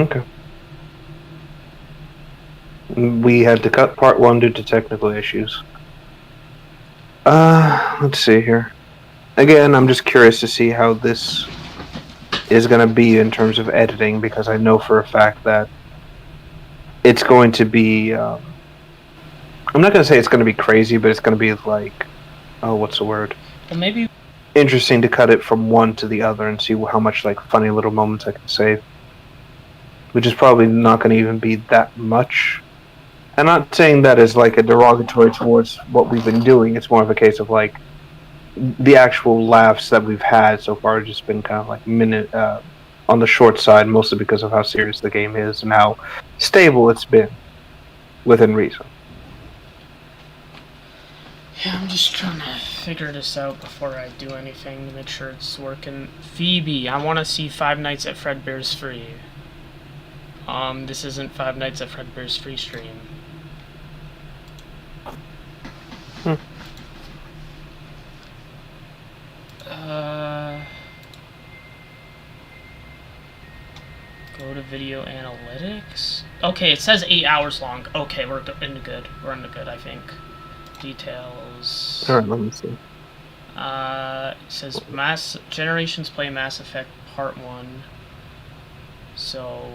Okay. We had to cut part 1 due to technical issues. Let's see here. Again, I'm just curious to see how this is going to be in terms of editing, because I know for a fact that it's going to be. I'm not going to say it's going to be crazy, but it's going to be like, oh, what's the word? Well, maybe interesting to cut it from one to the other and see how much like funny little moments I can save. Which is probably not going to even be that much. I'm not saying that as like a derogatory towards what we've been doing. It's more of a case of like the actual laughs that we've had so far have just been kind of like on the short side, mostly because of how serious the game is and how stable it's been within reason. Yeah, I'm just trying to figure this out before I do anything to make sure it's working. Phoebe, I want to see Five Nights at Fredbear's Free. This isn't Five Nights at Fredbear's Free stream. Go to video analytics. Okay, it says 8 hours long. Okay, we're in the good. We're in the good, I think. Details. Alright, let me see. It says Generations play Mass Effect Part 1. So,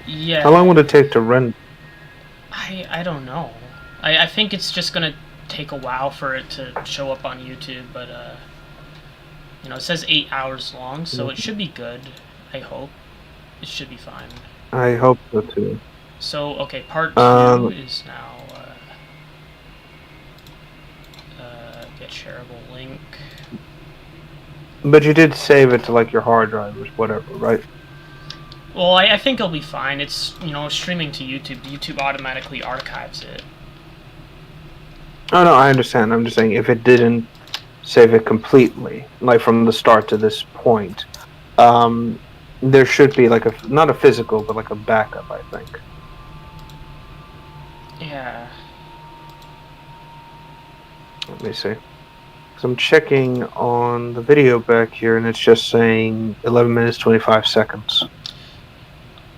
yeah. How long would it take to render? I don't know. I think it's just gonna take a while for it to show up on YouTube, but, you know, it says 8 hours long, so it should be good, I hope. It should be fine. I hope so too. So, okay, part 2 is now, get shareable link. But you did save it to like your hard drive or whatever, right? Well, I think it'll be fine. It's, you know, streaming to YouTube. YouTube automatically archives it. Oh no, I understand. I'm just saying if it didn't save it completely, like from the start to this point, there should be like not a physical, but like a backup, I think. Yeah. Let me see. So I'm checking on the video back here, and it's just saying 11 minutes 25 seconds.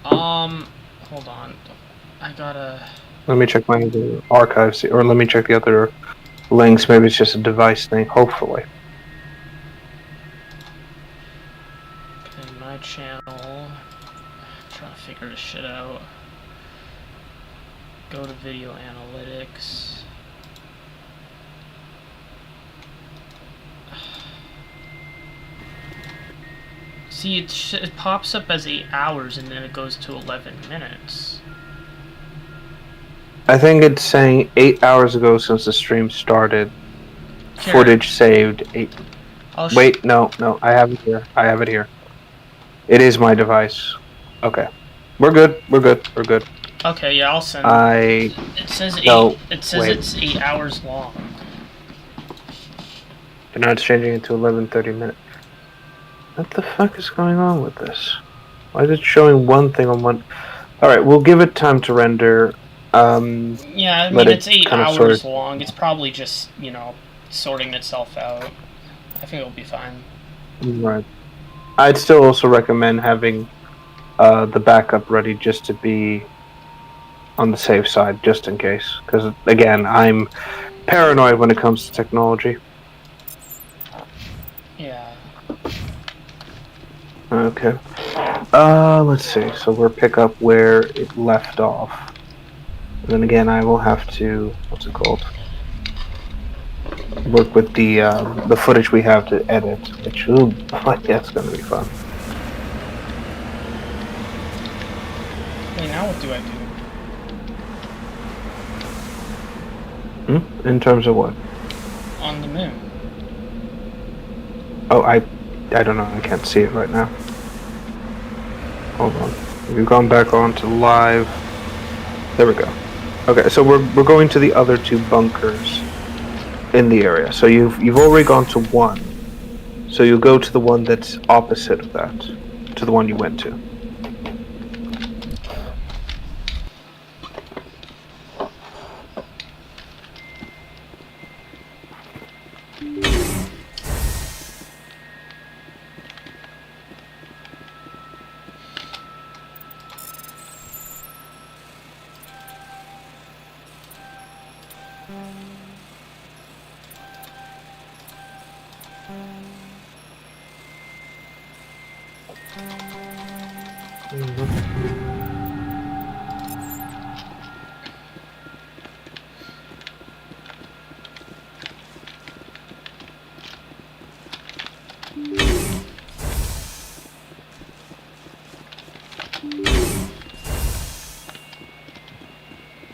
Hold on. I gotta. Let me check my archives, or let me check the other links. Maybe it's just a device thing. Hopefully. Okay, my channel. I'm trying to figure this shit out. Go to video analytics. See, it pops up as 8 hours and then it goes to 11 minutes. I think it's saying 8 hours ago since the stream started. Sure. Footage saved 8. Wait, no, I have it here. I have it here. It is my device. Okay. We're good. Okay, yeah, I'll send it. It says 8. It says wait. It's 8 hours long. And now it's changing it to 11:30 minutes. What the fuck is going on with this? Why is it showing one thing on one? Alright, we'll give it time to render. Yeah, I mean, it's 8 hours long. It's probably just, you know, sorting itself out. I think it'll be fine. Right. I'd still also recommend having the backup ready just to be on the safe side, just in case. Because, again, I'm paranoid when it comes to technology. Yeah. Okay. Let's see. So we'll pick up where it left off. And then again, I will have to, what's it called? Work with the footage we have to edit, which, ooh, that's going to be fun. Hey, now what do I do? In terms of what? On the moon. Oh, I don't know. I can't see it right now. Hold on. We've gone back on to live. There we go. Okay, so we're going to the other 2 bunkers in the area. So you've already gone to one. So you go to the one that's opposite of that, to the one you went to.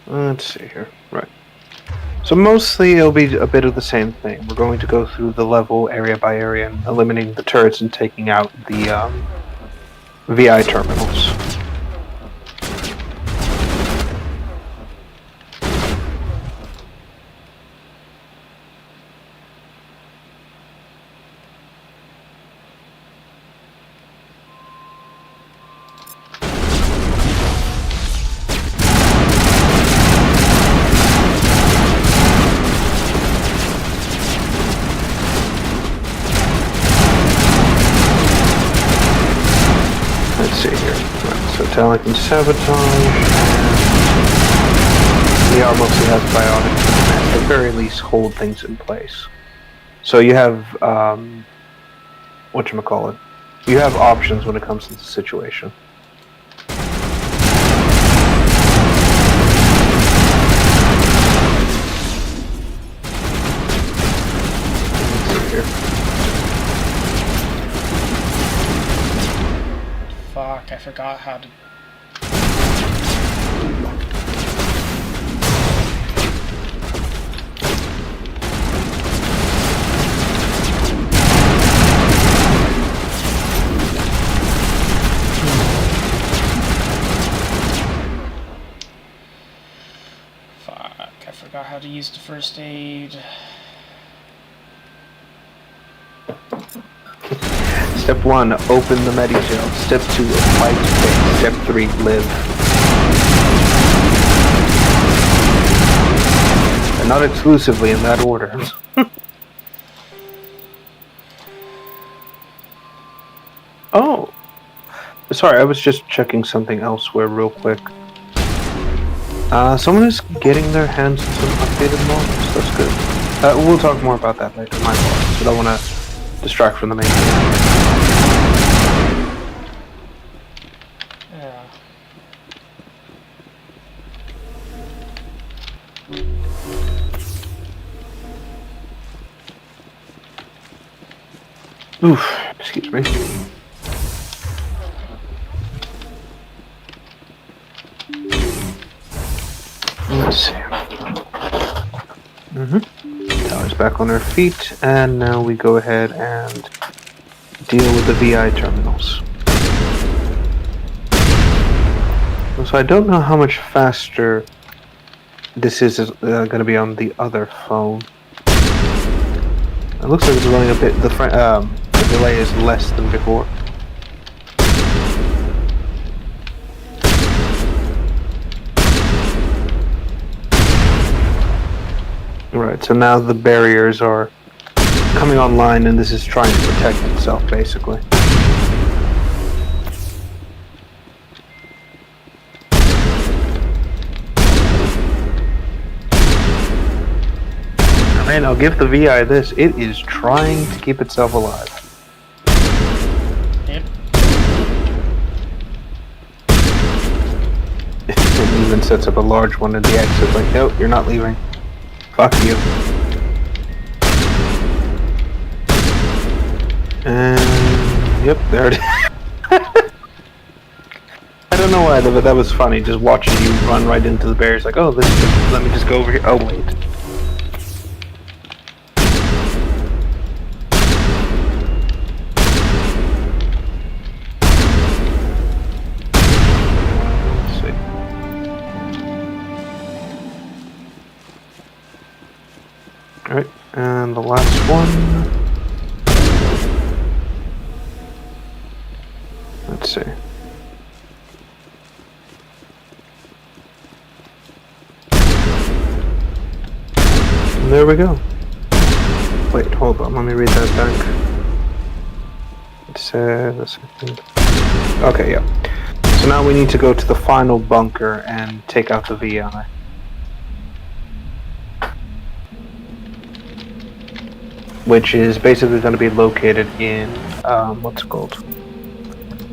Let's see here. Right. So mostly it'll be a bit of the same thing. We're going to go through the level area by area and eliminating the turrets and taking out the VI terminals. Let's see here. Right, so Talic and Sabotage. VR mostly has biotics and at the very least hold things in place. So you have whatchamacallit. You have options when it comes to the situation. Let's see here. Fuck, I forgot how to... Fuck, I forgot how to use the first aid. Step 1, open the Medi-Gel. Step 2, apply to fix. Step 3, live. And not exclusively in that order. Oh! Sorry, I was just checking something elsewhere real quick. Someone is getting their hands on some updated models. That's good. We'll talk more about that later. My fault. But I want to distract from the main thing. Yeah. Oof, excuse me. Let's see. Tower's back on her feet, and now we go ahead and deal with the VI terminals. So I don't know how much faster this is going to be on the other phone. It looks like it's running a bit. The delay is less than before. Right, so now the barriers are coming online and this is trying to protect itself, basically. Man, I'll give the VI this. It is trying to keep itself alive. Yep. It even sets up a large one at the exit, like, nope, you're not leaving. Fuck you. And yep, there it is. I don't know why, but that was funny. Just watching you run right into the barriers, like, oh, let me just go over here. Oh wait. Let's see. All right, and the last one. Let's see. And there we go. Wait, hold on, let me read that back. It says a second. Okay, yeah. So now we need to go to the final bunker and take out the VI. Which is basically going to be located in, what's it called?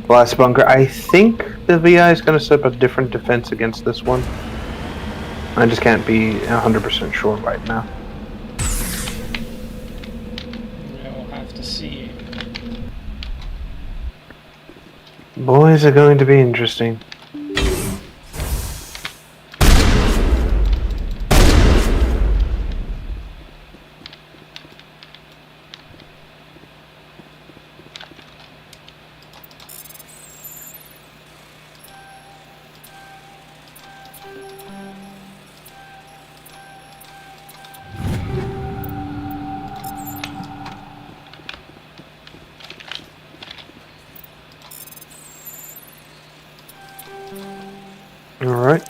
Blast bunker. I think the VI is going to set up a different defense against this one. I just can't be 100% sure right now. We'll have to see. Boys are going to be interesting. Alright.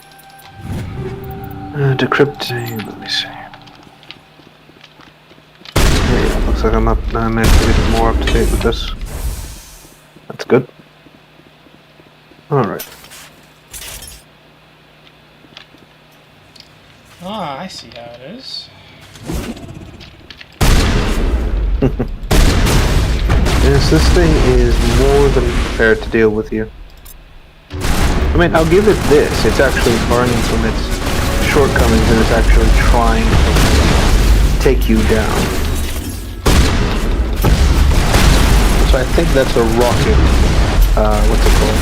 Decrypting, let me see. Yeah, looks like I'm up. I managed to get more up to date with this. That's good. Alright. Ah, I see how it is. Yes, this thing is more than prepared to deal with you. I mean, I'll give it this. It's actually learning from its shortcomings and it's actually trying to take you down. So I think that's a rocket, what's it called?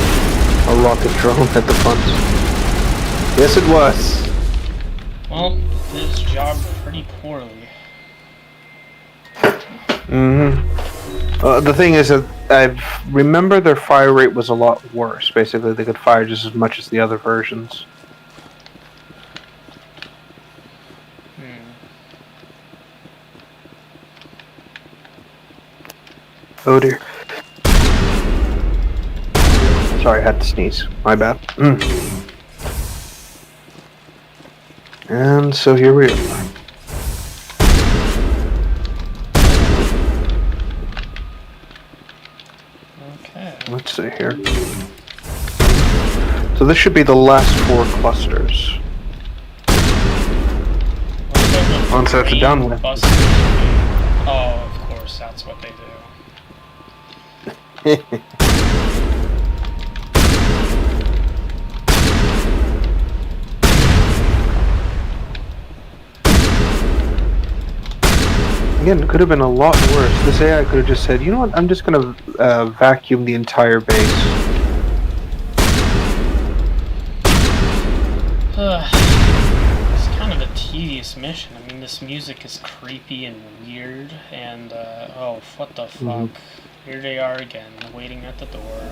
A rocket drone at the front. Yes, it was. Well, did its job pretty poorly. The thing is that I remember their fire rate was a lot worse. Basically, they could fire just as much as the other versions. Oh dear. Sorry, I had to sneeze. My bad. And so here we are. Okay. Let's see here. So this should be the last 4 clusters. Once that's done with. Oh, of course, that's what they do. Again, it could have been a lot worse. This AI could have just said, you know what, I'm just going to vacuum the entire base. It's kind of a tedious mission. I mean, this music is creepy and weird, and, oh, what the fuck. Here they are again, waiting at the door.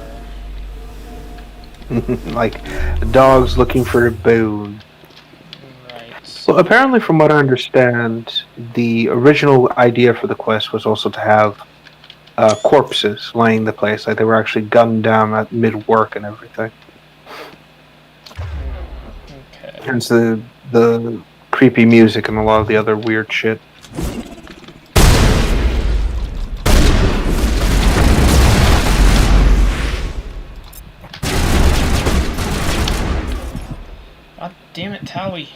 Like, dogs looking for a bone. Right. So apparently, from what I understand, the original idea for the quest was also to have corpses lining the place, like they were actually gunned down at mid-work and everything. Okay. Hence the creepy music and a lot of the other weird shit. God damn it, Towie.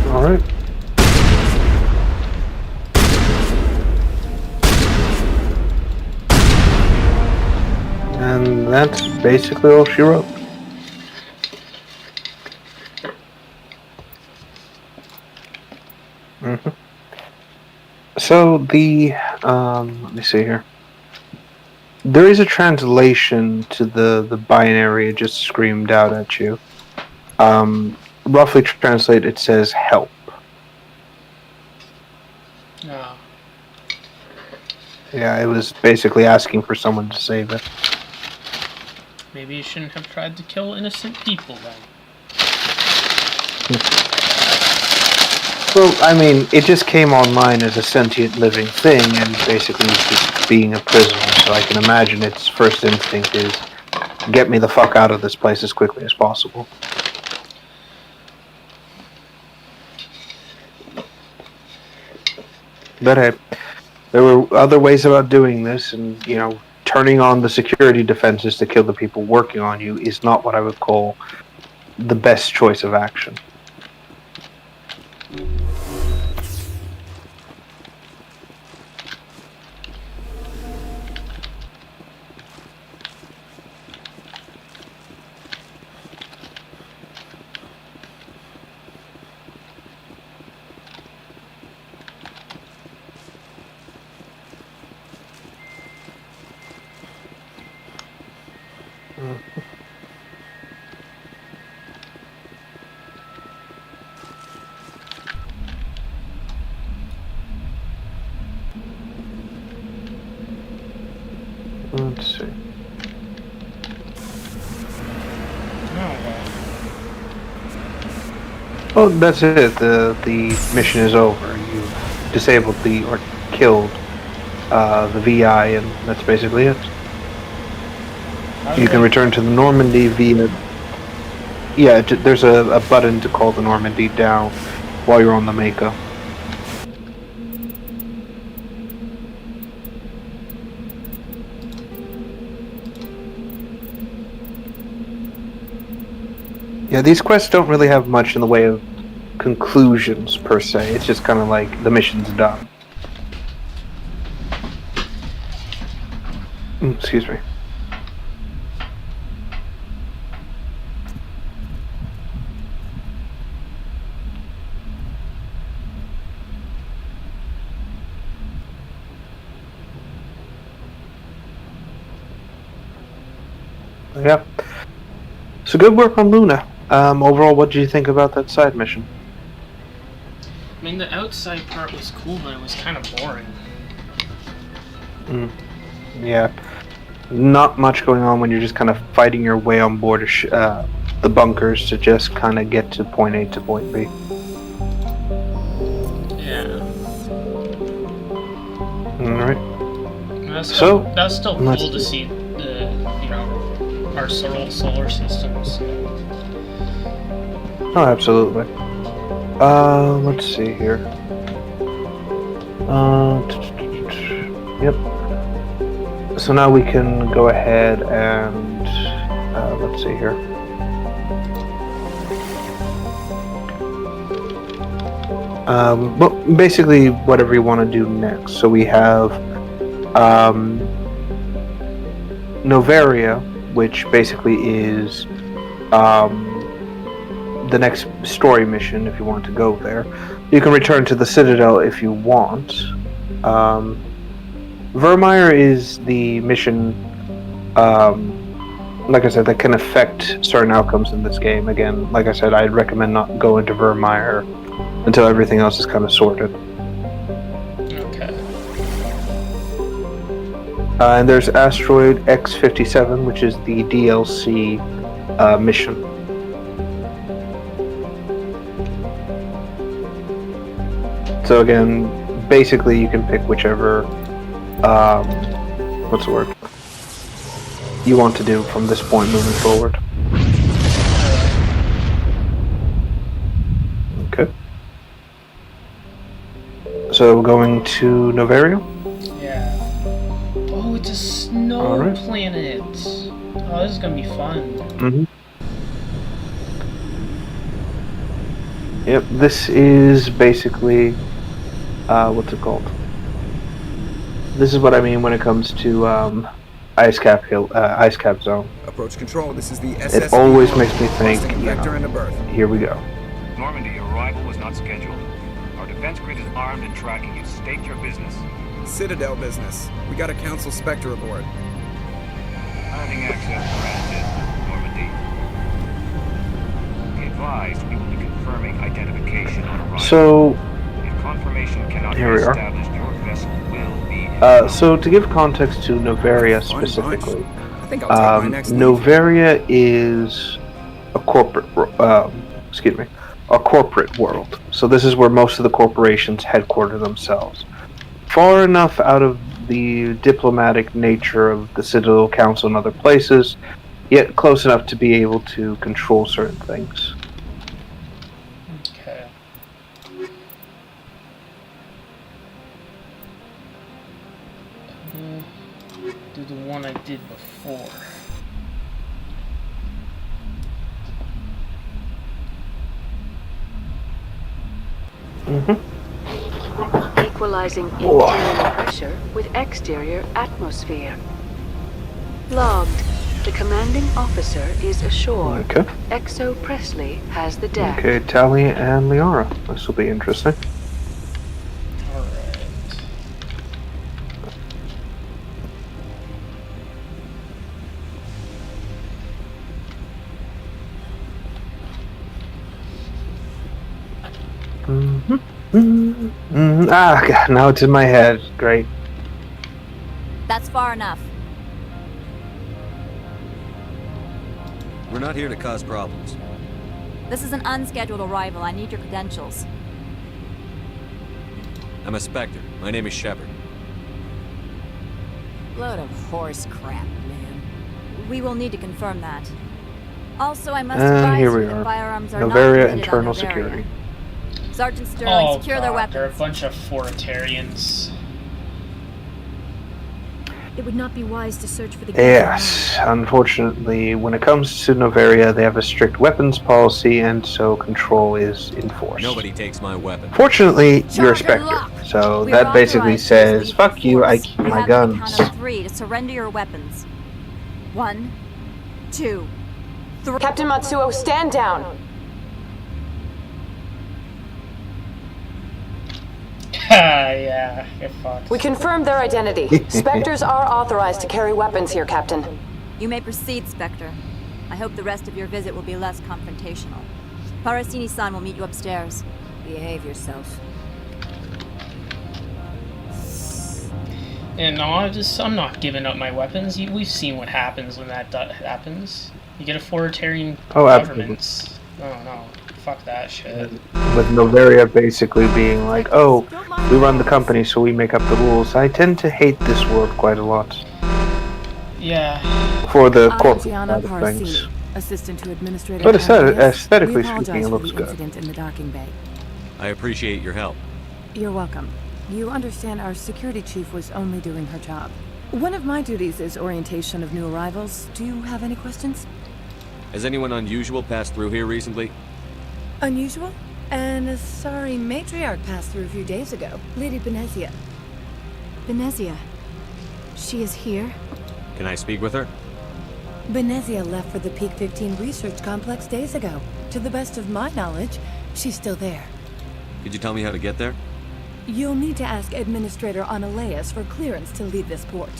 Alright. And that's basically all she wrote. So the let me see here. There is a translation to the binary it just screamed out at you. Roughly translate, it says help. No. Yeah, it was basically asking for someone to save it. Maybe you shouldn't have tried to kill innocent people then. Well, I mean, it just came online as a sentient living thing and basically is just being a prisoner, so I can imagine its first instinct is get me the fuck out of this place as quickly as possible. But hey, there were other ways about doing this, and, you know, turning on the security defenses to kill the people working on you is not what I would call the best choice of action. Let's see. Oh, that's it. The mission is over. You've disabled or killed the VI, and that's basically it. You can return to the Normandy via... Yeah, there's a button to call the Normandy down while you're on the Mako. Yeah, these quests don't really have much in the way of conclusions, per se. It's just kind of like, the mission's done. Excuse me. Yeah. So good work on Luna. Overall, what did you think about that side mission? I mean, the outside part was cool, but it was kind of boring. Yeah. Not much going on when you're just kind of fighting your way on board the bunkers to just kind of get to point A to point B. Yeah. Alright. That So, was still cool to see the, you know, our solar systems. Oh, absolutely. Let's see here. Yep. So now we can go ahead and, let's see here. Well, basically whatever you want to do next. So we have, Noveria, which basically is, the next story mission if you want to go there. You can return to the Citadel if you want. Vermeer is the mission, like I said, that can affect certain outcomes in this game. Again, like I said, I'd recommend not going to Vermeer until everything else is kind of sorted. Okay. And there's Asteroid X-57, which is the DLC mission. So again, basically you can pick whichever, what's the word, you want to do from this point moving forward. Okay. So going to Noveria? Yeah. Oh, it's a snow planet. Oh, this is gonna be fun. Mm-hmm. Yep, this is basically, what's it called? This is what I mean when it comes to Ice Cap Zone. Approach control. This is the SS. It always makes me think, here we go. Normandy, your arrival was not scheduled. Our defense grid is armed and tracking you. State your business. Citadel business. We got a Council Spectre aboard. Granting access granted, Normandy. Be advised, we will be confirming identification on arrival. So, if confirmation cannot here be we are. established, your vessel will be... So to give context to Noveria specifically, I think I'll take my next leave. Noveria is a corporate, a corporate world. So this is where most of the corporations headquarter themselves. Far enough out of the diplomatic nature of the Citadel Council and other places, yet close enough to be able to control certain things. Okay. Do the one I did before. Equalizing interior pressure with exterior atmosphere. Logged. The commanding officer is ashore. Okay. Exo Presley has the deck. Okay, Tally and Liara. This will be interesting. Alright. Ah, God, now it's in my head. Great. That's far enough. We're not here to cause problems. This is an unscheduled arrival. I need your credentials. I'm a Spectre. My name is Shepard. Load of horse crap, man. We will need to confirm that. Also, I must advise here we you that are. firearms are Novaria not permitted on Internal Novaria. Security. Sergeant Sterling, Oh secure god, their they're a weapons. bunch of Foretarians. It would not be wise to search for the Yes, unfortunately, when it comes to Novaria, they have a strict weapons policy, and so control is enforced. Nobody takes my weapon. Fortunately, you're a Charge and Spectre, lock. so We that are basically authorized to says, use fuck you, I force. keep You my have to guns. count of 3 to surrender your weapons. 1, 2, 3. Captain Matsuo, stand down! Yeah, get fucked. We confirmed their identity. Spectres are authorized to carry weapons here, Captain. You may proceed, Spectre. I hope the rest of your visit will be less confrontational. Parasini-san will meet you upstairs. Behave yourself. Yeah, no, I'm not giving up my weapons. We've seen what happens when that happens. You get a Foretarian government. No, fuck that shit. With Novaria basically being like, oh, we run the company, so we make up the rules. I tend to hate this world quite a lot. Yeah. For the I'm corporate Gianna side of things. Parasini, assistant to Administrator. But Andreas. aesthetically We speaking, apologize it for looks the good. incident in the docking bay. I appreciate your help. You're welcome. You understand our security chief was only doing her job. One of my duties is orientation of new arrivals. Do you have any questions? Has anyone unusual passed through here recently? Unusual? And a sorry matriarch passed through a few days ago. Lady Benezia. Benezia. She is here? Can I speak with her? Benezia left for the Peak 15 research complex days ago. To the best of my knowledge, she's still there. Could you tell me how to get there? You'll need to ask Administrator Analeas for clearance to leave this port.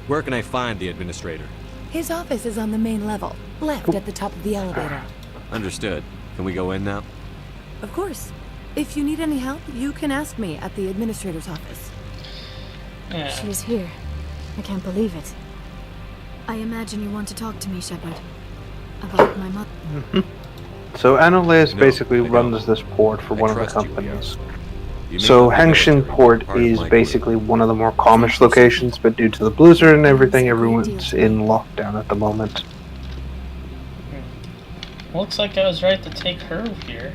Where can I find the administrator? His office is on the main level, left at the top of the elevator. Understood. Can we go in now? Of course. If you need any help, you can ask me at the administrator's office. Yeah. She is here. I can't believe it. I imagine you want to talk to me, Shepard. About my mother. So Analeas No, basically I don't. runs this port for I one of the trust you, companies. You may So not be Hangshin military, Port part of is my basically one of the more calmish locations, but due to the blizzard and everything, everyone's in lockdown at the moment. Looks like I was right to take her here.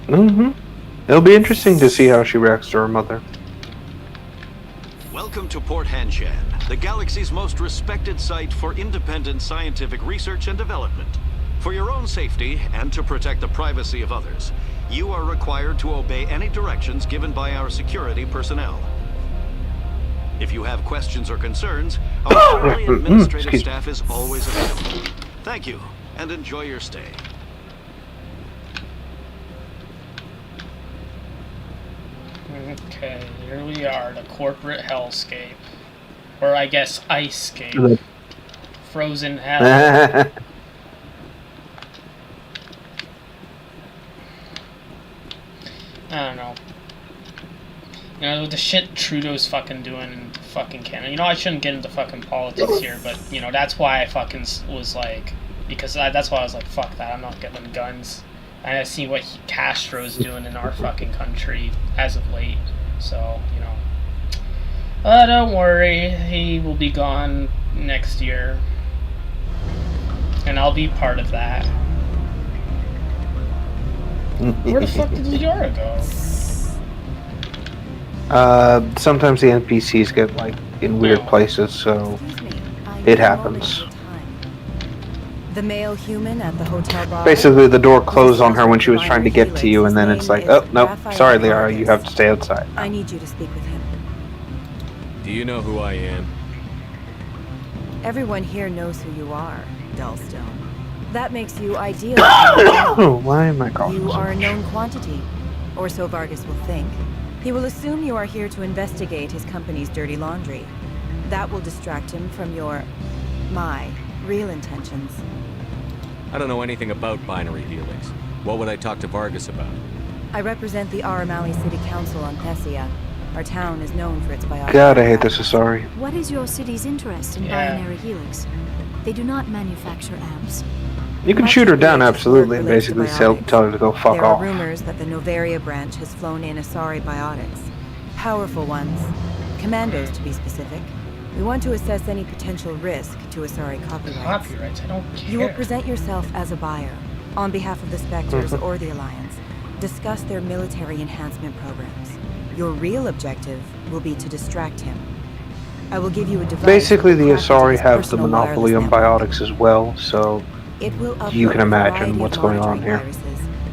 It'll be interesting to see how she reacts to her mother. Welcome to Port Hanshan, the galaxy's most respected site for independent scientific research and development. For your own safety and to protect the privacy of others, you are required to obey any directions given by our security personnel. If you have questions or concerns, our friendly administrative excuse me. staff is always available. Thank you, and enjoy your stay. Okay, here we are, the corporate hellscape. Or I guess icescape. Frozen hell. I don't know. You know, the shit Trudeau's fucking doing in fucking Canada. You know, I shouldn't get into fucking politics here, but, you know, that's why I fucking was like, because that's why I was like, fuck that, I'm not getting them guns. And I see what Castro's doing in our fucking country as of late. So, you know. Don't worry, he will be gone next year. And I'll be part of that. Where the fuck did Yara go? Sometimes the NPCs get like in weird places, so it happens. The male human at the hotel bar. Basically, the door closed on her when she was trying to get to you, and then it's like, oh, nope, sorry, Liara, you have to stay outside. I need you to speak with him. Do you know who I am? Everyone here knows who you are, Dullstone. That makes you ideal. Why am I calling You so are a much? known quantity, or so Vargas will think. He will assume you are here to investigate his company's dirty laundry. That will distract him from my real intentions. I don't know anything about Binary Helix. What would I talk to Vargas about? I represent the Aramali City Council on Thessia. Our town is known for its biology. God, I hate this Asari. What is your city's interest in Binary Helix? They do not manufacture amps. You can shoot her down, absolutely, and basically tell her to go fuck There off. are rumors that the Novaria branch has flown in Asari biotics. Powerful ones. Commandos, to be specific. We want to assess any potential risk to Asari copyrights. Copyrights, I don't care. You will present yourself as a buyer, on behalf of the Spectres or the Alliance. Discuss their military enhancement programs. Your real objective will be to distract him. I will give you a device. Basically, the that will Asari crack have the personal monopoly on wireless biotics as well, so It will you upload can a imagine variety what's of going on monitoring here. viruses.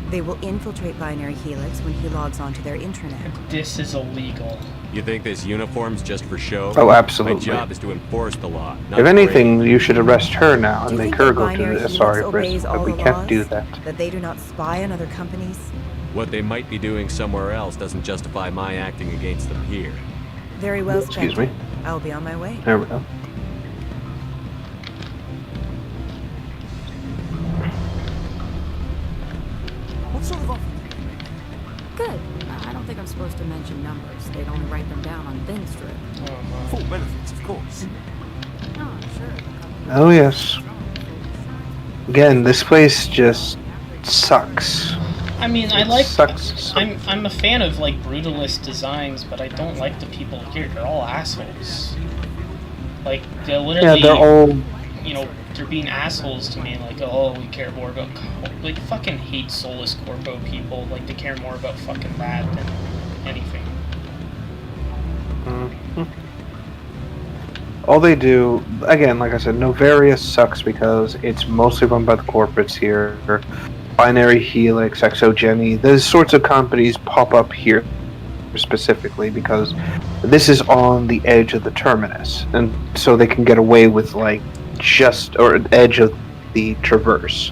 They will infiltrate Binary Helix when he logs onto their intranet. This is illegal. You think this uniform's just for show? Oh, absolutely. My job is to enforce the law, not if anything, break it. you should arrest her now Do and you make think her that go to Binary the Helix Asari obeys prison, all but we the can't laws? do that. That they do not spy on other companies? What they might be doing somewhere else doesn't justify my acting against them here. Very well, Excuse Spectre. me. I'll be on my way. There we go. What sort of offer? Good. I don't think I'm supposed to mention numbers. They'd only write them down on thin strip. Full benefits, of course. Oh, sure. Oh, yes. Again, this place just sucks. I mean, I like. Sucks. I'm a fan of like brutalist designs, but I don't like the people here. They're all assholes. Like they're literally. Yeah, they're all. You know, they're being assholes to me. Like, oh, we care more about. Like, fucking hate Solus Corpo people. Like, they care more about fucking that than anything. All they do, again, like I said, Novaria sucks because it's mostly run by the corporates here. Binary Helix, Exogeny, those sorts of companies pop up here specifically because this is on the edge of the terminus, and so they can get away with like edge of the traverse.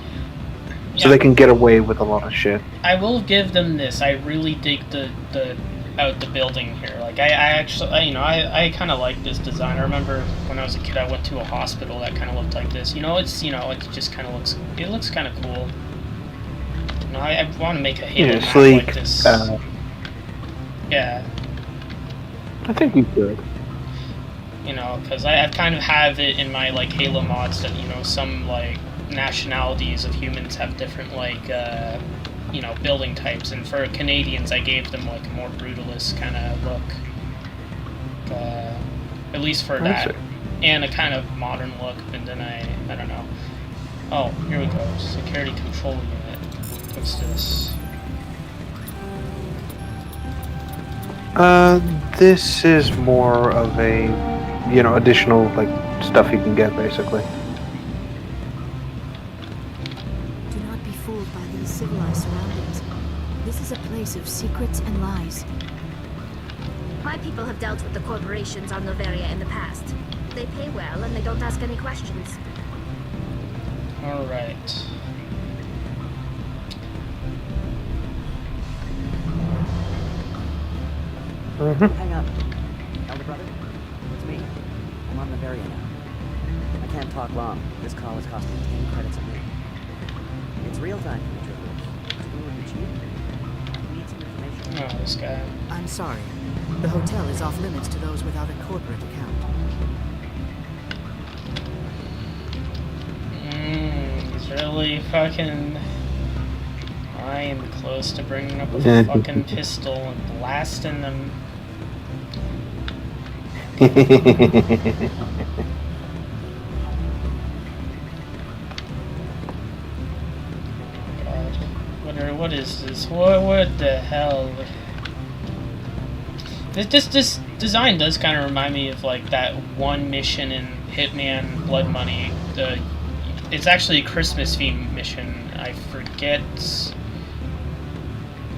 So they can get away with a lot of shit. I will give them this. I really dig the building here. Like I kind of like this design. I remember when I was a kid, I went to a hospital that kind of looked like this. It just kind of looks kind of cool. I want to make a Halo map sleek. like this. Yeah. I think you could. Because I kind of have it in my like Halo mods that some like nationalities of humans have different like building types, and for Canadians I gave them like a more brutalist kind of look, at least for that, and a kind of modern look. And then I don't know. Oh, here we go. Security control unit. What's this? This is more of a, additional like stuff you can get basically. Do not be fooled by these civilized surroundings. This is a place of secrets and lies. My people have dealt with the corporations on Novaria in the past. They pay well and they don't ask any questions. All right. Hang up. Elder brother? It's me. I'm on Novaria now. I can't talk long. This call is costing 10 credits a minute. It's real time for the privilege. It would be cheap. I need some information. Oh, this guy. I'm sorry. The hotel is off limits to those without a corporate account. Really fucking... I am close to bringing up a fucking pistol and blasting them. God. What is this? What the hell? This design does kind of remind me of like that one mission in Hitman Blood Money. It's actually a Christmas theme mission. I forget.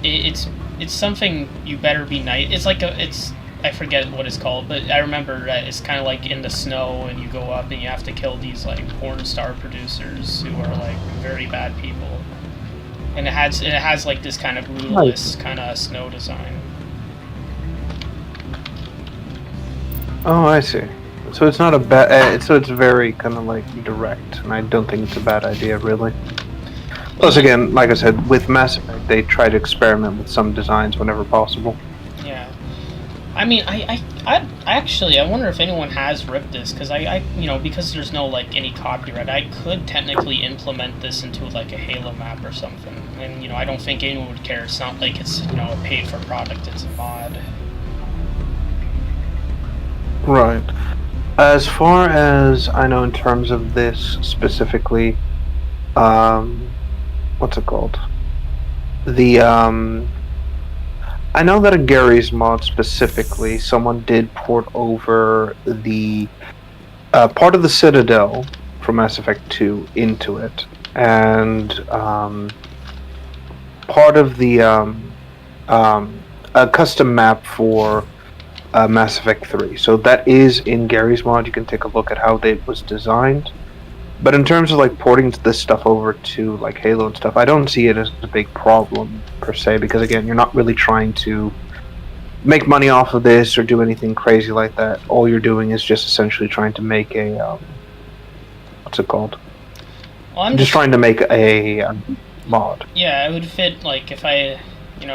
It's something You Better Be Nice. It's like I forget what it's called, but I remember that it's kind of like in the snow, and you go up and you have to kill these like porn star producers who are like very bad people. And it has like this kind of brutalist kind of snow design. Oh, I see. So it's not a bad. So it's very kind of like direct, and I don't think it's a bad idea, really. Plus, again, like I said, with Mass Effect, they try to experiment with some designs whenever possible. Yeah, I mean, I actually wonder if anyone has ripped this, because because there's no like any copyright, I could technically implement this into like a Halo map or something, and I don't think anyone would care. It's not like it's a paid for product; it's a mod. Right. As far as I know, in terms of this specifically, what's it called? I know that in Gary's mod specifically, someone did port over the part of the Citadel from Mass Effect 2 into it, and part of the a custom map for Mass Effect 3. So that is in Gary's mod. You can take a look at how it was designed. But in terms of like porting this stuff over to like Halo and stuff, I don't see it as a big problem per se, because again, you're not really trying to make money off of this or do anything crazy like that. All you're doing is just essentially trying to make a what's it called? Well, I'm just trying to make a mod. Yeah, it would fit like if I,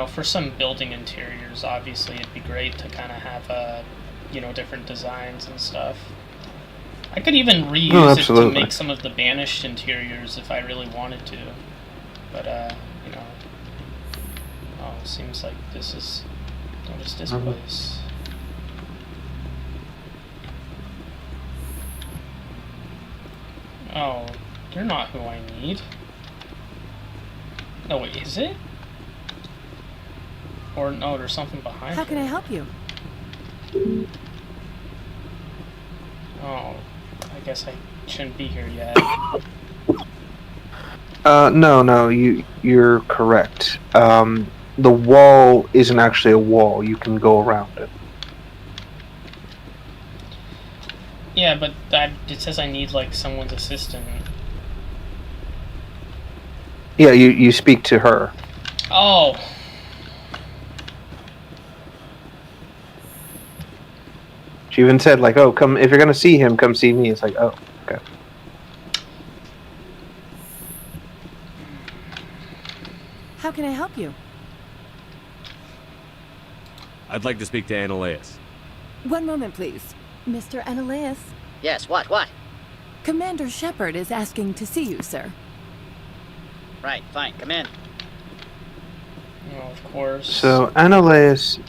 for some building interiors. Obviously, it'd be great to kind of have different designs and stuff. I could even reuse it to make some of the Banished interiors if I really wanted to. But, oh, seems like this is... What is this place? Oh, you're not who I need. No, wait, is it? Or, no, there's something behind How can I help you? Oh, I guess I shouldn't be here yet. No, you're correct. The wall isn't actually a wall. You can go around it. Yeah, but it says I need, like, someone's assistant. Yeah, you speak to her. Oh! She even said, like, oh, come, if you're gonna see him, come see me. It's like, oh, okay. How can I help you? I'd like to speak to Annaleas. One moment, please. Mr. Annaleas? Yes, what? Commander Shepard is asking to see you, sir. Right, fine, come in. Oh, of course. So, Annaleas,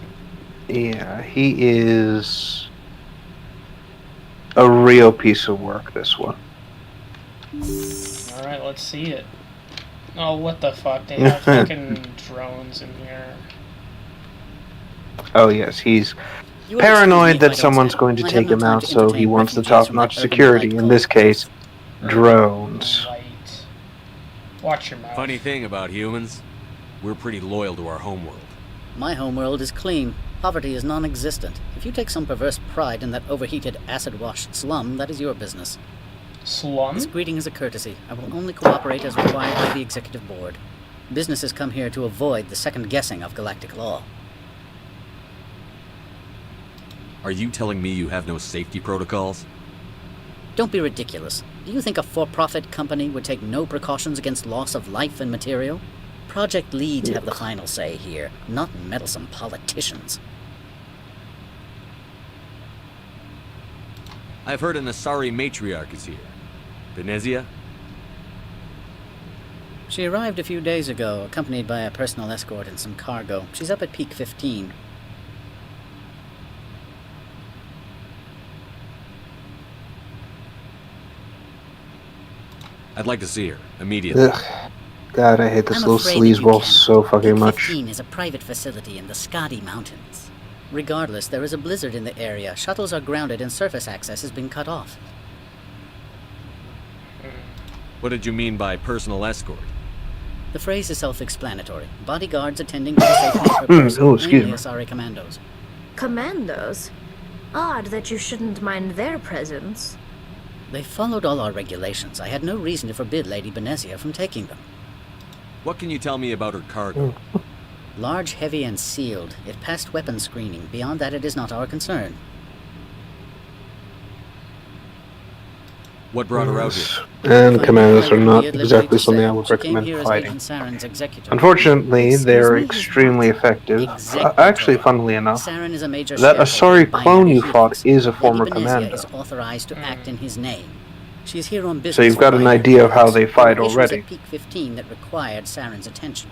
yeah, he is a real piece of work, this one. Alright, let's see it. Oh, what the fuck? They have fucking drones in here. Oh, yes, he's paranoid that someone's going to take him out, so he wants the top-notch security. In this case, drones. Right. Watch your mouth. Funny thing about humans, we're pretty loyal to our homeworld. My homeworld is clean. Poverty is non-existent. If you take some perverse pride in that overheated, acid-washed slum, that is your business. Slum? This greeting is a courtesy. I will only cooperate as required by the Executive Board. Businesses come here to avoid the second-guessing of galactic law. Are you telling me you have no safety protocols? Don't be ridiculous. Do you think a for-profit company would take no precautions against loss of life and material? Project leads have the final say here, not meddlesome politicians. I've heard an Asari matriarch is here. Venezia? She arrived a few days ago, accompanied by a personal escort and some cargo. She's up at Peak 15. I'd like to see her, immediately. Ugh. God, I hate this I'm little afraid that you sleazeball cannot. so fucking Peak much. 15 is a private facility in the Scotty Mountains. Regardless, there is a blizzard in the area. Shuttles are grounded and surface access has been cut off. What did you mean by personal escort? The phrase is self-explanatory. Bodyguards attending to the safety of her person, Oh, excuse mainly me. SRA commandos. Commandos? Odd that you shouldn't mind their presence. They followed all our regulations. I had no reason to forbid Lady Benezia from taking them. What can you tell me about her cargo? Large, heavy, and sealed. It passed weapons screening. Beyond that, it is not our concern. What brought her out here? And commandos are not Be at liberty exactly to something say. I would She came recommend here as fighting. Agent Saren's executor. Unfortunately, they're Excuse me? extremely effective. Executor. Actually, funnily enough, Saren is a major that shareholder Asari in clone Binary you fought Helix. is a former Lady Benezia commando. is authorized to act in his name. She is here on business. So you've got for an Binary idea of how Helix. they There fight were issues already. at Peak 15 that required Saren's attention.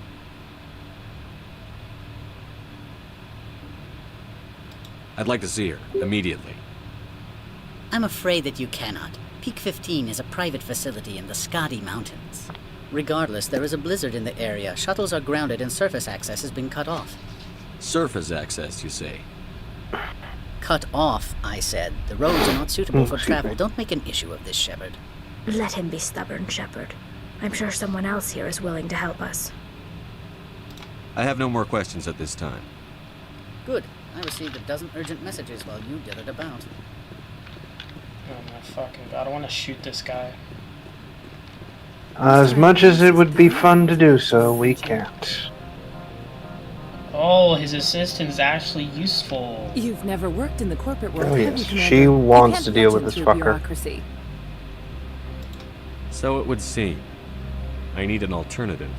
I'd like to see her, immediately. I'm afraid that you cannot. Peak 15 is a private facility in the Scotty Mountains. Regardless, there is a blizzard in the area. Shuttles are grounded and surface access has been cut off. Surface access, you say? Cut off, I said. The roads are not suitable for excuse travel. me. Don't make an issue of this, Shepard. Let him be stubborn, Shepard. I'm sure someone else here is willing to help us. I have no more questions at this time. Good. I received a dozen urgent messages while you dithered about. Oh my fucking god, I want to shoot this guy. As much as it would be fun to do so, we can't. Oh, his assistant's actually useful. You've never worked in the corporate world, Oh, have yes. you, Commander? She You wants can't to deal get with this into a fucker. bureaucracy. So it would seem. I need an alternative.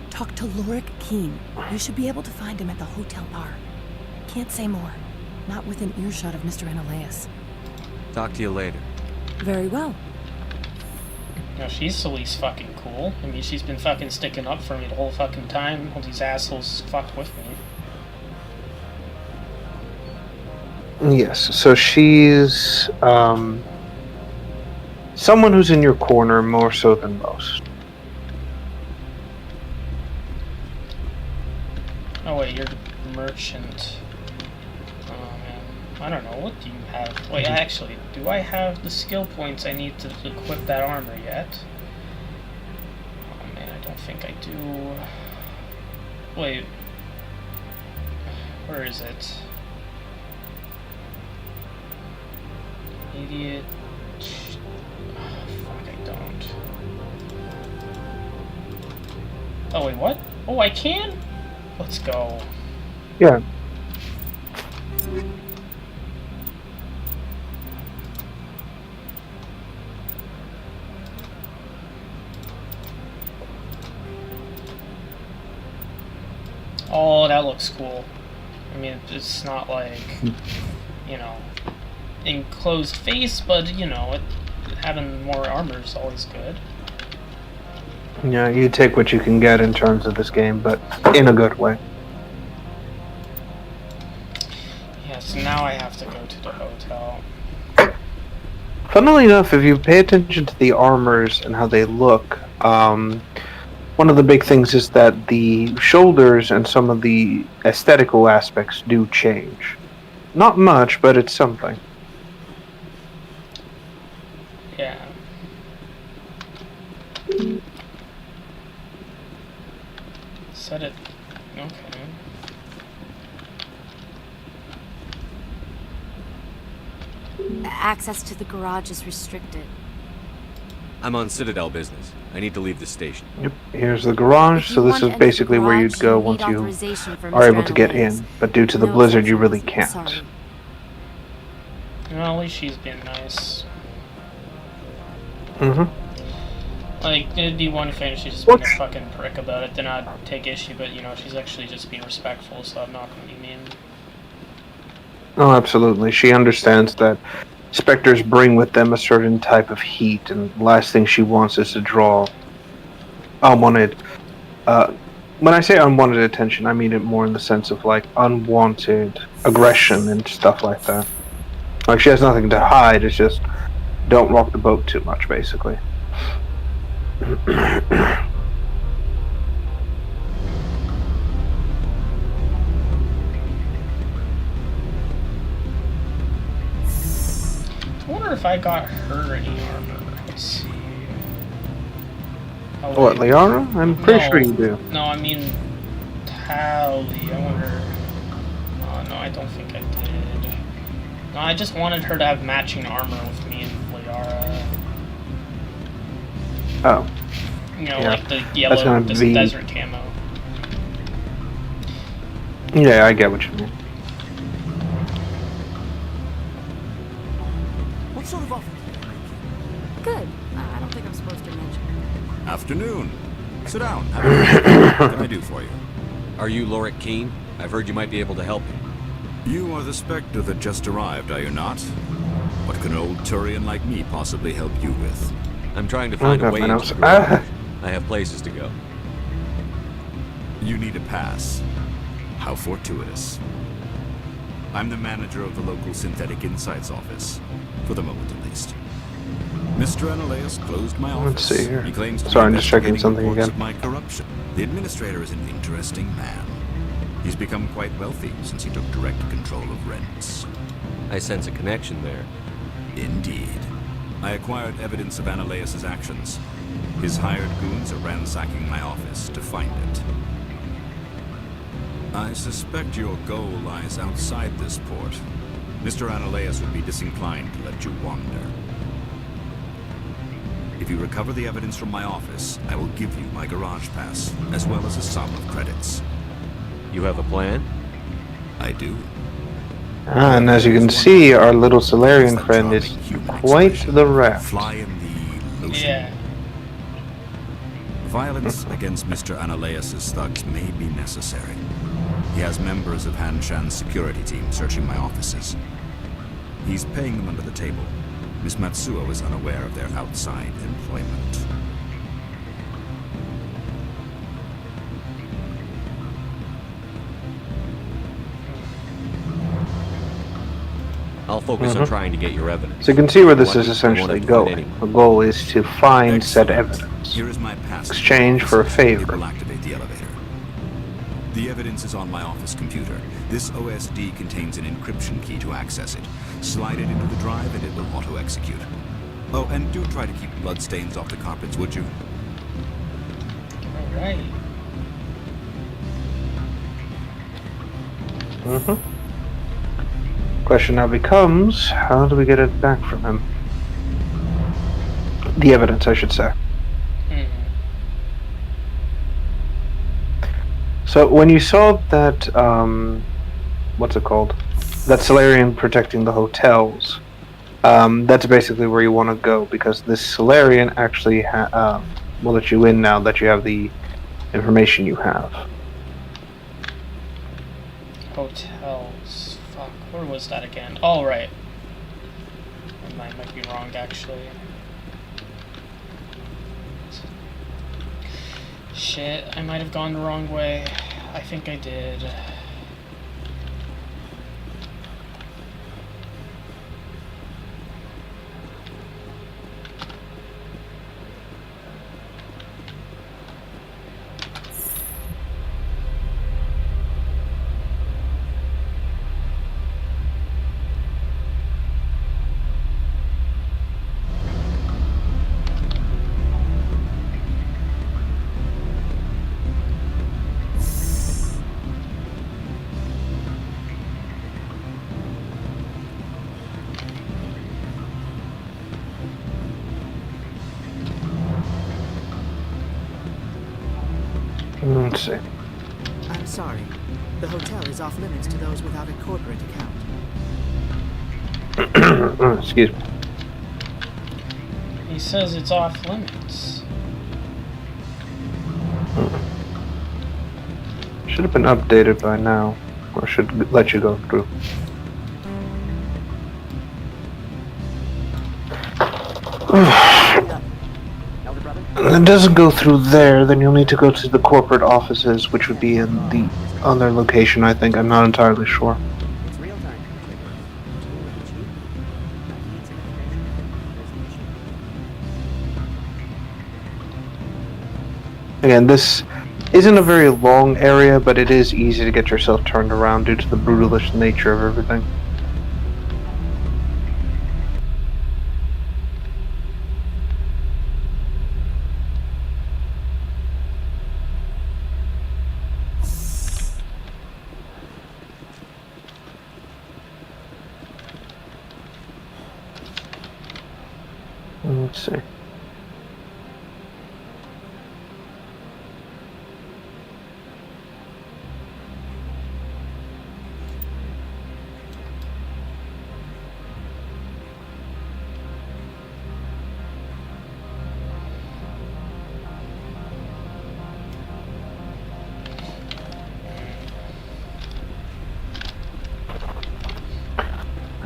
Talk to Lorik Keene. You should be able to find him at the hotel bar. Can't say more. Not within earshot of Mr. Analeas. Talk to you later. Very well. No, she's at least fucking cool. I mean, she's been fucking sticking up for me the whole fucking time. All these assholes fucked with me. Yes, so she's someone who's in your corner more so than most. Oh wait, you're the merchant. Oh man, I don't know. What do you have? Wait, actually, do I have the skill points I need to equip that armor yet? Oh man, I don't think I do. Wait, where is it? Idiot. Oh, fuck, I don't. Oh wait, what? Oh, I can? Let's go. Yeah. Oh, that looks cool. I mean, it's not like, you know, enclosed face, but, you know, having more armor is always good. Yeah, you take what you can get in terms of this game, but in a good way. Yeah, so now I have to go to the hotel. Funnily enough, if you pay attention to the armors and how they look, one of the big things is that the shoulders and some of the aesthetical aspects do change. Not much, but it's something. Yeah. Set it. Okay. Access to the garage is restricted. I'm on Citadel business. I need to leave the station. Yep. Here's the garage, so this is basically where you'd go once you are able to get in. But due to the blizzard, you really can't. Well, at least she's been nice. Mm-hmm. Like, it'd be one thing if she's just being a fucking prick about it, then I'd take issue, but, you know, she's actually just being respectful, so I'm not gonna be mean. Oh, absolutely. She understands that specters bring with them a certain type of heat, and the last thing she wants is to draw unwanted. When I say unwanted attention, I mean it more in the sense of like unwanted aggression and stuff like that. Like she has nothing to hide. It's just don't rock the boat too much, basically. I wonder if I got her any armor. Let's see. Oh, What, wait. Liara? I'm pretty No. sure you do. No, I mean Tally. I wonder. Oh no, I don't think I did. No, I just wanted her to have matching armor with me and Liara. Oh. You know, Yeah. like the That's yellow, gonna this be- desert camo. Yeah, I get what you mean. What sort of offer? Good. I don't think I'm supposed to mention. Afternoon. Sit down. Have a drink. What can I do for you? Are you Lorik Keene? I've heard you might be able to help me. You are the Spectre that just arrived, are you not? What can an old Turian like me possibly help you with? I'm trying to find a way into the garage. I have places to go. You need a pass. How fortuitous. I'm the manager of the local Synthetic Insights office. For the moment, at least. Mr. Analaeus closed my office. Let's see here. He claims to be Sorry, I'm just checking investigating something reports again. of my corruption. The administrator is an interesting man. He's become quite wealthy since he took direct control of rents. I sense a connection there. Indeed. I acquired evidence of Analaeus' actions. His hired goons are ransacking my office to find it. I suspect your goal lies outside this port. Mr. Analaeus would be disinclined to let you wander. If you recover the evidence from my office, I will give you my garage pass, as well as a sum of credits. You have a plan? I do. Ah, and as you can see, our little Solarian friend is quite the raft. Fly in the lotion. Yeah. Violence against Mr. Analaeus' thugs may be necessary. He has members of Han Shan's security team searching my offices. He's paying them under the table. Miss Matsuo is unaware of their outside employment. I'll focus on trying to get your evidence. So you can see where this is I won't essentially have to find going. anyone. The goal is to find said evidence. Here is my pass. Exchange for a It favor. will activate the elevator. The evidence is on my office computer. This OSD contains an encryption key to access it. Slide it into the drive and it will auto-execute. Oh, and do try to keep bloodstains off the carpets, would you? Alright. Question now becomes, how do we get it back from him? The evidence, I should say. So when you saw that, what's it called? That Solarian protecting the hotels, that's basically where you want to go, because this Solarian actually will let you in now that you have the information you have. Hotels. Fuck, where was that again? Oh, right. I might be wrong, actually. Shit, I might have gone the wrong way. I think I did. Let's see. I'm sorry. The hotel is off limits to those without a corporate account. Excuse me. He says it's off limits. Should have been updated by now, or should let you go through. Elder brother, it doesn't go through there, then you'll need to go to the corporate offices, which would be in the other location, I think. I'm not entirely sure. It's real time. Cheap. Again, this isn't a very long area, but it is easy to get yourself turned around due to the brutalist nature of everything. Let's see.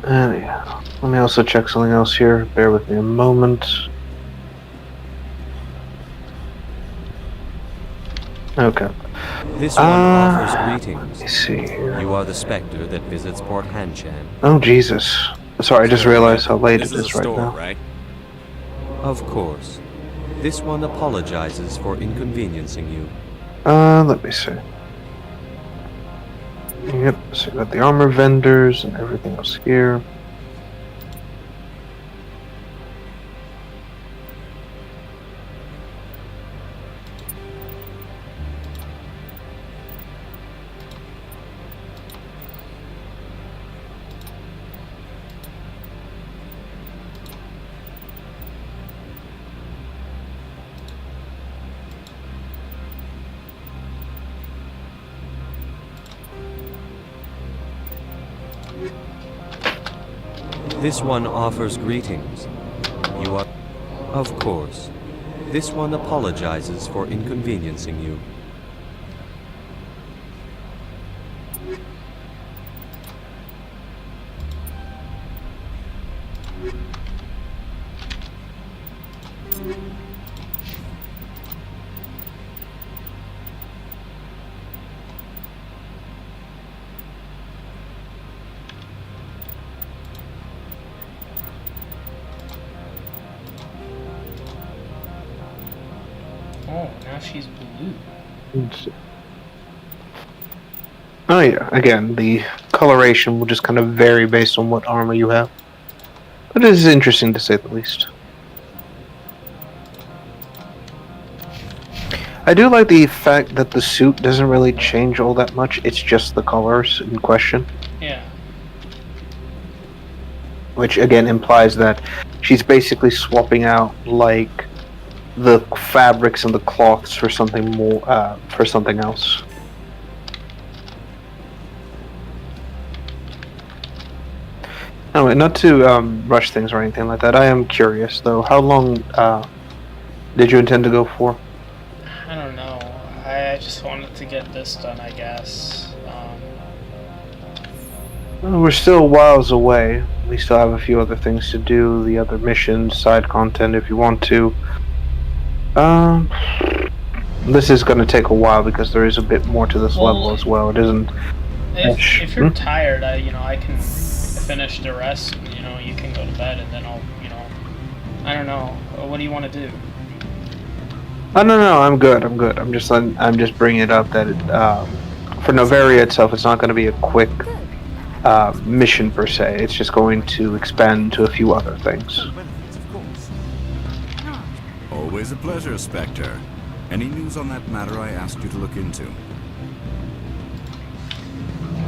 Yeah. Let me also check something else here. Bear with me a moment. Okay. This one offers greetings. Let's see here. You are the Spectre that visits Port Hanshan. Oh, Jesus. Sorry, I just realized how late it is right now. Right? Of course. This one apologizes for inconveniencing you. Let me see. Yep, so we got the armor vendors and everything else here. This one offers greetings. You are... Of course. This one apologizes for inconveniencing you. Oh, now she's blue. Oh yeah, again, the coloration will just kind of vary based on what armor you have. But it is interesting to say the least. I do like the fact that the suit doesn't really change all that much, it's just the colors in question. Yeah. Which again implies that she's basically swapping out, like, the fabrics and the cloths for something more, for something else. Anyway, not to rush things or anything like that, I am curious though, how long did you intend to go for? I don't know. I just wanted to get this done, I guess. Well, we're still whiles away. We still have a few other things to do, the other missions, side content if you want to. This is going to take a while because there is a bit more to this level as well. It isn't. If you're tired, I can finish the rest. You can go to bed, and then I'll, I don't know. What do you want to do? Oh no, I'm good. I'm just bringing it up that for Noveria itself, it's not going to be a quick mission per se. It's just going to expand to a few other things. Always a pleasure, Spectre. Any news on that matter I asked you to look into?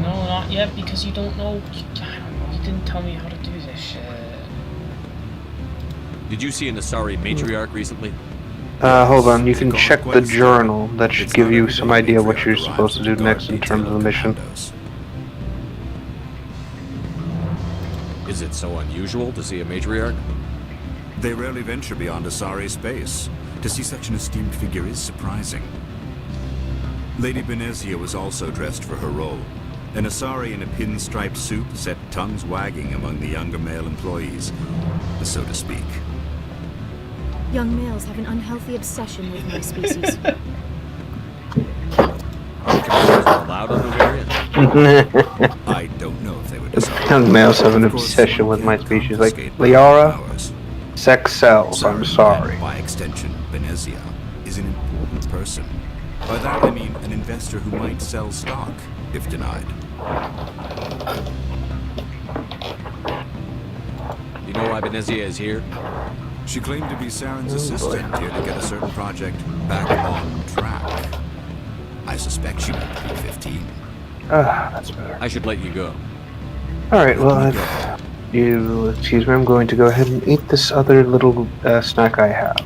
No, not yet, because you don't know. I don't know. You didn't tell me how to do this shit. Did you see an Asari matriarch recently? Hold on. You can check the journal. That should give you some idea what you're supposed to do next in terms of the mission. Is it so unusual to see a matriarch? They rarely venture beyond Asari space. To see such an esteemed figure is surprising. Lady Benezia was also dressed for her role. An Asari in a pinstriped suit set tongues wagging among the younger male employees, so to speak. Young males have an unhealthy obsession with my species. Allowed on Noveria? I don't know if they would decide. Young males have an obsession with my species, like Liara. Sex sells, I'm sorry. By extension, Benezia is an important person. By that I mean an investor who might sell stock, if denied. You know why Benezia is here? She claimed to be Saren's assistant here to get a certain project back on track. I suspect she might be 15. That's better. I should let you go. Alright, well, if you excuse me, I'm going to go ahead and eat this other little snack I have.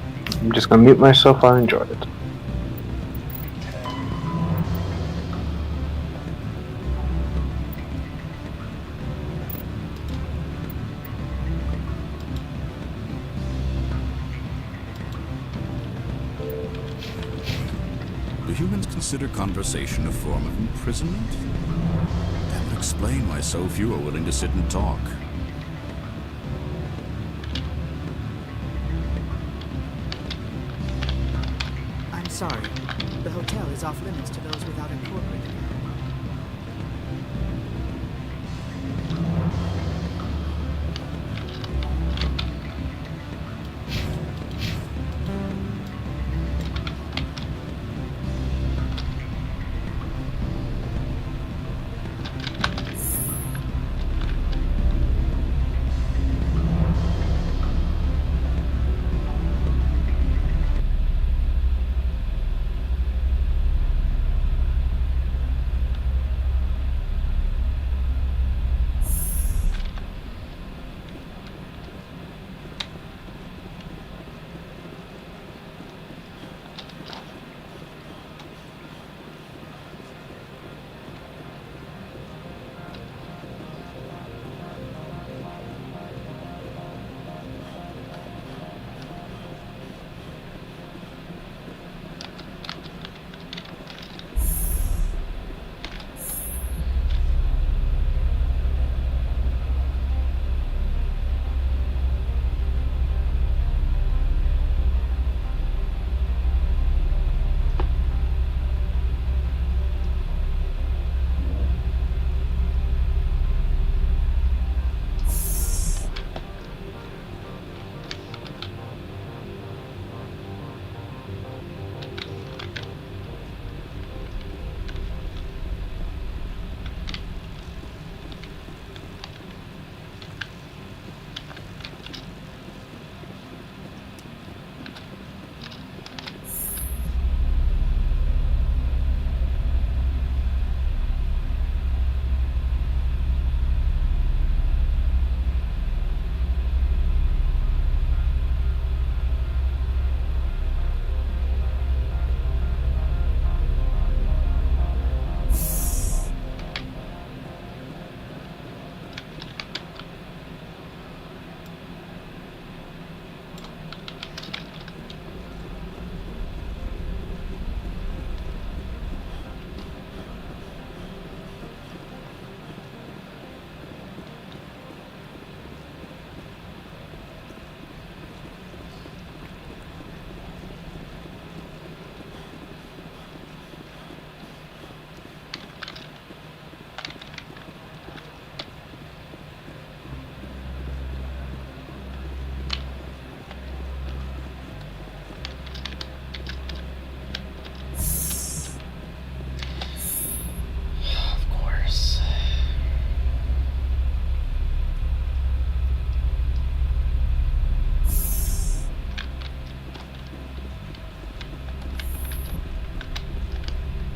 I'm just going to mute myself. I enjoyed it. Do humans consider conversation a form of imprisonment? That would explain why so few are willing to sit and talk. I'm sorry. The hotel is off limits to those without a corporate account.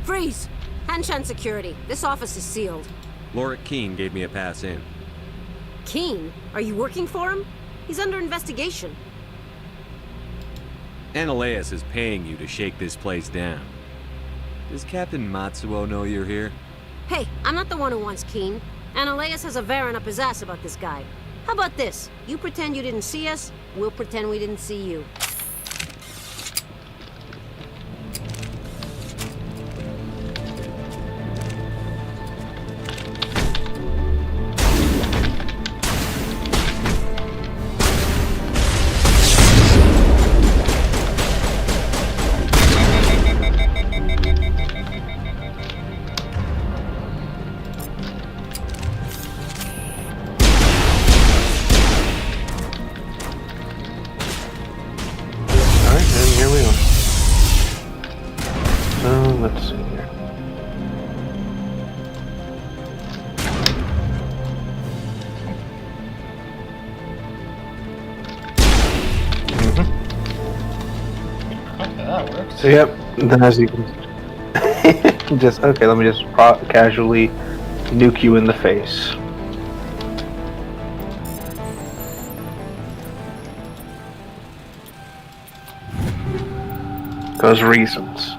Freeze! Hanshan Security. This office is sealed. Lorik Keene gave me a pass in. Keene? Are you working for him? He's under investigation. Analeas is paying you to shake this place down. Does Captain Matsuo know you're here? Hey, I'm not the one who wants Keene. Analeas has a Varen up his ass about this guy. How about this? You pretend you didn't see us, we'll pretend we didn't see you. that worked. So yep, then as you can just okay, let me just casually nuke you in the face. Because reasons.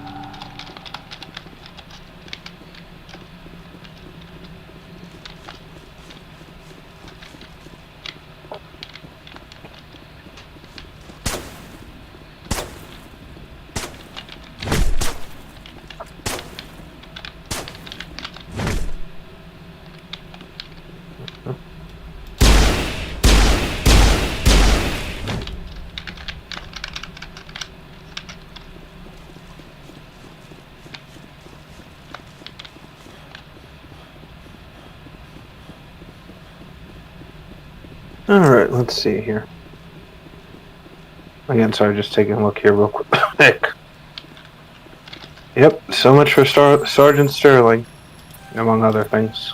Alright, let's see here. Again, sorry, just taking a look here real quick. Yep, so much for Sergeant Sterling, among other things.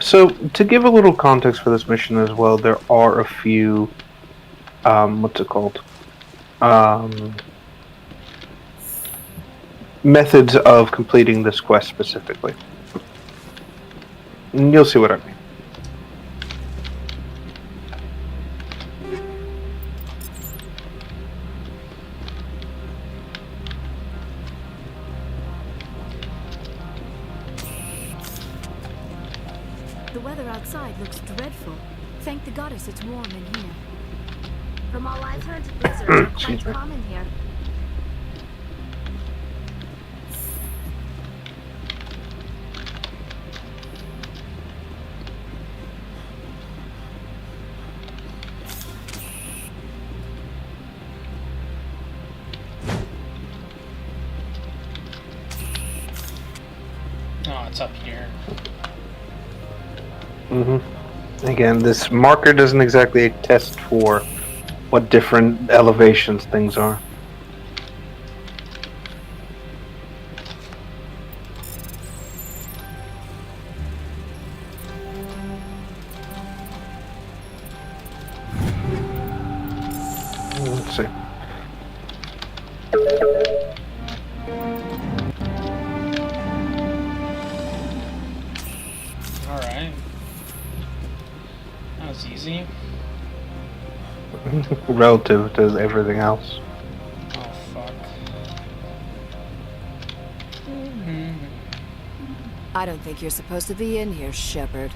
So, to give a little context for this mission as well, there are a few, what's it called? Methods of completing this quest specifically. And you'll see what I mean. The weather outside looks dreadful. Thank the goddess it's warm in here. From all I've heard, blizzards are quite common here. Oh, it's up here. Again, this marker doesn't exactly attest for what different elevations things are. Let's see. Alright. That was easy. Relative to everything else. Oh, fuck. I don't think you're supposed to be in here, Shepard.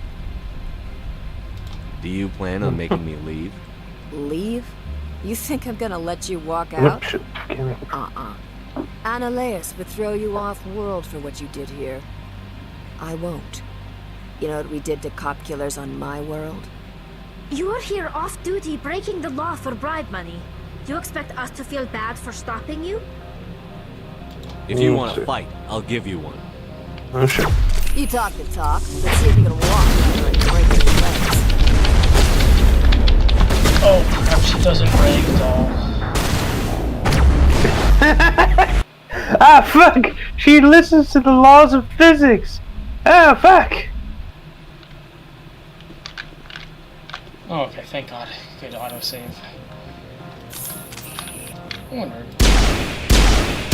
Do you plan on making me leave? Leave? You think I'm gonna let you walk out? Whoops, damn it. Ananias would throw you off-world for what you did here. I won't. You know what we did to cop killers on my world? You're here off-duty breaking the law for bribe money. You expect us to feel bad for stopping you? If you want to fight, I'll give you one. Oh, sure. You talk the talk. Let's see if you can walk after I break your legs. Oh, crap, she doesn't rag at all. Ah, fuck! She listens to the laws of physics! Ah, fuck! Oh, okay, thank God. Good autosave. I wondered.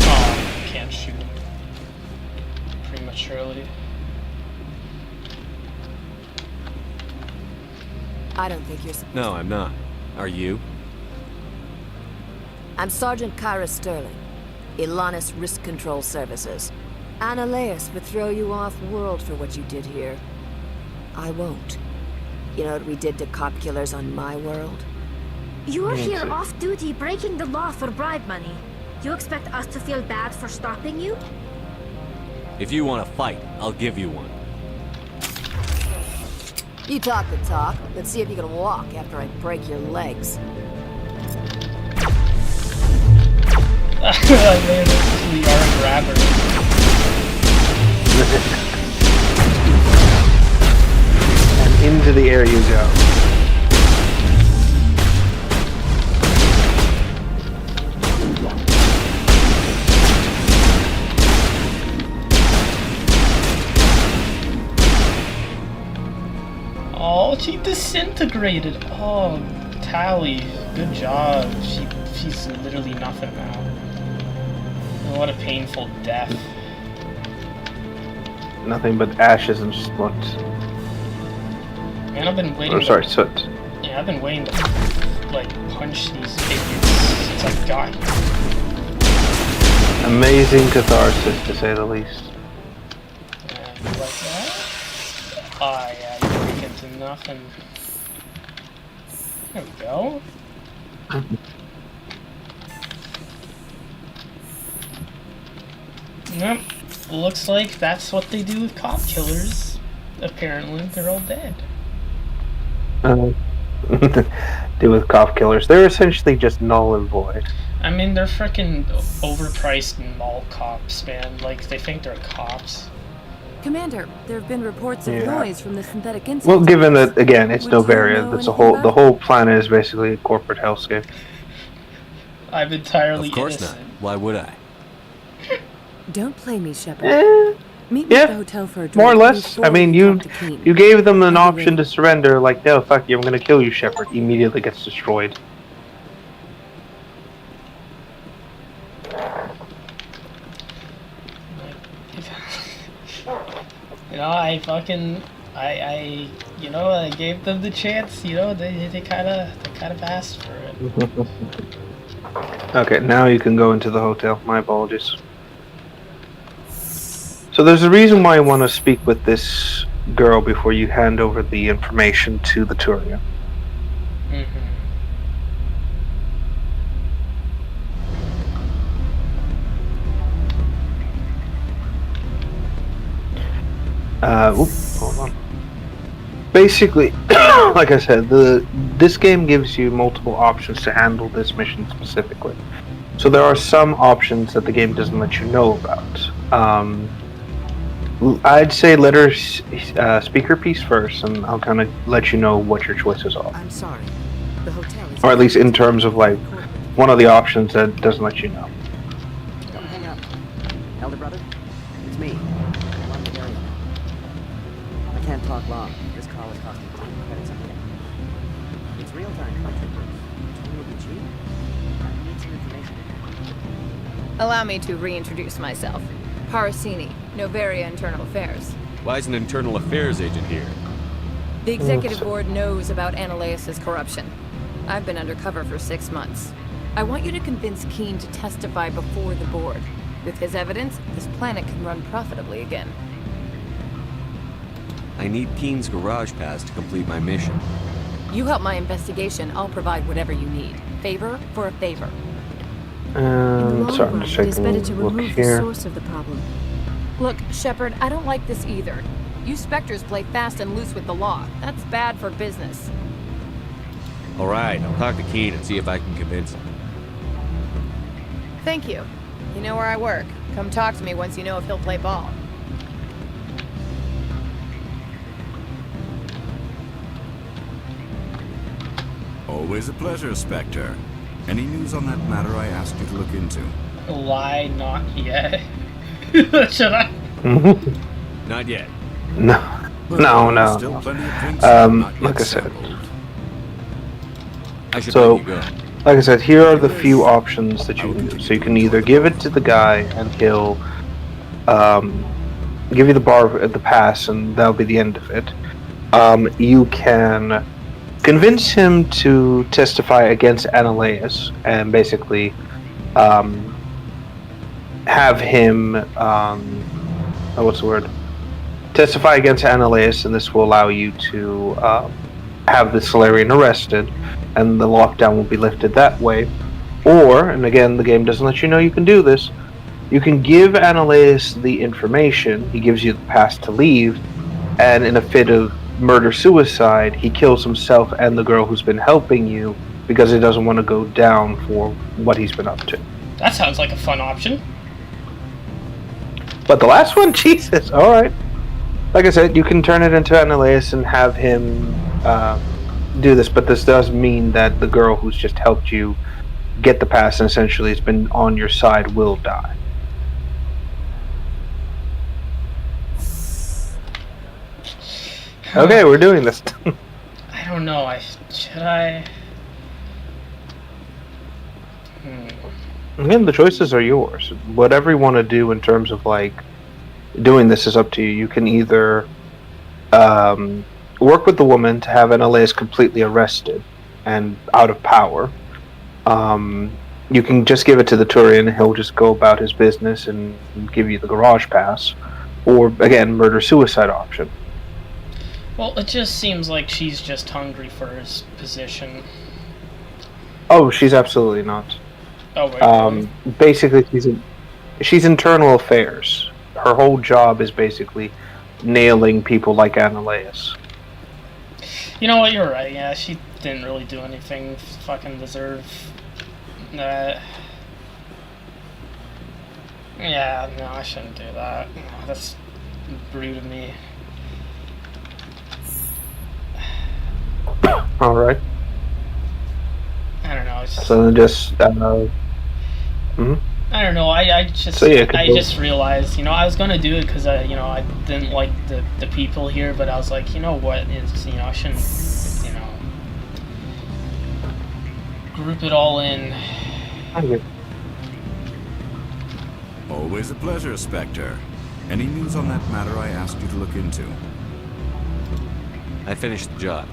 Oh, can't shoot him prematurely. I don't think you're... No, I'm not. Are you? I'm Sergeant Kyra Sterling, Ilanis Risk Control Services. Ananias would throw you off-world for what you did here. I won't. You know what we did to cop killers on my world? You're here off-duty breaking the law for bribe money. You expect us to feel bad for stopping you? If you want to fight, I'll give you one. You talk the talk. Let's see if you can walk after I break your legs. I made it to the arm grabber. And into the air you go. Oh Oh, she disintegrated. Oh, Tally, good job. She's literally nothing now. Oh, what a painful death. Nothing but ashes and soot. Man, I've been waiting. Oh, sorry, soot. Yeah, I've been waiting to like punch these figures since I got here. Amazing catharsis, to say the least. Yeah, you like that? Oh yeah, you break into nothing. There we go. Yep. Looks like that's what they do with cop killers. Apparently, they're all dead. Do with cop killers. They're essentially just null and void. I mean, they're freaking overpriced mall cops, man. Like, they think they're cops. Commander, there have been reports of Yeah. noise from the synthetic incident. Well, given that again, it's Would you Novaria. know That's anything the whole planet is basically a corporate hellscape. I'm entirely Of course innocent. not. Why would I? Don't play me, Shepard. Eh, Meet me yeah, at the hotel for a drink more or less. before I mean, we you talk to Keen. you gave them an option to surrender. Like, no, fuck you, I'm gonna kill you, Shepard. Immediately gets destroyed. You know, I gave them the chance. You know, they kind of asked for it. Okay, now you can go into the hotel. My apologies. So there's a reason why you want to speak with this girl before you hand over the information to the Turian. Hold on. Basically, like I said, this game gives you multiple options to handle this mission specifically. So there are some options that the game doesn't let you know about. I'd say let her speak her piece first, and I'll kind of let you know what your choices are. I'm sorry. The hotel is... Or at least in terms of, like, one of the options that doesn't let you know. Don't hang up. Elder brother, it's me. I'm on the area. I can't talk long. This call is costing 10 credits a minute. It's real-time country. It'll be cheap. I need some information. Allow me to reintroduce myself. Parasini, Novaria Internal Affairs. Why is an internal affairs agent here? The executive board knows about Ananias' corruption. I've been undercover for 6 months. I want you to convince Keen to testify before the board. With his evidence, this planet can run profitably again. I need Keen's garage pass to complete my mission. You help my investigation, I'll provide whatever you need. Favor for a favor. In the long Sorry, I'm run, just it is taking a better to look remove the here. source of the problem. Look, Shepard, I don't like this either. You Spectres play fast and loose with the law. That's bad for business. Alright, I'll talk to Keen and see if I can convince him. Thank you. You know where I work. Come talk to me once you know if he'll play ball. Always a pleasure, Spectre. Any news on that matter I asked you to look into? Why not yet? Should I? Not yet. No. No. Still plenty of drinks not yet Like I said. sampled. I should So, let you go. like I said, here are the few options that you can do. So you can either give it to the guy and he'll give you the pass, and that'll be the end of it. You can convince him to testify against Ananias and basically have him what's the word? Testify against Ananias, and this will allow you to have the Solarian arrested, and the lockdown will be lifted that way. Or, and again, the game doesn't let you know you can do this, you can give Ananias the information, he gives you the pass to leave, and in a fit of murder-suicide, he kills himself and the girl who's been helping you because he doesn't want to go down for what he's been up to. That sounds like a fun option. But the last one, Jesus, alright. Like I said, you can turn it into Ananias and have him do this, but this does mean that the girl who's just helped you get the pass and essentially has been on your side will die. Okay, we're doing this. don't know. Should I? Again, the choices are yours. Whatever you want to do in terms of like doing this is up to you. You can either work with the woman to have Annaleas completely arrested and out of power. You can just give it to the Turian and he'll just go about his business and give you the garage pass. Or, again, murder-suicide option. Well, it just seems like she's just hungry for his position. Oh, she's absolutely not. Oh, wait. Basically, she's internal affairs. Her whole job is basically nailing people like Annaleas. You know what, you're right, yeah, she didn't really do anything fucking deserve that. Yeah, no, I shouldn't do that. No, that's rude of me. Alright. I don't know, it's just... So then just, I don't know, I just, so yeah, I just realized, you know, I was gonna do it because, you know, I didn't like the people here, but I was like, you know what, is, you know, I shouldn't, you know, group it all in. Always a pleasure, Spectre. Any news on that matter I asked you to look into? I finished the job,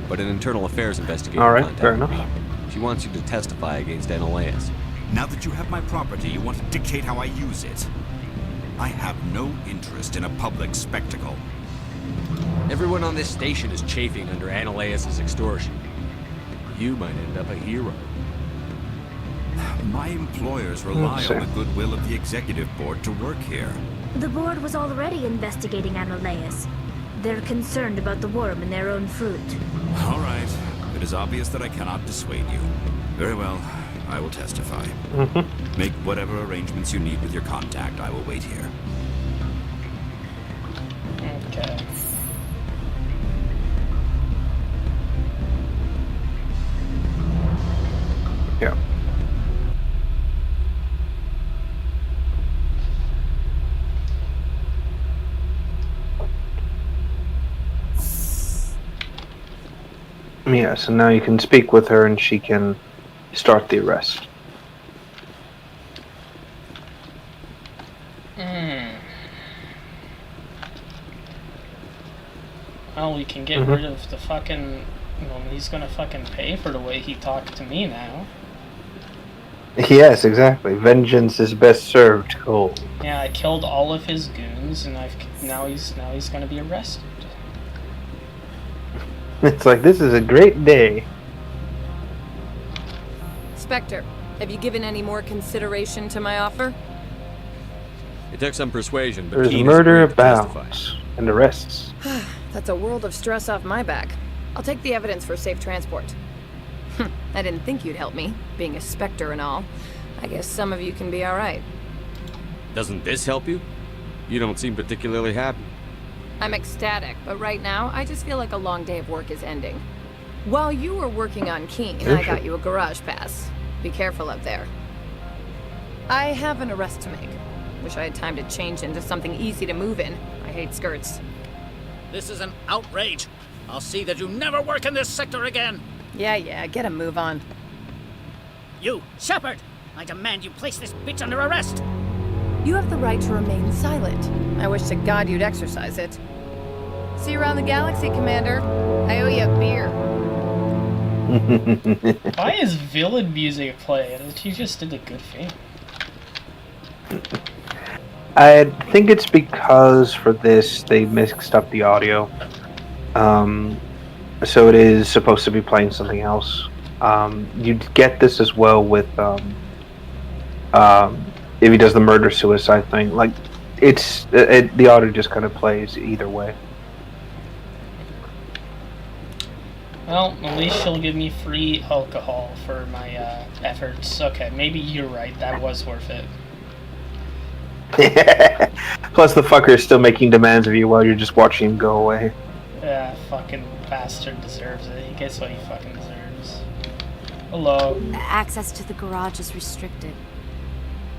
but an internal affairs investigator All right, contacted fair enough. me. She wants you to testify against Annaleas. Now that you have my property, you want to dictate how I use it. I have no interest in a public spectacle. Everyone on this station is chafing under Annaleas' extortion. You might end up a hero. My employers rely on the goodwill of the executive board to work here. The board was already investigating Annaleas. They're concerned about the worm in their own fruit. All right. It is obvious that I cannot dissuade you. Very well. I will testify. Make whatever arrangements you need with your contact. I will wait here. Okay. Yeah. Yeah, so now you can speak with her and she can start the arrest. Well, we can get rid of the fucking... Well, he's gonna fucking pay for the way he talked to me now. Yes, exactly. Vengeance is best served cold. Yeah, I killed all of his goons, and now he's gonna be arrested. It's like, this is a great day. Spectre, have you given any more consideration to my offer? It took some persuasion, but There's Keen murder has agreed to testify. abounds and arrests. That's a world of stress off my back. I'll take the evidence for safe transport. I didn't think you'd help me, being a Spectre and all. I guess some of you can be alright. Doesn't this help you? You don't seem particularly happy. I'm ecstatic, but right now, I just feel like a long day of work is ending. While you were working on Keen, I got you a garage pass. Be careful out there. I have an arrest to make. Wish I had time to change into something easy to move in. I hate skirts. This is an outrage. I'll see that you never work in this sector again. Yeah, get a move on. You, Shepard! I demand you place this bitch under arrest! You have the right to remain silent. I wish to God you'd exercise it. See you around the galaxy, Commander. I owe you a beer. Why is villain music playing? He just did a good thing. I think it's because for this they mixed up the audio. So it is supposed to be playing something else. You'd get this as well with if he does the murder-suicide thing. Like, the audio just kind of plays either way. Well, at least she'll give me free alcohol for my efforts. Okay, maybe you're right. That was worth it. Plus, the fucker is still making demands of you while you're just watching him go away. Yeah, fucking bastard deserves it. He gets what he fucking deserves. Hello. Access to the garage is restricted.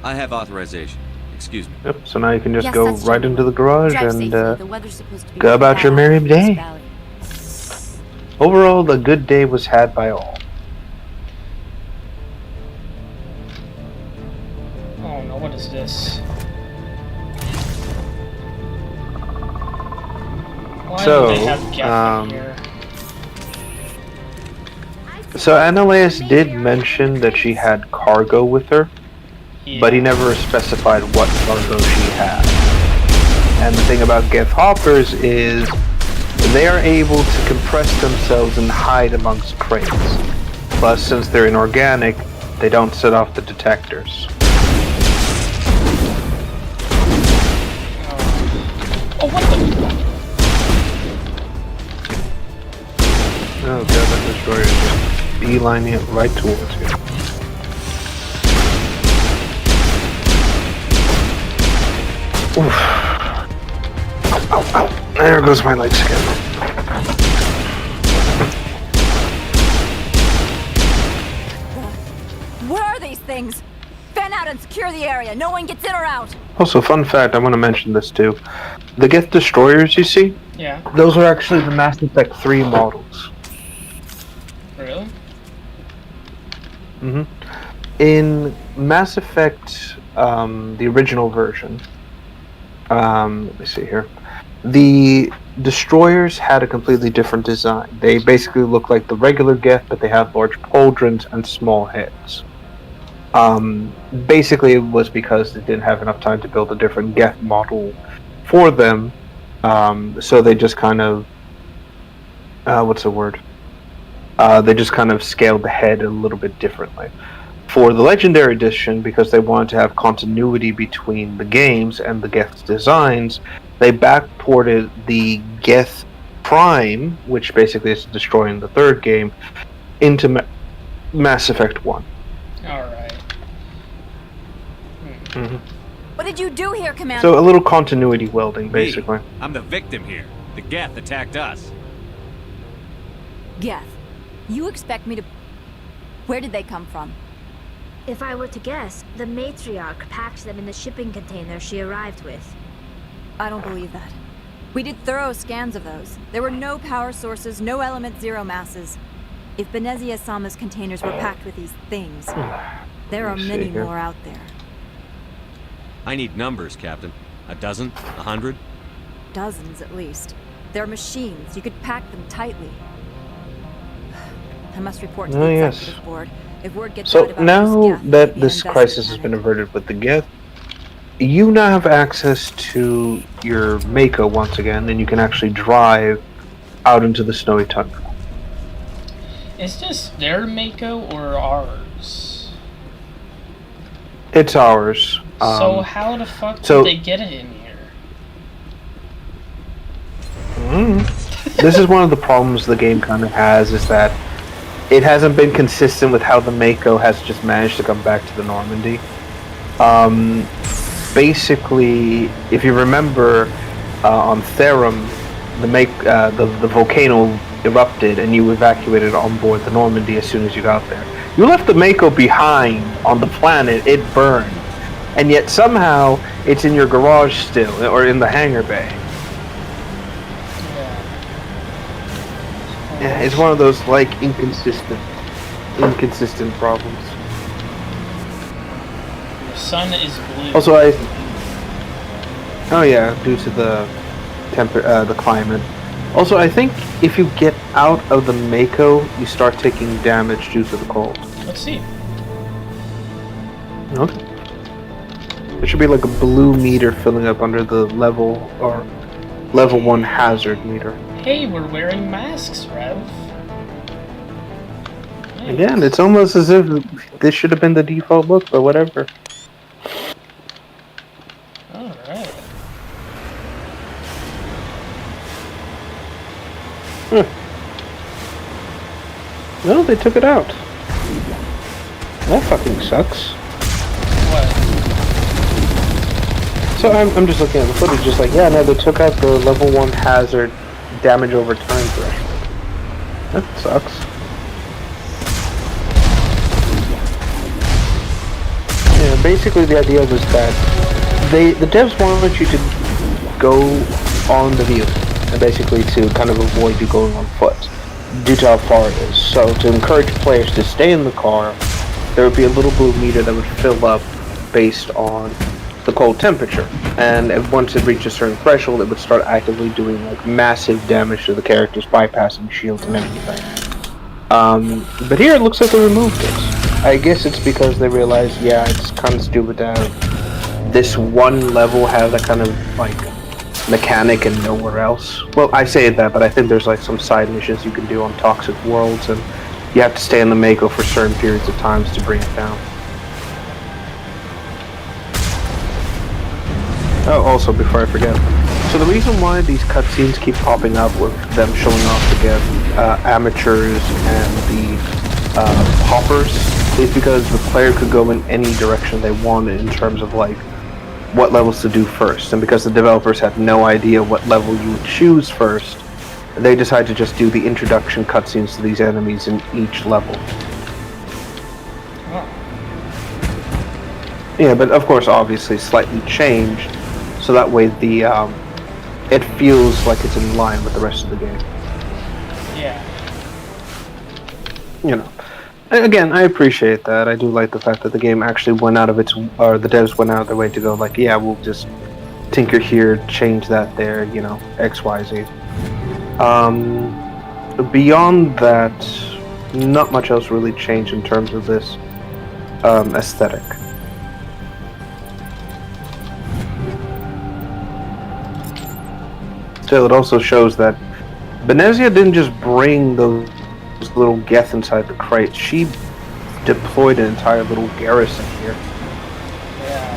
I have authorization. Excuse me. Yep, so now you can just Yes, go that's right true. into the garage Drive and safely. The weather's supposed to be go really about your bad merry in this day. valley. Overall, the good day was had by all. Oh no, what is this? Why do they have Jeff in here? So Annaleis did mention that she had cargo with her, but he never specified what cargo she had. And the thing about Geth hoppers is they are able to compress themselves and hide amongst crates. Plus, since they're inorganic, they don't set off the detectors. Oh, what the? Oh god, that destroyer is just beelining it right towards you. Oof. Ow, ow. There goes my leg skin. Where are these things? Fan out and secure the area. No one gets in or out. Also, fun fact, I want to mention this too. The Geth destroyers you see? Yeah. Those are actually the Mass Effect 3 models. Really? Mm-hmm. In Mass Effect, the original version, let me see here. The destroyers had a completely different design. They basically look like the regular Geth, but they have large pauldrons and small heads. Basically, it was because they didn't have enough time to build a different Geth model for them, so they just kind of, what's the word? They just kind of scaled the head a little bit differently. For the Legendary Edition, because they wanted to have continuity between the games and the Geth's designs, they backported the Geth Prime, which basically is destroying the third game, into Mass Effect 1. Alright. Mm-hmm. What did you do here, Commander? So a little continuity welding, basically. Me. I'm the victim here. The Geth attacked us. Geth, you expect me to... Where did they come from? If I were to guess, the matriarch packed them in the shipping container she arrived with. I don't believe that. We did thorough scans of those. There were no power sources, no element zero masses. If Benezia Sama's containers were packed with these things, there are many more out there. I need numbers, Captain. A dozen? 100? Dozens, at least. They're machines. You could pack them tightly. I must report to the executive board. If word gets out about now that this crisis has been averted with the Geth, you now have access to your Mako once again, and you can actually drive out into the snowy tundra. Is this their Mako or ours? It's ours. So how the fuck did they get it in here? This is one of the problems the game kind of has, is that it hasn't been consistent with how the Mako has just managed to come back to the Normandy. Basically, if you remember, on Therum, the volcano erupted and you evacuated on board the Normandy as soon as you got there. You left the Mako behind on the planet, it burned. And yet somehow, it's in your garage still, or in the hangar bay. Yeah, it's one of those, like, inconsistent problems. The sun is blue. Also, oh yeah, due to the the climate. Also, I think if you get out of the Mako, you start taking damage due to the cold. Let's see. Okay. There should be like a blue meter filling up under the level 1 hazard meter. Hey, we're wearing masks, Rev. Nice. Again, it's almost as if this should have been the default look, but whatever. Alright. No, they took it out. That fucking sucks. What? So I'm just looking at the footage, just like, yeah, no, they took out the level 1 hazard damage over time threshold. That sucks. Yeah, basically the idea was that the devs wanted you to go on the vehicle, and basically to kind of avoid you going on foot. due to how far it is. So to encourage players to stay in the car, there would be a little blue meter that would fill up based on the cold temperature. And once it reached a certain threshold, it would start actively doing like massive damage to the characters, bypassing shields and everything. But here it looks like they removed it. I guess it's because they realized, yeah, it's kind of stupid to have this one level have that kind of like mechanic and nowhere else. Well, I say that, but I think there's like some side missions you can do on Toxic Worlds, and you have to stay in the Mako for certain periods of times to bring it down. Oh, also, before I forget, so the reason why these cutscenes keep popping up with them showing off again amateurs and the hoppers is because the player could go in any direction they wanted in terms of like what levels to do first, and because the developers had no idea what level you would choose first, they decided to just do the introduction cutscenes to these enemies in each level. Yeah, but of course, obviously, slightly changed, so that way the it feels like it's in line with the rest of the game. Yeah. You know. Again, I appreciate that. I do like the fact that the game actually went out of its, or the devs went out of their way to go like, yeah, we'll just tinker here, change that there, you know, X, Y, Z. Beyond that, not much else really changed in terms of this aesthetic. Still, it also shows that Benezia didn't just bring those little Geth inside the crate. She deployed an entire little garrison here. Yeah.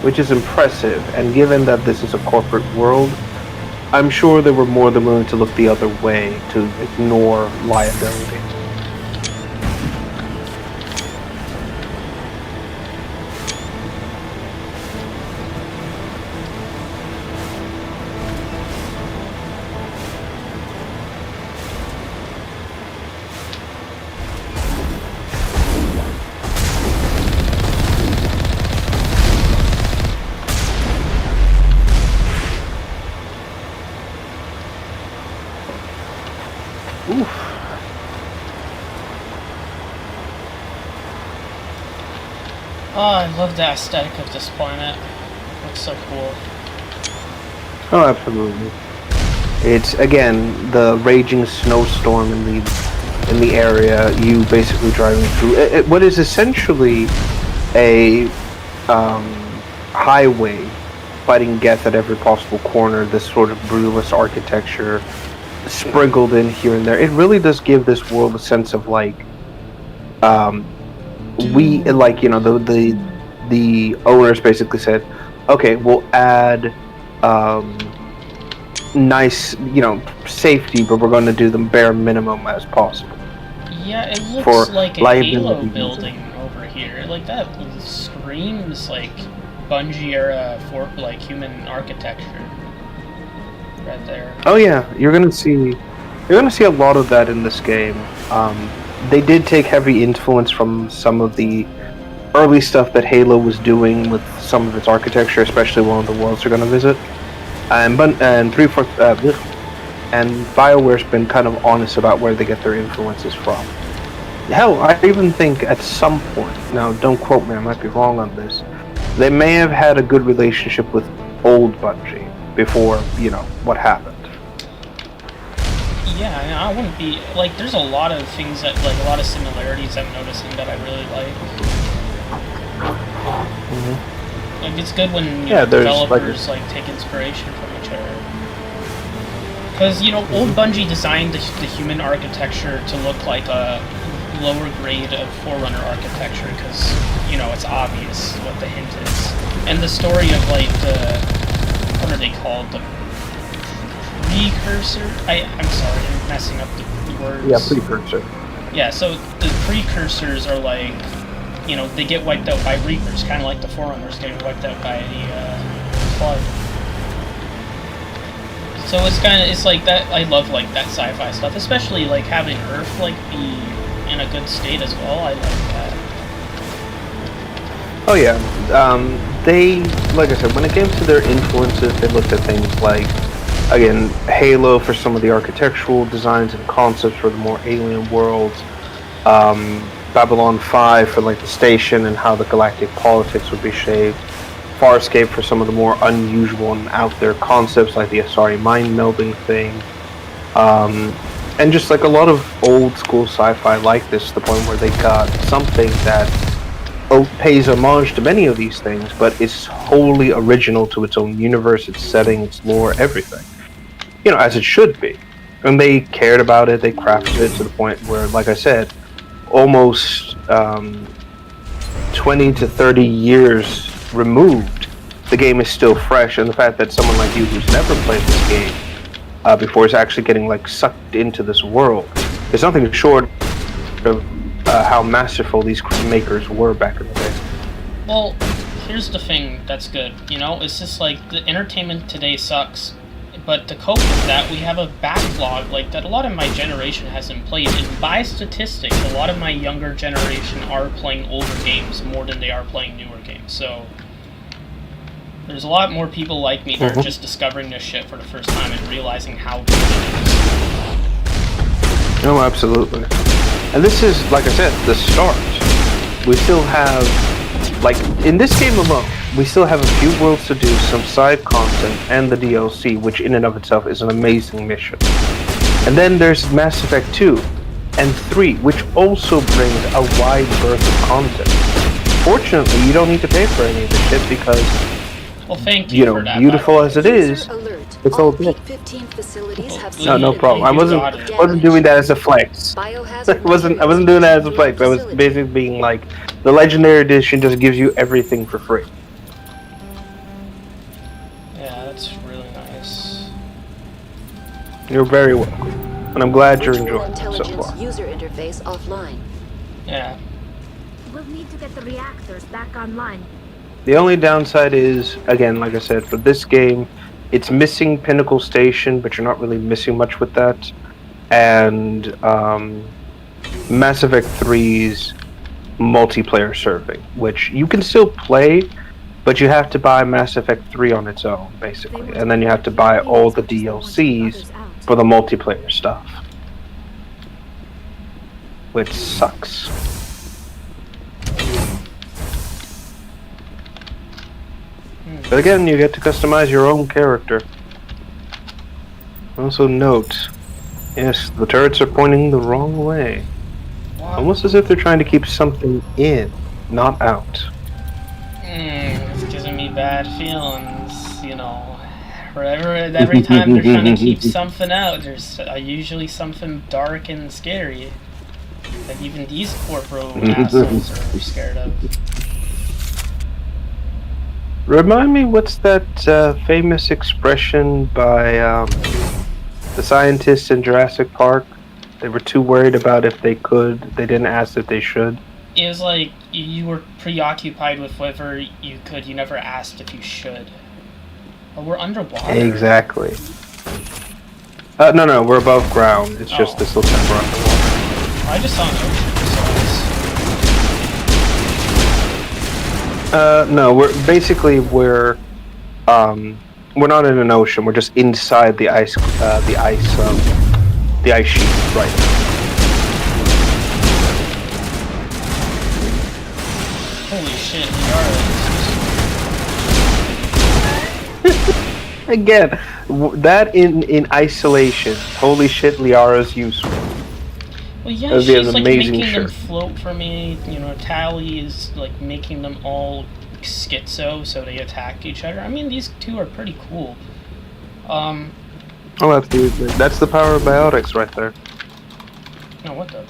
Which is impressive, and given that this is a corporate world, I'm sure they were more than willing to look the other way to ignore liability. Oh, I love the aesthetic of this planet. It looks so cool. Oh, absolutely. It's again the raging snowstorm in the area. You basically driving through what is essentially a highway, fighting Geth at every possible corner. This sort of brutalist architecture, sprinkled in here and there. It really does give this world a sense of like. We like, you know, the owners basically said, okay, we'll add nice, you know, safety, but we're going to do the bare minimum as possible. Yeah, it looks for like a Halo building over here. Like that screams like Bungie era for like human architecture right there. Oh yeah, you're gonna see a lot of that in this game. They did take heavy influence from some of the early stuff that Halo was doing with some of its architecture, especially one of the worlds they're going to visit. And BioWare's been kind of honest about where they get their influences from. Hell, I even think at some point, now don't quote me, I might be wrong on this, they may have had a good relationship with old Bungie before, you know, what happened. Yeah, I mean, I wouldn't be like. There's a lot of things that, like, a lot of similarities I'm noticing that I really like. Mm-hmm. Like, it's good when developers like take inspiration from each other. Because, you know, old Bungie designed the human architecture to look like a lower grade of Forerunner architecture, because, you know, it's obvious what the hint is. And the story of like what are they called? The precursor? I'm sorry, I'm messing up the words. Yeah, precursor. Yeah, so the precursors are like, you know, they get wiped out by Reapers, kind of like the Forerunners getting wiped out by the Flood. So it's like that. I love like that sci-fi stuff, especially like having Earth like be in a good state as well. I like that. Oh yeah, they, like I said, when it came to their influences, they looked at things like again, Halo for some of the architectural designs and concepts for the more alien worlds. Babylon 5 for like the station and how the galactic politics would be shaped. Farscape for some of the more unusual and out there concepts like the Asari mind melding thing. And just like a lot of old school sci-fi like this, to the point where they got something that pays homage to many of these things, but is wholly original to its own universe, its setting, its lore, everything. You know, as it should be. And they cared about it, they crafted it to the point where, like I said, almost 20 to 30 years removed, the game is still fresh, and the fact that someone like you who's never played this game before is actually getting like sucked into this world is nothing short of how masterful these makers were back in the day. Well, here's the thing that's good, you know? It's just like, the entertainment today sucks, but to cope with that, we have a backlog like that a lot of my generation hasn't played, and by statistics, a lot of my younger generation are playing older games more than they are playing newer games, so there's a lot more people like me that are just discovering this shit for the first time and realizing how good it is. No, absolutely. And this is, like I said, the start. We still have, like, in this game alone, we still have a few worlds to do, some side content, and the DLC, which in and of itself is an amazing mission. And then there's Mass Effect 2 and 3, which also brings a wide berth of content. Fortunately, you don't need to pay for any of this shit because, well, thank you know, for that, beautiful as it is, it's all good. 15 facilities have No problem. I wasn't doing that as a flex. I wasn't doing that as a flex. I was basically being like, the Legendary Edition just gives you everything for free. Yeah, that's really nice. You're very welcome, and I'm glad you're enjoying it so Intelligence far. user interface offline. Yeah. We'll need to get the reactors back online. The only downside is, again, like I said, for this game, it's missing Pinnacle Station, but you're not really missing much with that. And Mass Effect 3's multiplayer serving, which you can still play, but you have to buy Mass Effect 3 on its own, basically. And then you have to buy all the DLCs for the multiplayer stuff. Which sucks. But again, you get to customize your own character. Also note, yes, the turrets are pointing the wrong way. Almost as if they're trying to keep something in, not out. It's giving me bad feelings, you know. Every time they're trying to keep something out, there's usually something dark and scary that even these corpo assholes are scared of. Remind me, what's that famous expression by the scientists in Jurassic Park? They were too worried about if they could, they didn't ask if they should. It was like, you were preoccupied with whether you could, you never asked if you should. But we're underwater. Exactly. No, we're above ground. It's just this looks like we're underwater. I just saw an ocean, no, we're not in an ocean. We're just inside the ice sheet right now. Holy shit, Again, that in isolation. Holy shit, Liara's useful. Well, yeah, That would be she's an like amazing making them shirt. float for me. You know, Tally is like making them all schizo, so they attack each other. I mean, these two are pretty cool. Oh, absolutely. That's the power of biotics right there. No, what the?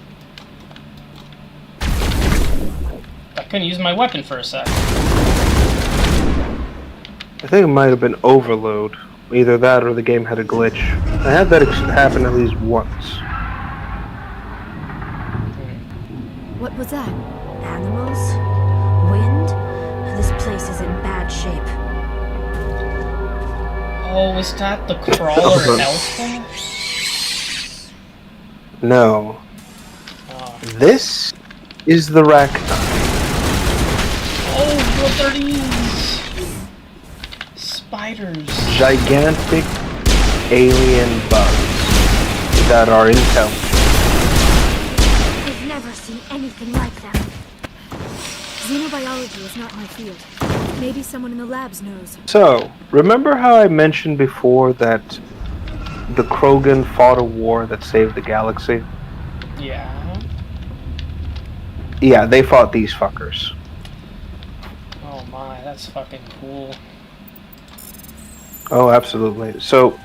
I couldn't use my weapon for a sec. I think it might have been overload. Either that or the game had a glitch. I had that happen at least once. What was that? Animals? Wind? This place is in bad shape. Oh, is that the crawler Elfin? No. This is the Racktime. Oh, what are these? Spiders. Gigantic alien bugs that are intelligent. I've never seen anything like them. Xenobiology is not my field. Maybe someone in the labs knows. So, remember how I mentioned before that the Krogan fought a war that saved the galaxy? Yeah. Yeah, they fought these fuckers. Oh my, that's fucking cool. Oh, absolutely. So,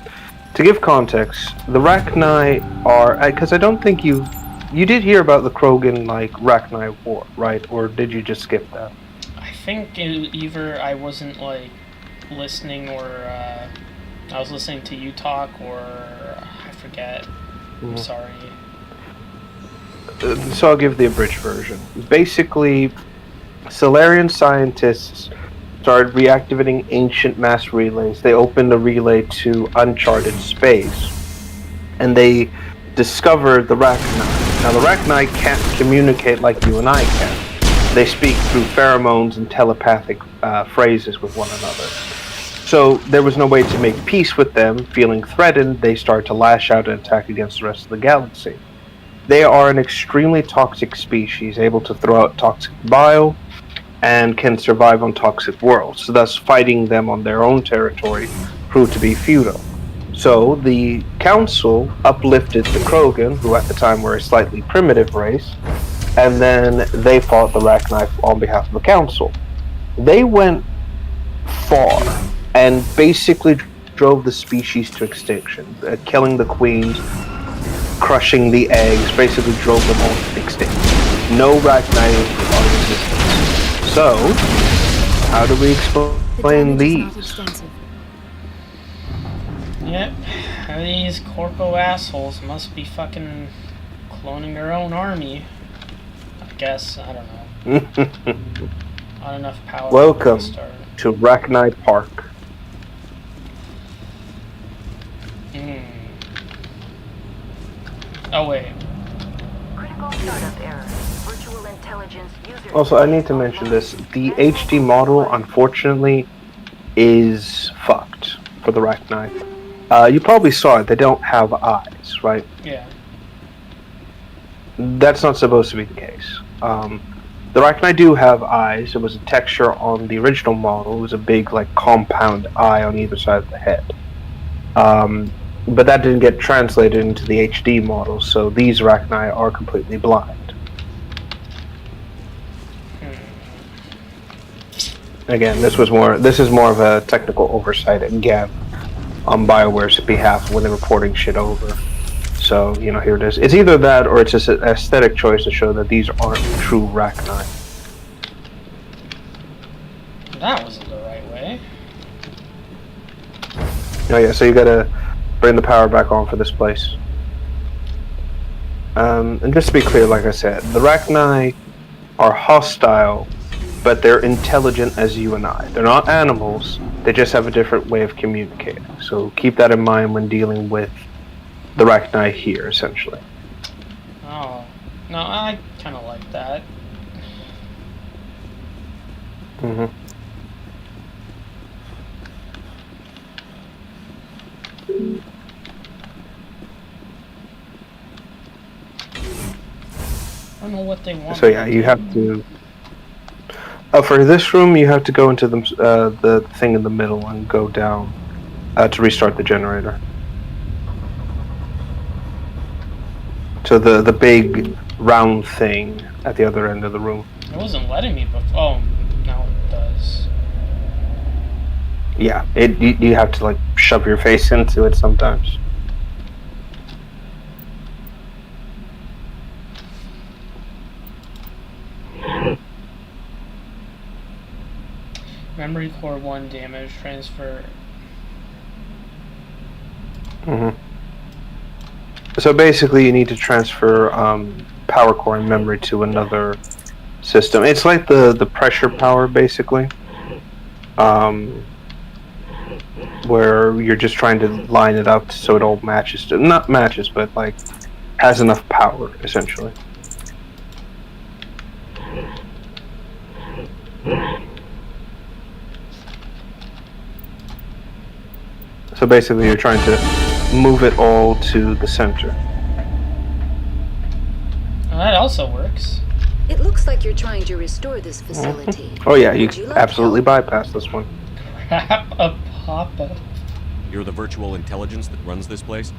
to give context, the Rachni are... Because I don't think you did hear about the Krogan, like, Rachni War, right? Or did you just skip that? I think either I wasn't, like, listening or I was listening to you talk or I forget. I'm sorry. So I'll give the abridged version. Basically, Solarian scientists started reactivating ancient mass relays. They opened a relay to uncharted space, and they discovered the Rachni. Now, the Rachni can't communicate like you and I can. They speak through pheromones and telepathic phrases with one another. So there was no way to make peace with them. Feeling threatened, they start to lash out and attack against the rest of the galaxy. They are an extremely toxic species, able to throw out toxic bile, and can survive on toxic worlds. So thus, fighting them on their own territory proved to be futile. So the Council uplifted the Krogan, who at the time were a slightly primitive race, and then they fought the Rachni on behalf of the Council. They went far and basically drove the species to extinction, killing the queens, crushing the eggs, basically drove them all to extinction. No Rachni are in existence. So, how do we explain these? Yep, these corpo assholes must be fucking cloning their own army. I guess, I don't know. Not enough power. Welcome to Rachni Park. Oh wait. Critical startup error. Virtual intelligence user. Also, I need to mention this. The HD model, unfortunately, is fucked for the Rachni. You probably saw it. They don't have eyes, right? Yeah. That's not supposed to be the case. The Rachni do have eyes. It was a texture on the original model. It was a big, like, compound eye on either side of the head. But that didn't get translated into the HD model, so these Rachni are completely blind. Again, this is more of a technical oversight again on BioWare's behalf when they're reporting shit over. So, you know, here it is. It's either that or it's just an aesthetic choice to show that these aren't true Rachni. That wasn't the right way. Oh yeah, so you gotta bring the power back on for this place. And just to be clear, like I said, the Rachni are hostile, but they're intelligent as you and I. They're not animals, they just have a different way of communicating. So keep that in mind when dealing with the Rachni here, essentially. Oh. No, I kind of like that. Mm-hmm. I don't know what they want. So yeah, you have to... for this room, you have to go into the thing in the middle and go down to restart the generator. So the big round thing at the other end of the room. It wasn't letting me before. Oh, now it does. Yeah, you have to like shove your face into it sometimes. Memory core 1 damage transfer. Mm-hmm. So basically, you need to transfer power core and memory to another system. It's like the pressure power, basically, where you're just trying to line it up so it all matches. Not matches, but like has enough power, essentially. So basically, you're trying to move it all to the center. That also works. It looks like you're trying to restore this facility. Oh yeah, you Would can like absolutely bypass this one. Crap a papa. You're the virtual intelligence that runs this place?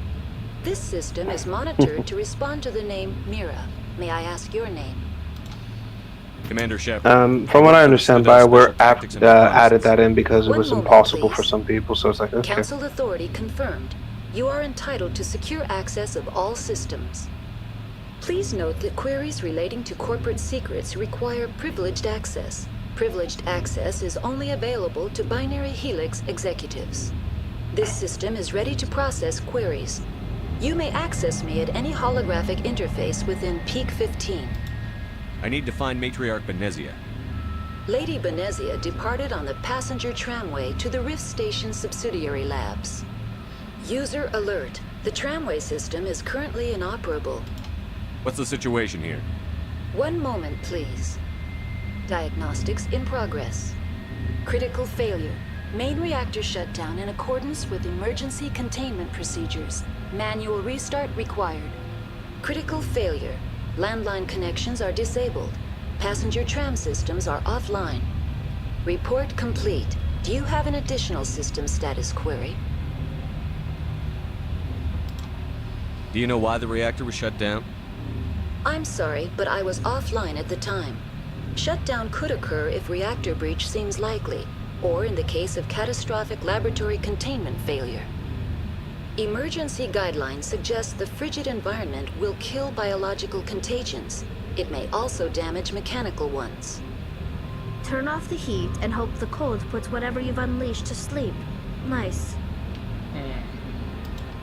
This system is monitored to respond to the name Mira. May I ask your name? Commander Shepard. From what I understand, BioWare added reconnaissance. that in because it One was moment, impossible please. for some people, so it's like, okay. Council authority confirmed. You are entitled to secure access of all systems. Please note that queries relating to corporate secrets require privileged access. Privileged access is only available to Binary Helix executives. This system is ready to process queries. You may access me at any holographic interface within Peak 15. I need to find Matriarch Benezia. Lady Benezia departed on the passenger tramway to the Rift Station subsidiary labs. User alert. The tramway system is currently inoperable. What's the situation here? One moment, please. Diagnostics in progress. Critical failure. Main reactor shut down in accordance with emergency containment procedures. Manual restart required. Critical failure. Landline connections are disabled. Passenger tram systems are offline. Report complete. Do you have an additional system status query? Do you know why the reactor was shut down? I'm sorry, but I was offline at the time. Shutdown could occur if reactor breach seems likely, or in the case of catastrophic laboratory containment failure. Emergency guidelines suggest the frigid environment will kill biological contagions. It may also damage mechanical ones. Turn off the heat and hope the cold puts whatever you've unleashed to sleep. Nice.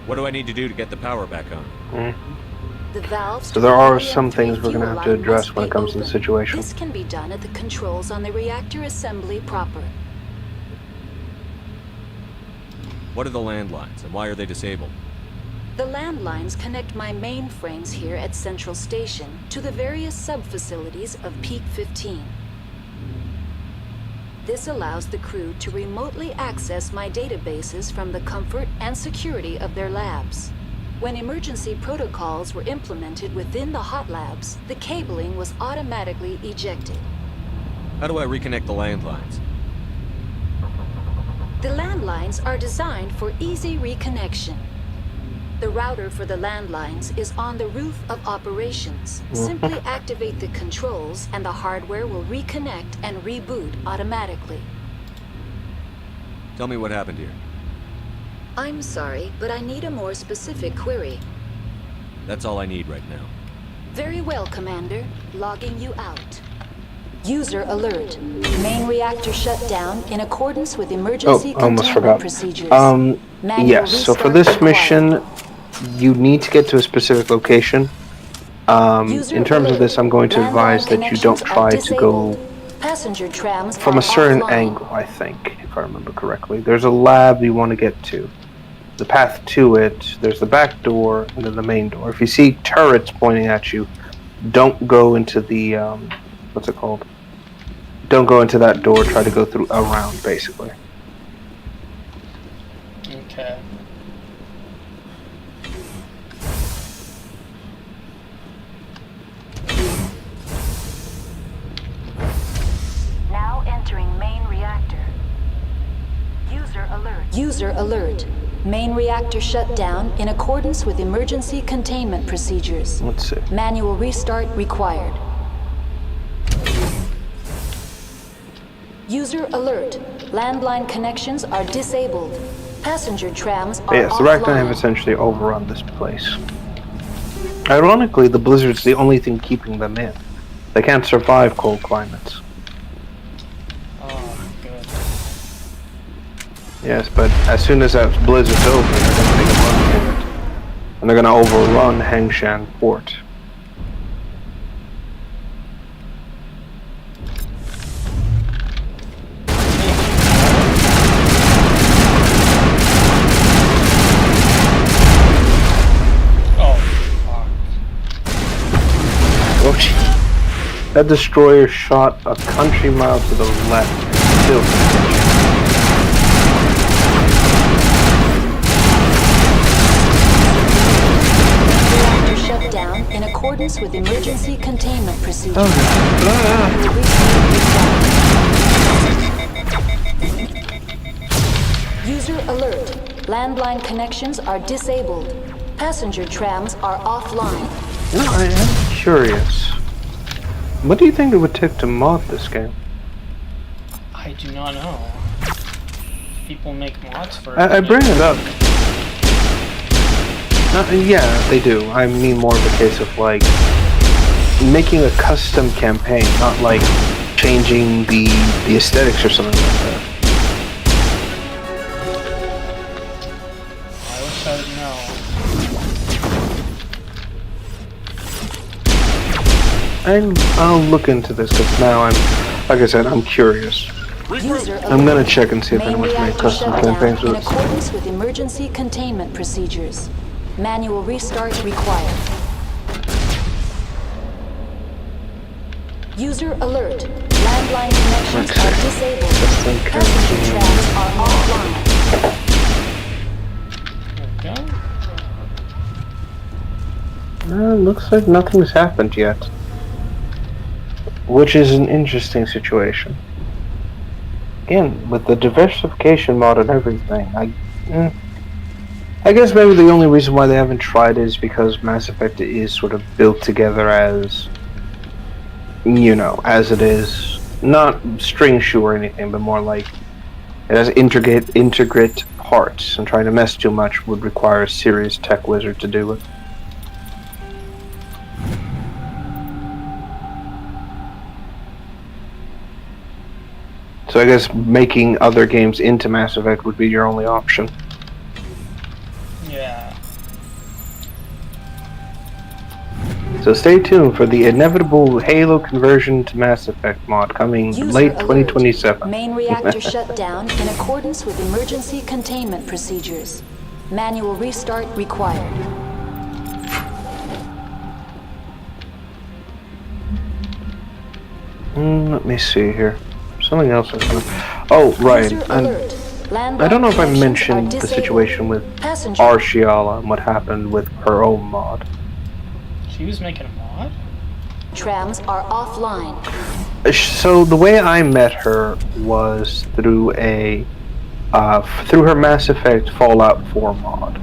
What do I need to do to get the power back on? The valves So there are to the some things M3 we're going to fuel have to line address must when be it comes to the open. situation. This can be done at the controls on the reactor assembly proper. What are the landlines, and why are they disabled? The landlines connect my mainframes here at Central Station to the various sub-facilities of Peak 15. This allows the crew to remotely access my databases from the comfort and security of their labs. When emergency protocols were implemented within the hot labs, the cabling was automatically ejected. How do I reconnect the landlines? The landlines are designed for easy reconnection. The router for the landlines is on the roof of operations. Simply activate the controls and the hardware will reconnect and reboot automatically. Tell me what happened here. I'm sorry, but I need a more specific query. That's all I need right now. Very well, Commander. Logging you out. User alert. Main reactor shut down in accordance with emergency almost containment forgot. procedures. Yes, so for this mission, you need to get to a specific location. In terms of this, I'm going to advise that you don't try to go Passenger trams from are a certain offline. angle, I think, if I remember correctly. There's a lab you want to get to. The path to it, there's the back door, and then the main door. If you see turrets pointing at you, don't go into the, what's it called? Don't go into that door, try to go through around, basically. Okay. Now entering main reactor. User alert. User alert. Main reactor shut down in accordance with emergency containment procedures. Let's see. Manual restart required. User alert. Landline connections are disabled. Passenger trams are Yes, the Ragnar have offline. essentially overrun this place. Ironically, the blizzard's the only thing keeping them in. They can't survive cold climates. Oh, good. Yes, but as soon as that blizzard's over, they're going to make a run for it. And they're going to overrun Hangshan Port. Oh, gee. That destroyer shot a country mile to the left. Still continuing. accordance with emergency containment procedures. User alert. Landline connections are disabled. Passenger trams are offline. No, I am curious. What do you think it would take to mod this game? I do not know. People make mods for it. I bring it up. Yeah, they do. I mean more of a case of like making a custom campaign, not like changing the aesthetics or something like that. I wish I would know. I'll look into this because now like I said, I'm curious. I'm gonna check and see if anyone's made custom campaigns with in accordance with emergency containment procedures. Manual restart required. User alert. Landline connections are disabled. Passenger trams are offline. Looks like nothing's happened yet. Which is an interesting situation. Again, with the diversification mod and everything, I guess maybe the only reason why they haven't tried it is because Mass Effect is sort of built together as, you know, as it is. Not string shoe or anything, but more like it has intricate parts, and trying to mess too much would require a serious tech wizard to do it. So I guess making other games into Mass Effect would be your only option. Yeah. So stay tuned for the inevitable Halo conversion to Mass Effect mod coming late 2027. Main reactor shut down in accordance with emergency containment procedures. Manual restart required. Let me see here. Something else is going. Oh, right. I don't know if I mentioned the situation with Arshiala and what happened with her own mod. She was making a mod? Trams are offline. So the way I met her was through through her Mass Effect Fallout 4 mod.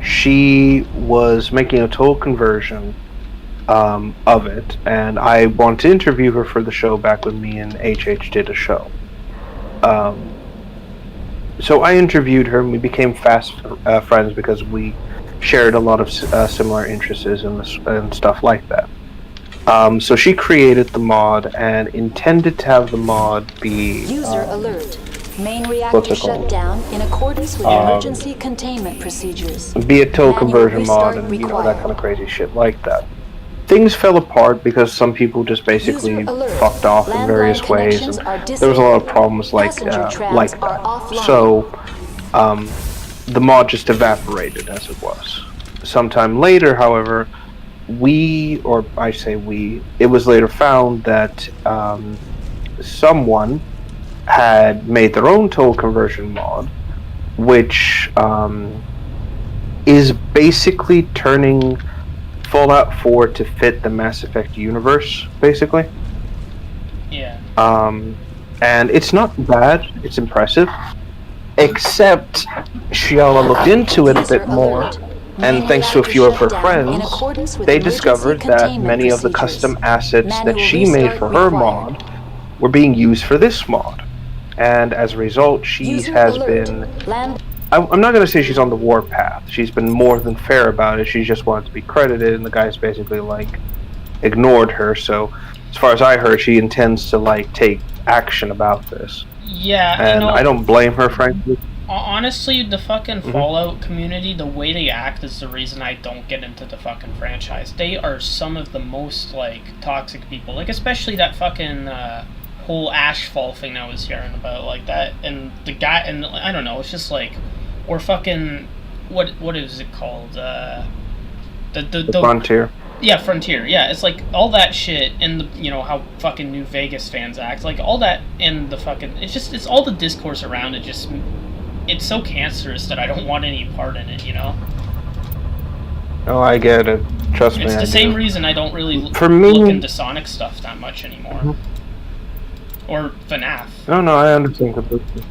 She was making a total conversion of it, and I wanted to interview her for the show back when me and HH did a show. So I interviewed her, and we became fast friends because we shared a lot of similar interests and stuff like that. So she created the mod and intended to have the mod be User alert. Main reactor shut down in accordance with emergency containment procedures. Be a total conversion mod and that kind of crazy shit like that. Things fell apart because some people just basically fucked off in various ways, and there was a lot of problems like that. So the mod just evaporated as it was. Sometime later, however, it was later found that someone had made their own total conversion mod, which is basically turning Fallout 4 to fit the Mass Effect universe, basically. Yeah. And it's not bad, it's impressive. Except Shiala looked into it a bit more, and thanks to a few of her friends, they discovered that many of the custom assets that she made for her mod were being used for this mod. And as a result, she has been... I'm not going to say she's on the warpath. She's been more than fair about it. She just wanted to be credited, and the guys basically, ignored her. So, as far as I heard, she intends to, take action about this. Yeah, and I don't blame her, frankly. Honestly, the fucking Fallout community, the way they act is the reason I don't get into the fucking franchise. They are some of the most, toxic people. Especially that fucking, whole Ashfall thing I was hearing about, that, and the guy, and I don't know, it's just or fucking, what is it called, the Frontier. Yeah, Frontier, yeah, it's all that shit, and how fucking New Vegas fans act, all that, and the fucking, it's all the discourse around it, it's so cancerous that I don't want any part in it, Oh, I get it. Trust me. It's the I same do. reason I don't really For me, look into Sonic stuff that much anymore. Or FNAF. No, I understand completely.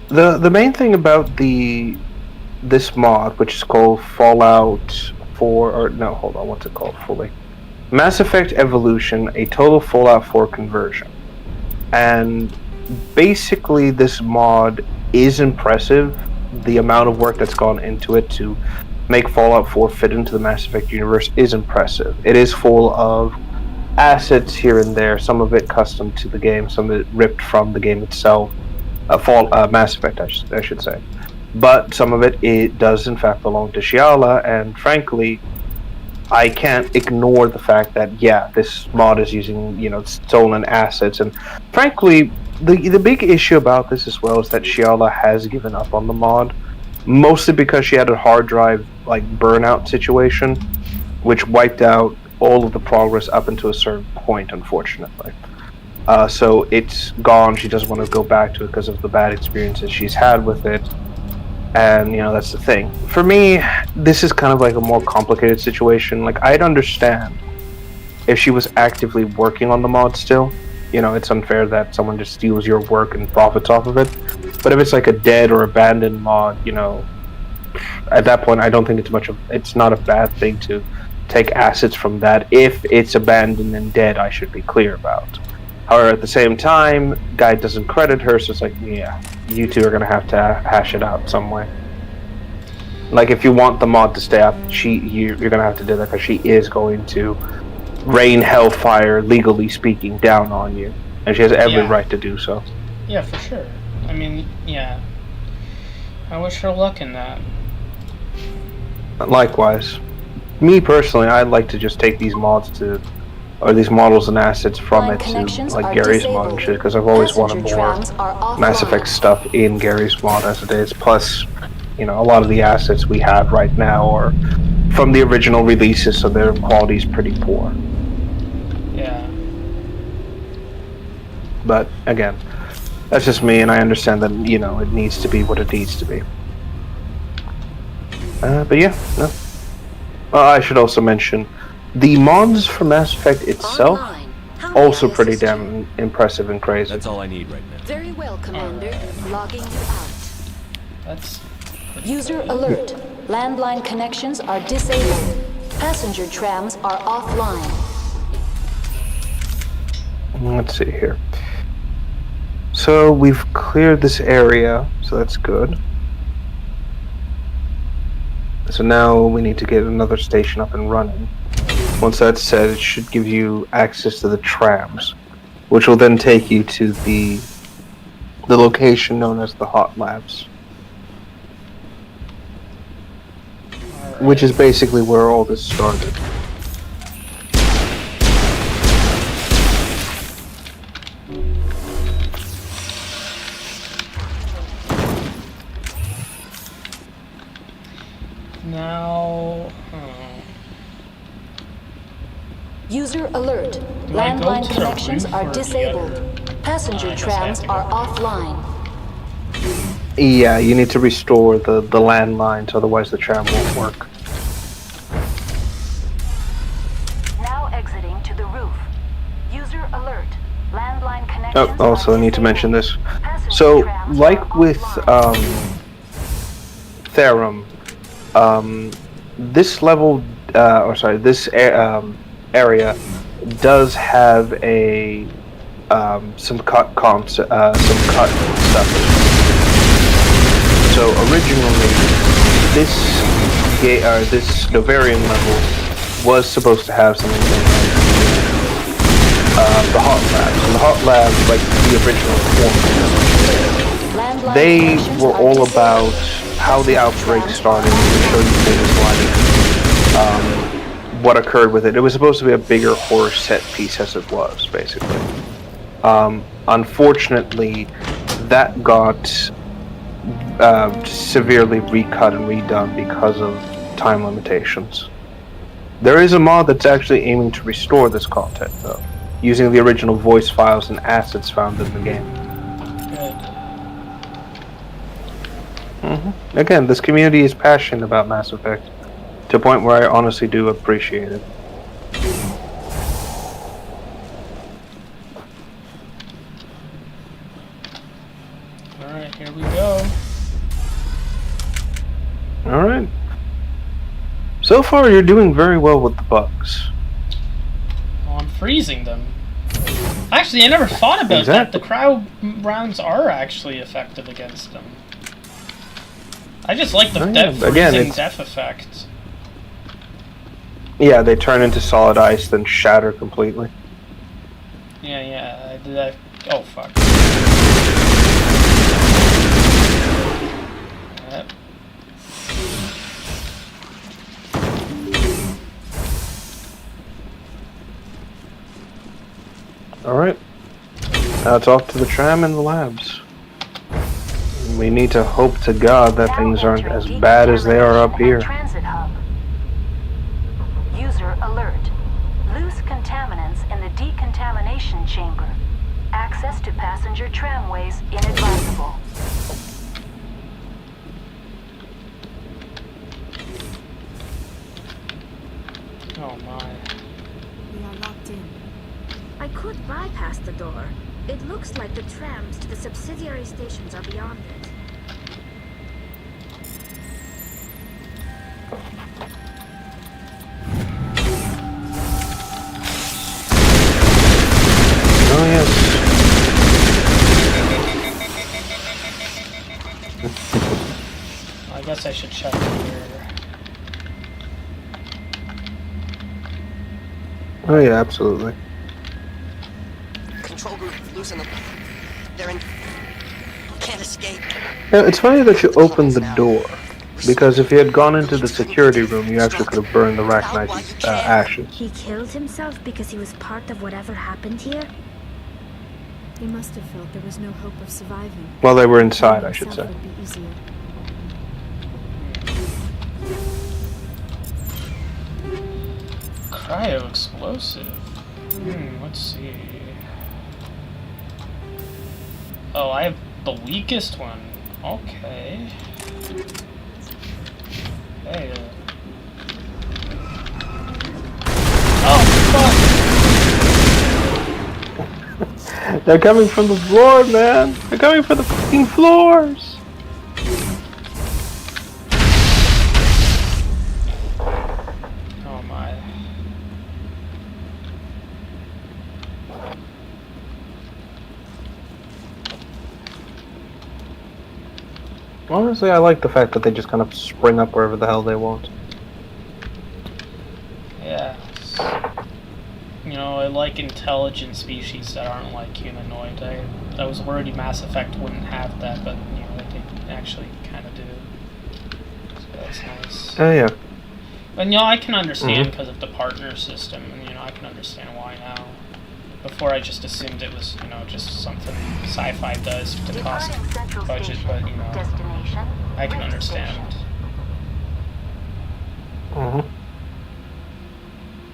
The main thing about this mod, which is called Fallout 4, or no, hold on, what's it called fully? Mass Effect Evolution, a total Fallout 4 conversion. And basically this mod is impressive. The amount of work that's gone into it to make Fallout 4 fit into the Mass Effect universe is impressive. It is full of assets here and there, some of it custom to the game, some of it ripped from the game itself. Mass Effect, I should say. But some of it does in fact belong to Shiala, and frankly, I can't ignore the fact that, yeah, this mod is using, stolen assets, and frankly, the big issue about this as well is that Shiala has given up on the mod, mostly because she had a hard drive, burnout situation, which wiped out all of the progress up until a certain point, unfortunately. So it's gone. She doesn't want to go back to it because of the bad experiences she's had with it. And, that's the thing. For me, this is kind of like a more complicated situation. I'd understand if she was actively working on the mod still. It's unfair that someone just steals your work and profits off of it. But if it's like a dead or abandoned mod, at that point, I don't think it's not a bad thing to take assets from that. If it's abandoned and dead, I should be clear about. However, at the same time, guy doesn't credit her, so it's like, yeah, you two are gonna have to hash it out some way. If you want the mod to stay up, you're gonna have to do that, because she is going to rain hellfire, legally speaking, down on you, and she has every right to do so. Yeah, for sure. I mean, yeah. I wish her luck in that. Likewise. Me personally, I'd like to just take these mods or these models and assets from it to Gary's mod and shit, because I've always wanted more Mass Effect stuff in Gary's mod as it is. Plus, a lot of the assets we have right now are from the original releases, so their quality is pretty poor. Yeah. But again, that's just me, and I understand that it needs to be what it needs to be. But yeah, no. I should also mention the mods for Mass Effect itself, also pretty damn impressive and crazy. That's all I need right now. Very well, Commander. Logging you out. That's User alert. Landline connections are disabled. Passenger trams are offline. Let's see here. So we've cleared this area, so that's good. So now we need to get another station up and running. Once that's set, it should give you access to the trams, which will then take you to the location known as the Hot Labs. Which is basically where all this started. Now... User alert. Landline connections are disabled. Passenger trams are offline. Yeah, you need to restore the landlines, otherwise the tram won't work. Now exiting to the roof. User alert. Landline connections. Oh, also I need to mention this. So, like with Therum, this level, this area does have a some cut stuff. So originally, this Novarian level was supposed to have something like the Hot Labs. And the Hot Labs, like the original form, they were all about how the outbreak started, to show you things like what occurred with it. It was supposed to be a bigger horror set piece as it was, basically. Unfortunately, that got severely recut and redone because of time limitations. There is a mod that's actually aiming to restore this content, though, using the original voice files and assets found in the game. Again, this community is passionate about Mass Effect. To a point where I honestly do appreciate it. Alright, here we go. Alright. So far, you're doing very well with the bugs. Well, I'm freezing them. Actually, I never thought about that. The cryo rounds are actually effective against them. I just like the freezing death effect. Yeah, they turn into solid ice, then shatter completely. Yeah, I did that. Oh, fuck. Yep. Alright. Now it's off to the tram and the labs. We need to hope to God that things aren't as bad as they are up here. Transit hub. User alert. Loose contaminants in the decontamination chamber. Access to passenger tramways inadvisable. Oh my. We are locked in. I could bypass the door. It looks like the trams to the subsidiary stations are beyond it. Oh yes. I guess I should check here. Oh yeah, absolutely. Control group, loosen them. They're in. Can't escape. Yeah, it's funny that you opened the door, because if you had gone into the security room, you actually could have burned the Rachnites ashes. He killed himself because he was part of whatever happened here? He must have felt there was no hope of surviving. Well, they were inside, I should say. Would be easier. Cryo explosive. Let's see. Oh, I have the weakest one. Okay. Hey. Oh, fuck! They're coming from the floor, man! They're coming from the fucking floors! Oh my. Honestly, I like the fact that they just kind of spring up wherever the hell they want. Yeah. You know, I like intelligent species that aren't like humanoid. I was worried Mass Effect wouldn't have that, but you know, they actually kind of do. So that's nice. Oh yeah. And you know, I can understand because of the partner system, and you know, I can understand why now. Before I just assumed it was, you know, just something sci-fi does to cost budget, but you know, I can understand.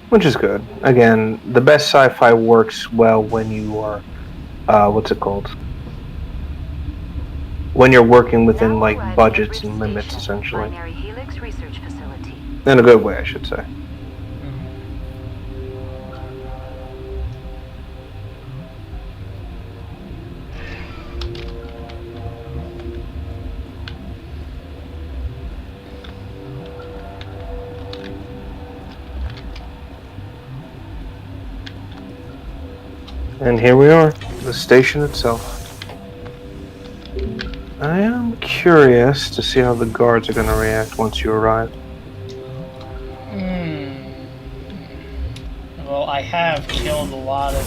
Which is good. Again, the best sci-fi works well when you are, what's it called? When you're working within, like, budgets and limits, essentially. In a good way, I should say. And here we are, the station itself. I am curious to see how the guards are going to react once you arrive. Well, I have killed a lot of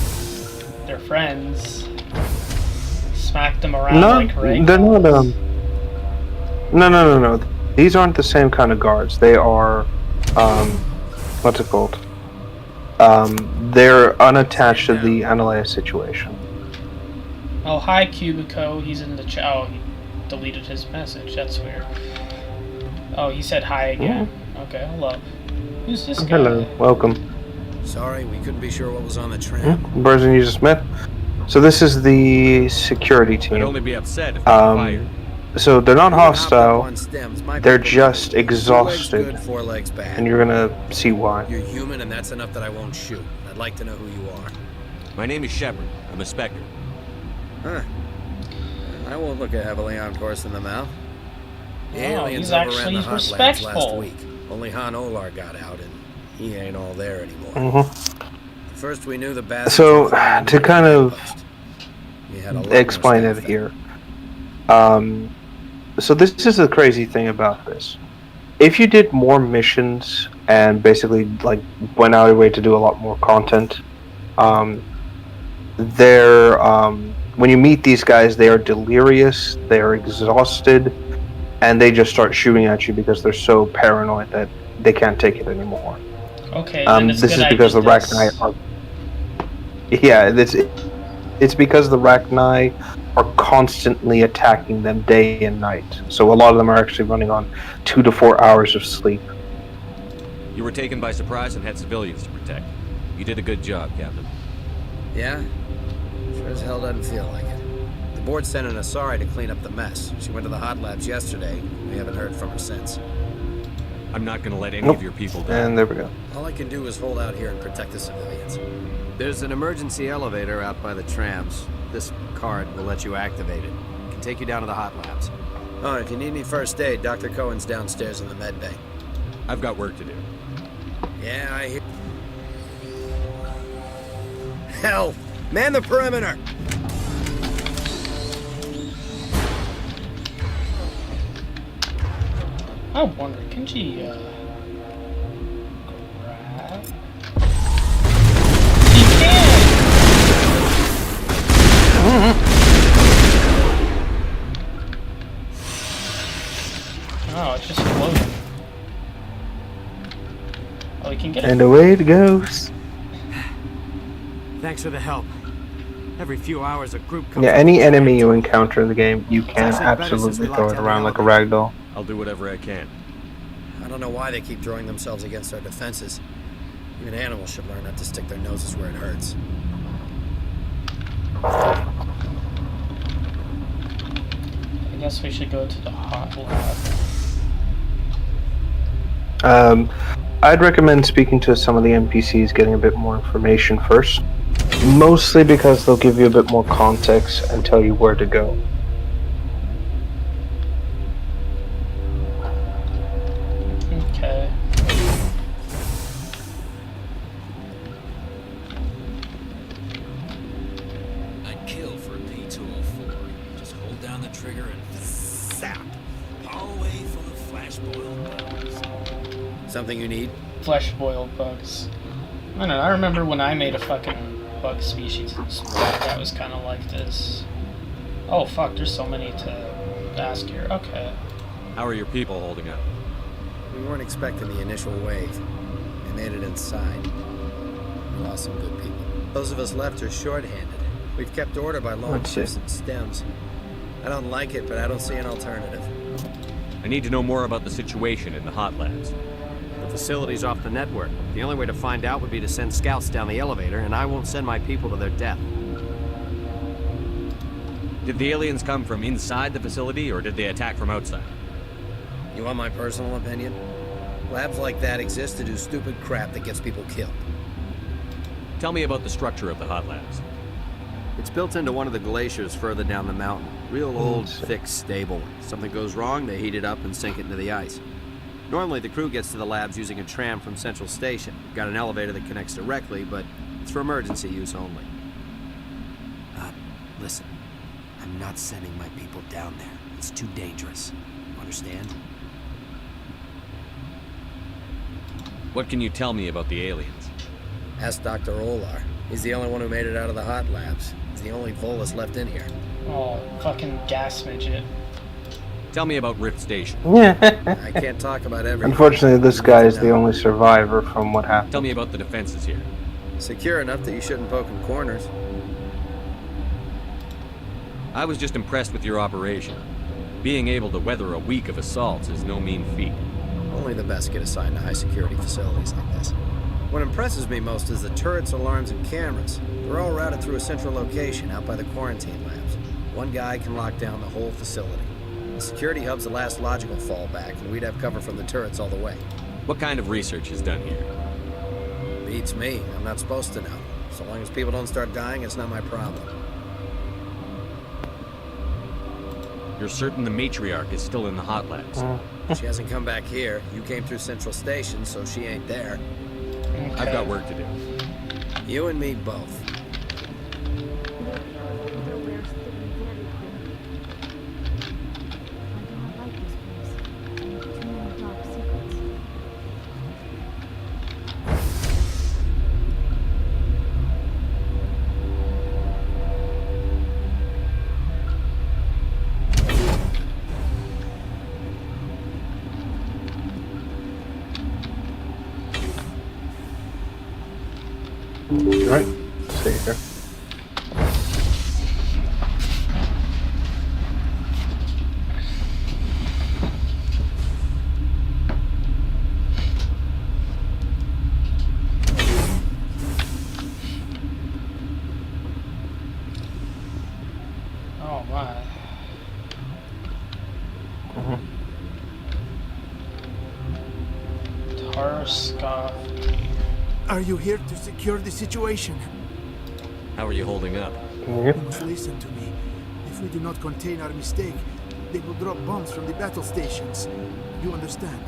their friends. Smacked them around like ragdolls. They're not, No. These aren't the same kind of guards. They are, what's it called? They're unattached to the Analea situation. Oh, hi, Cubico. He's in the chat. Oh, he deleted his message. That's weird. Oh, he said hi again. Okay, hello. Who's this guy? Hello, welcome. Sorry, we couldn't be sure what was on the tram. Person you just met. So this is the security team. I'd only be upset if they were fired. So they're not hostile. On stems, my They're people just know 2 legs exhausted, good, 4 legs bad. and you're gonna see why. You're human, and that's enough that I won't shoot. I'd like to know who you are. My name is Shepard. I'm a Spectre. Huh. I won't look a heavily armed horse in the mouth. The Oh, aliens he's overran actually the hot labs respectful. last week. Only Han Olar got out, and he ain't all there anymore. Mm-hmm. First we knew the bastards So, were climbing to into kind the of outpost. We had a lot more explain staff it then. here. So this is the crazy thing about this. If you did more missions and basically like went out of your way to do a lot more content, when you meet these guys, they are delirious, they are exhausted, and they just start shooting at you because they're so paranoid that they can't take it anymore. Okay, then it's This good is I because the did this. Rachni are. Yeah, it's because the Rachni are constantly attacking them day and night. So a lot of them are actually running on 2 to 4 hours of sleep. You were taken by surprise and had civilians to protect. You did a good job, Captain. Yeah? Sure as hell doesn't feel like it. The board sent an Asari to clean up the mess. She went to the hot labs yesterday. We haven't heard from her since. I'm not gonna let any Nope. of your people die. And there we go. All I can do is hold out here and protect the civilians. There's an emergency elevator out by the trams. This card will let you activate it. It can take you down to the hot labs. Oh, if you need any first aid, Dr. Cohen's downstairs in the med bay. I've got work to do. Yeah, I hear. Hell! Man the perimeter! I wonder, can she, grab? She can! Oh, it's just floating. Oh, we can get it. And away it goes. Thanks for the help. Every few hours, a group comes. Yeah, any enemy you encounter in the game, you can actually better since absolutely we throw locked it down around the like a ragdoll. I'll do whatever I can. I don't know why they keep throwing themselves against our defenses. Even animals should learn not to stick their noses where it hurts. I guess we should go to the hot lab. I'd recommend speaking to some of the NPCs, getting a bit more information first. Mostly because they'll give you a bit more context and tell you where to go. Okay. I'd kill for a P204. Just hold down the trigger and zap. All the way full of flash-boiled bugs. Something you need? Flesh boiled bugs. I don't know, I remember when I made a fucking bug species that was kind of like this. Oh fuck, there's so many to ask here. Okay. How are your people holding up? We weren't expecting the initial wave. We made it inside. We lost some good people. Those of us left are short-handed. We've kept order by long Let's see. shifts and stems. I don't like it, but I don't see an alternative. I need to know more about the situation in the hot labs. The facility's off the network. The only way to find out would be to send scouts down the elevator, and I won't send my people to their death. Did the aliens come from inside the facility, or did they attack from outside? You want my personal opinion? Labs like that exist to do stupid crap that gets people killed. Tell me about the structure of the hot labs. It's built into one of the glaciers further down the mountain. Real old, thick, stable. Something goes wrong, they heat it up and sink it into the ice. Normally, the crew gets to the labs using a tram from Central Station. Got an elevator that connects directly, but it's for emergency use only. Listen, I'm not sending my people down there. It's too dangerous. You understand? What can you tell me about the aliens? Ask Dr. Olar. He's the only one who made it out of the hot labs. He's the only Volus left in here. Oh, fucking gas midget. Tell me about Rift Station. I can't talk about everything. Unfortunately, this guy is the only survivor from what happened. Tell me about the defenses here. Secure enough that you shouldn't poke in corners. I was just impressed with your operation. Being able to weather a week of assaults is no mean feat. Only the best get assigned to high-security facilities like this. What impresses me most is the turrets, alarms, and cameras. They're all routed through a central location out by the quarantine labs. One guy can lock down the whole facility. The security hub's the last logical fallback, and we'd have cover from the turrets all the way. What kind of research is done here? Beats me. I'm not supposed to know. So long as people don't start dying, it's not my problem. You're certain the matriarch is still in the hot labs? She hasn't come back here. You came through Central Station, so she ain't there. I've got work to do. You and me both. Right. See here. Oh my. Tarskov. Are you here to secure the situation? How are you holding up? You must listen to me. If we do not contain our mistake, they will drop bombs from the battle stations. You understand?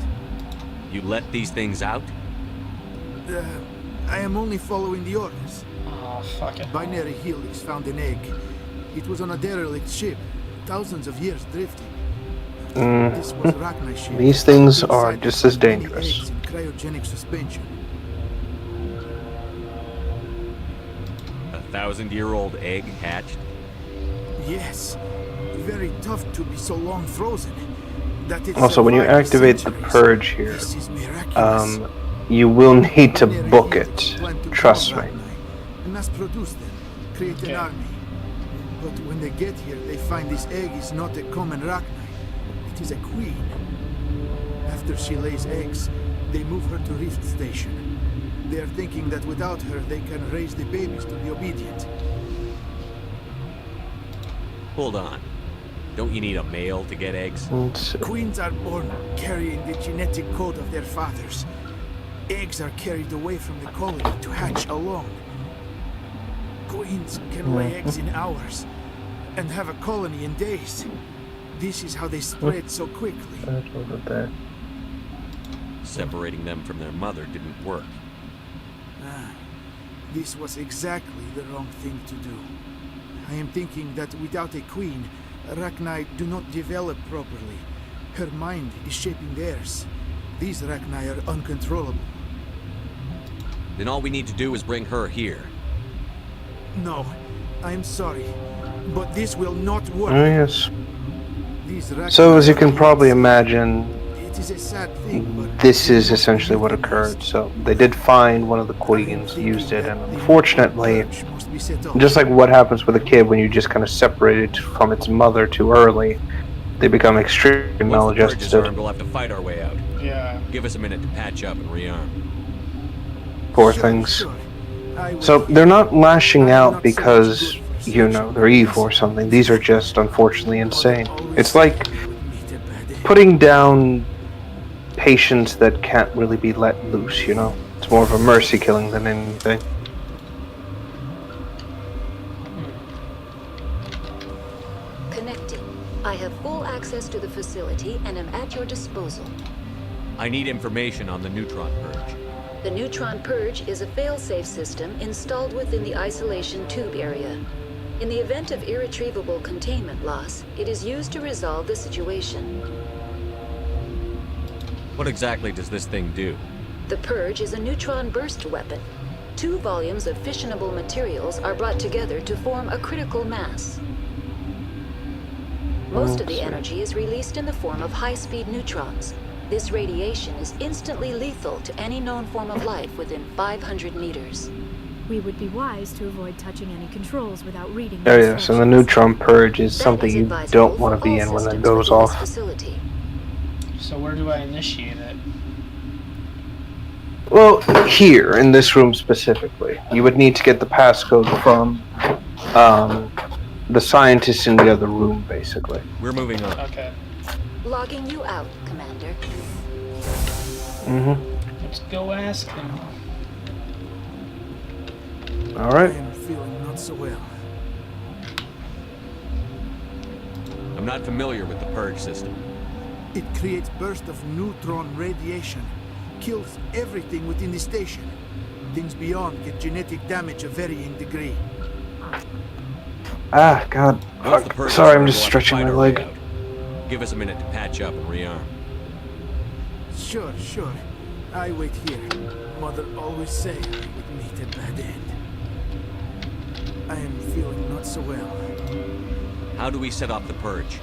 You let these things out? I am only following the orders. Oh, fuck it. Binary Helix found an egg. It was on a derelict ship, thousands of years drifting. This was Rachni ship. These things are just as dangerous. Eggs in cryogenic suspension. 1,000-year-old egg hatched? Yes. Very tough to be so long frozen. That it Also, when you survived activate the centuries. purge here, This is miraculous. you will need to book it. Trust me. We must produce them, create an army. But when they get here, they find this egg is not a common Rachni. It is a queen. After she lays eggs, they move her to Rift Station. They are thinking that without her, they can raise the babies to be obedient. Hold on. Don't you need a male to get eggs? Queens are born carrying the genetic code of their fathers. Eggs are carried away from the colony to hatch alone. Queens can lay eggs in hours and have a colony in days. This is how they spread so quickly. Separating them from their mother didn't work. This was exactly the wrong thing to do. I am thinking that without a queen, Rachni do not develop properly. Her mind is shaping theirs. These Rachni are uncontrollable. Then all we need to do is bring her here. No, I am sorry, but this will not work. Oh, yes. These Rachni So, as you can probably imagine, it is a sad thing, but this is essentially what occurred. So, they did find one of the queens, used it, and unfortunately, just like what happens with a kid when you just kind of separate it from its mother too early, they become extremely Once the purge is maladjusted. armed, we'll have to fight our way out. Yeah. Give us a minute to patch up and rearm. Poor things. So they're not lashing out because, you know, they're evil or something. These are just unfortunately insane. It's like putting down patients that can't really be let loose, you know? It's more of a mercy killing than anything. Connecting. I have full access to the facility and am at your disposal. I need information on the neutron purge. The Neutron Purge is a fail-safe system installed within the isolation tube area. In the event of irretrievable containment loss, it is used to resolve the situation. What exactly does this thing do? The Purge is a neutron burst weapon. 2 volumes of fissionable materials are brought together to form a critical mass. Most of the energy is released in the form of high-speed neutrons. This radiation is instantly lethal to any known form of life within 500 meters. We would be wise to avoid touching any controls without reading Oh the yes, and the neutron purge is something you don't want to be in when that goes off. Facility. So where do I initiate it? Well, here, in this room specifically, you would need to get the passcode from the scientists in the other room, basically. We're moving on. Okay. Logging you out, Commander. Let's go ask him. Alright. I am feeling not so well. I'm not familiar with the purge system. It creates bursts of neutron radiation. Kills everything within the station. Things beyond get genetic damage of varying degree. Ah, God. Once the purge is Sorry, I'm over, just we'll have to stretching fight my our way leg. out. Give us a minute to patch up and rearm. Sure. I wait here. Mother always say I would meet a bad end. I am feeling not so well. How do we set off the purge?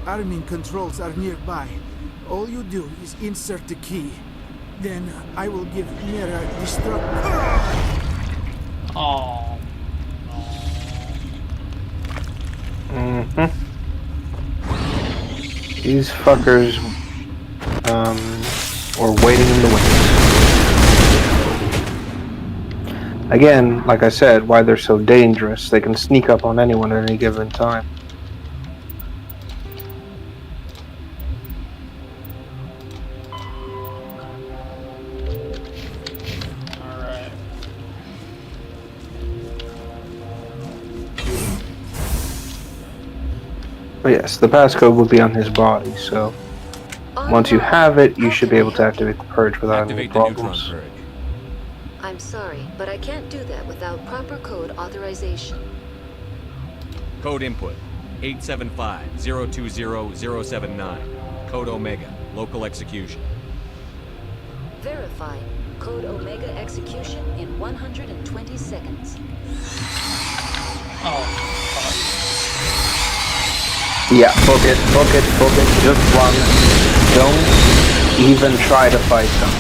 Arming controls are nearby. All you do is insert the key. Then I will give Mira destruct. Oh. These fuckers were waiting in the wings. Again, like I said, why they're so dangerous. They can sneak up on anyone at any given time. Alright. But yes, the passcode will be on his body, so once you have it, you should be able to activate the purge without any Activate the neutron problems. purge. I'm sorry, but I can't do that without proper code authorization. Code input 875-020-079. Code Omega. Local execution. Verified. Code Omega execution in 120 seconds. Yeah, book it. Just run. Don't even try to fight them.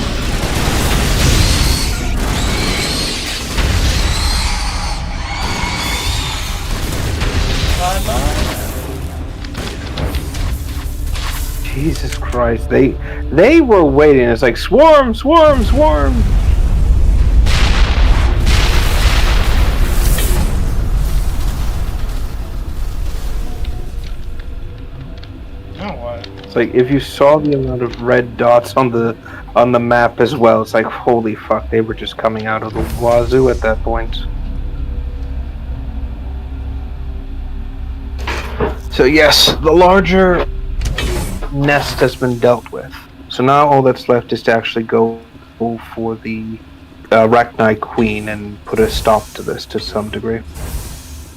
Jesus Christ, they were waiting. It's like swarm. It's like if you saw the amount of red dots on the map as well, it's like holy fuck, they were just coming out of the wazoo at that point. So yes, the larger nest has been dealt with. So now all that's left is to actually go for the Arachnite Queen and put a stop to this to some degree.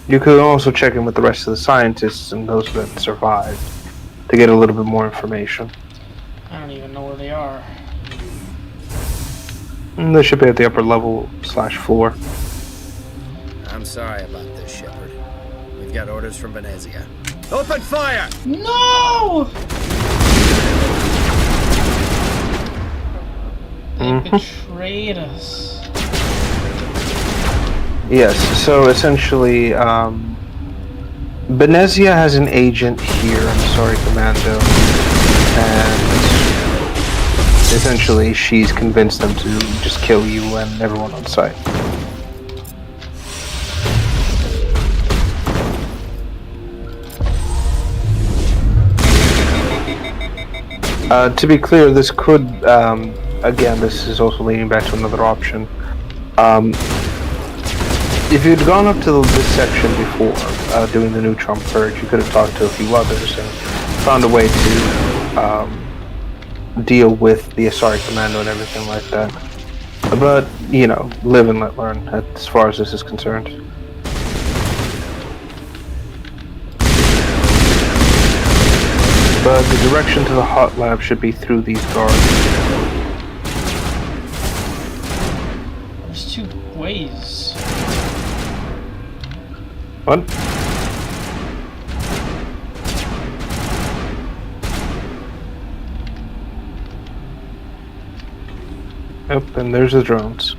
You could also check in with the rest of the scientists and those that survived to get a little bit more information. I don't even know where they are. They should be at the upper level / floor. I'm sorry about this, Shepard. We've got orders from Venezia. Open fire! No! They betrayed us. Yes, so essentially, Venezia has an agent here, Commando, and essentially she's convinced them to just kill you and everyone on site. To be clear, this could, again, this is also leading back to another option. If you'd gone up to this section before, doing the neutron purge, you could have talked to a few others and found a way to deal with the Asari Commando and everything like that. But, you know, live and let learn as far as this is concerned. But the direction to the hot lab should be through these guards. There's two ways. What? Yep, and there's the drones.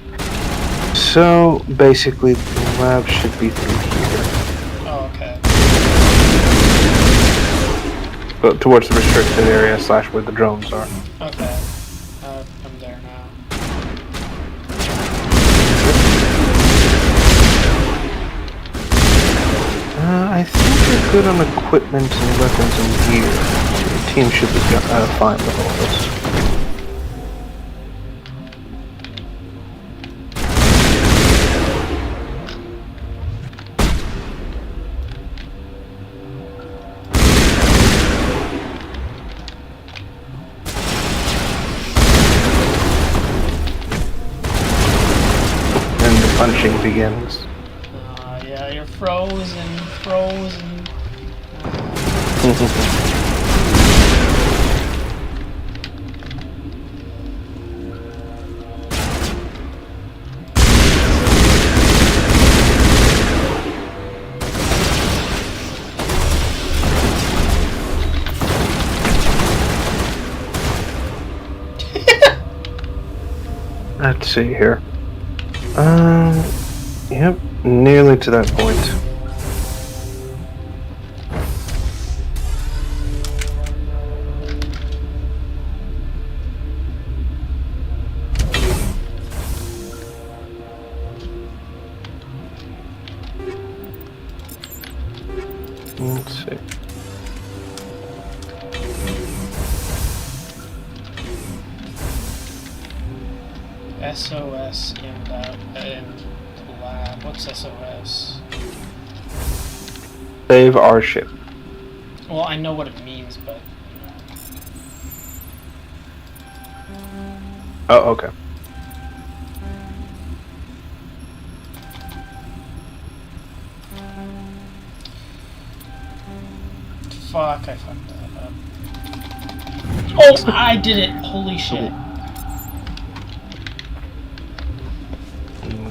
So, basically, the lab should be through here. Oh, okay. But towards the restricted area / where the drones are. Okay. I'm there now. I think you're good on equipment and weapons in here. team should be fine with all this. And the punching begins. Yeah, you're frozen. Let's see here. Yep, nearly to that point. Let's see. SOS in the lab. What's SOS? Save our ship. Well, I know what it means, but... Oh, okay. Fuck, I fucked that up. Oh, I did it! Holy shit.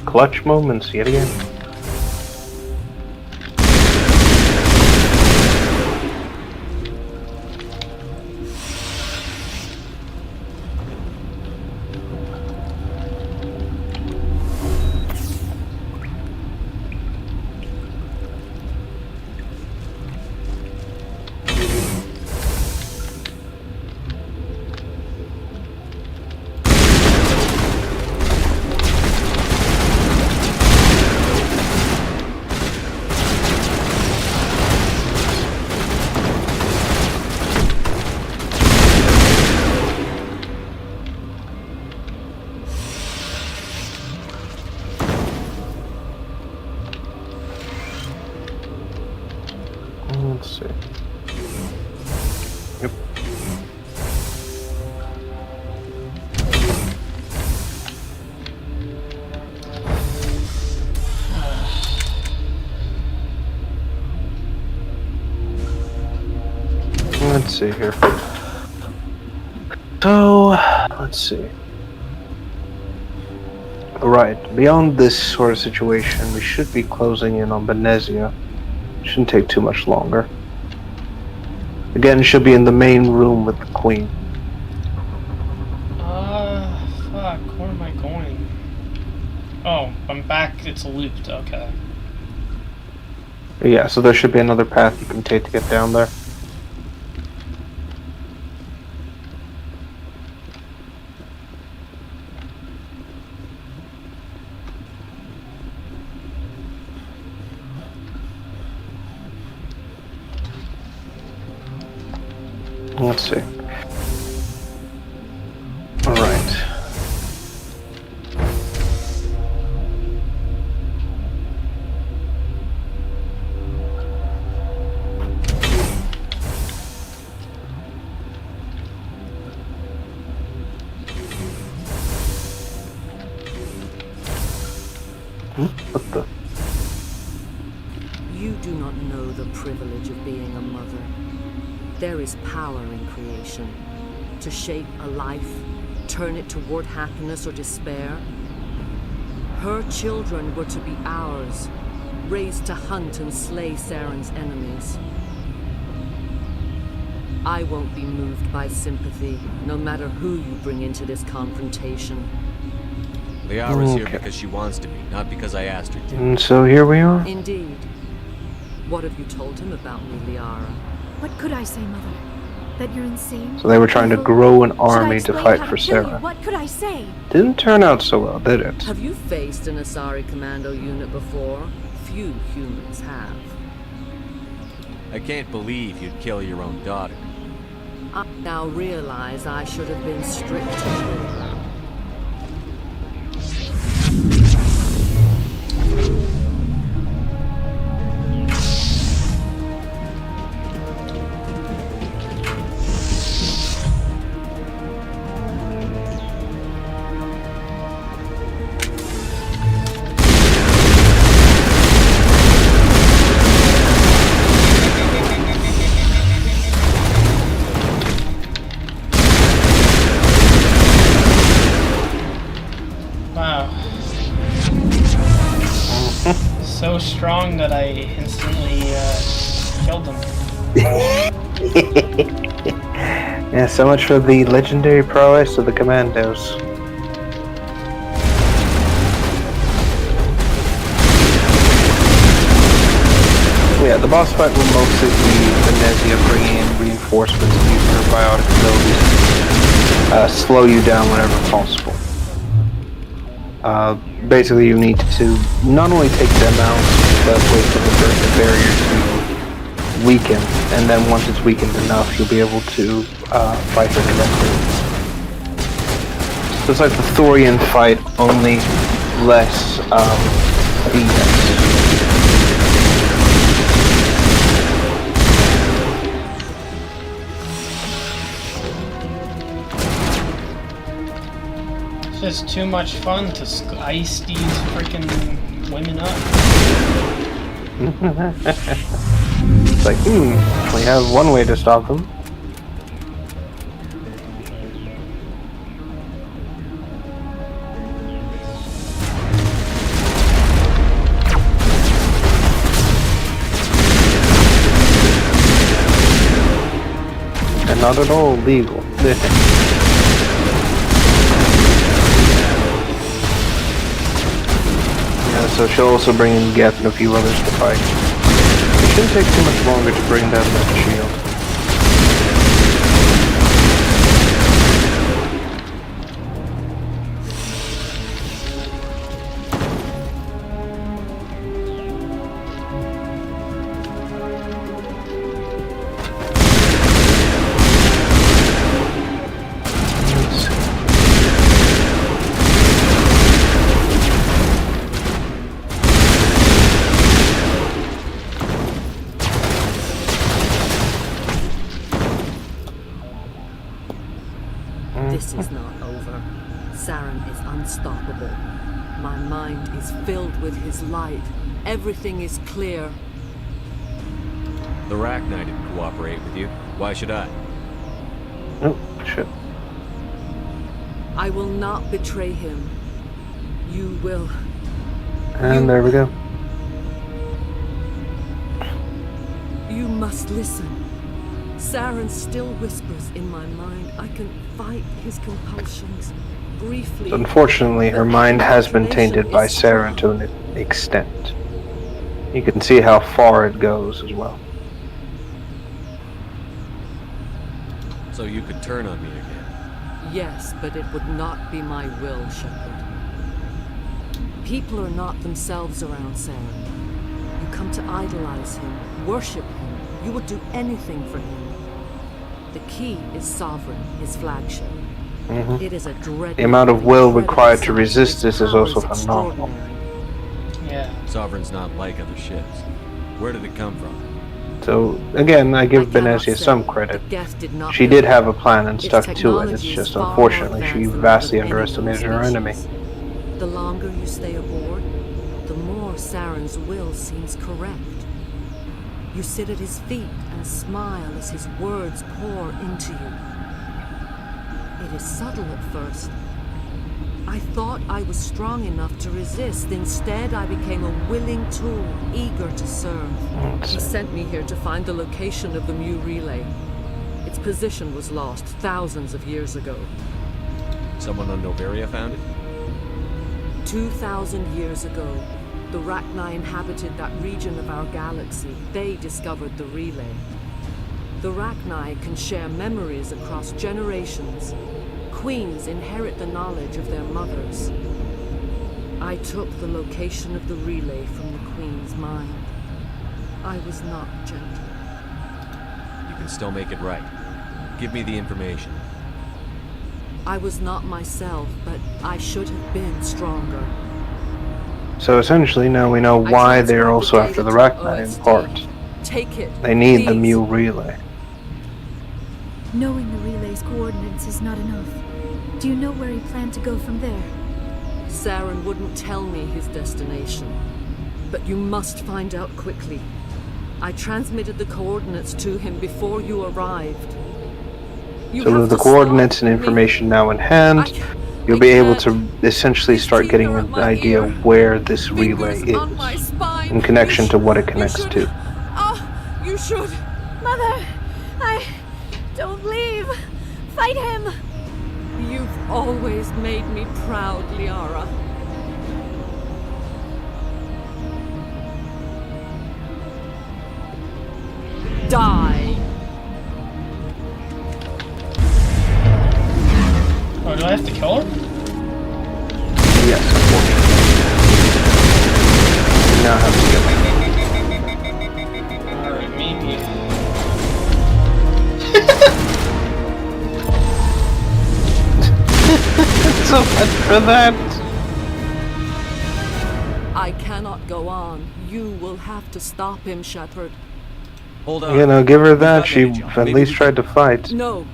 Clutch moments yet again. Let's see. Yep. Let's see here. So, let's see. Right, beyond this sort of situation, we should be closing in on Benezia. Shouldn't take too much longer. Again, she'll be in the main room with the Queen. Fuck, where am I going? Oh, I'm back, it's looped, okay. Yeah, so there should be another path you can take to get down there. Let's see. All right. What the? You do not know the privilege of being a mother. There is power in creation. To shape a life, turn it toward happiness or despair. Her children were to be ours, raised to hunt and slay Saren's enemies. I won't be moved by sympathy, no matter who you bring into this confrontation. Liara's here because she wants to be, not because I asked her to. And so here we are. Indeed. What have you told him about me, Liara? What could I say, Mother? That you're insane? So they were trying to grow an Should I army to explain fight how for to kill you? Sarah. What could I say? Didn't turn out so well, did it? Have you faced an Asari commando unit before? Few humans have. I can't believe you'd kill your own daughter. I now realize I should have been stricter with her. So strong that I instantly killed him. Yeah, so much for the legendary prowess of the commandos. Yeah, the boss fight will mostly be Venezia bringing in reinforcements and using her biotic abilities. Slow you down whenever possible. Basically, you need to not only take them out, but wait for the barrier to weaken, and then once it's weakened enough, you'll be able to fight her directly. So it's like the Thorian fight, only less defense. It's just too much fun to ice these freaking women up. It's like, we have one way to stop them. And not at all legal. So she'll also bring in Geth and a few others to fight. It shouldn't take too much longer to bring down that shield. This is not over. Saren is unstoppable. My mind is filled with his light. Everything is clear. The Rachni didn't cooperate with you. Why should I? Oh, shit. I will not betray him. You will. And there we go. You must listen. Saren still whispers in my mind. I can fight his compulsions briefly. Unfortunately, her mind has been tainted by Saren to an extent. You can see how far it goes as well. So you could turn on me again? Yes, but it would not be my will, Shepard. People are not themselves around Saren. You come to idolize him, worship him. You would do anything for him. The key is Sovereign, his flagship. Mm-hmm. It is a dreadful. The amount of will required to resist this is also phenomenal. Yeah. Sovereign's not like other ships. Where did it come from? So, again, I give Venezia some credit. She did have a plan and stuck to it. It's just, unfortunately, she vastly underestimated her enemy. The longer you stay aboard, the more Saren's will seems correct. You sit at his feet and smile as his words pour into you. It is subtle at first. I thought I was strong enough to resist. Instead, I became a willing tool, eager to serve. He sent me here to find the location of the Mu relay. Its position was lost thousands of years ago. Someone on Noveria found it? 2,000 years ago, the Rachni inhabited that region of our galaxy. They discovered the relay. The Rachni can share memories across generations. Queens inherit the knowledge of their mothers. I took the location of the relay from the Queen's mind. I was not gentle. You can still make it right. Give me the information. I was not myself, but I should have been stronger. So essentially, now we know why they're also after the Rachni in part. Take it. They need the please. mule relay. Knowing the relay's coordinates is not enough. Do you know where he planned to go from there? Saren wouldn't tell me his destination. But you must find out quickly. I transmitted the coordinates to him before you arrived. You So have with the to coordinates stop and me. information now in hand, you'll be able to essentially start getting an idea where this relay is, in connection to what it connects to. Oh, you should. Mother! Don't leave! Fight him! You've always made me proud, Liara. Die! Oh, do I have to kill her? Yes, unfortunately. You now have to kill her. Alright, maybe. So much for that. I cannot go on. You will have to stop him, Shepard. Hold on. You know, give her that. She at least tried to fight. No.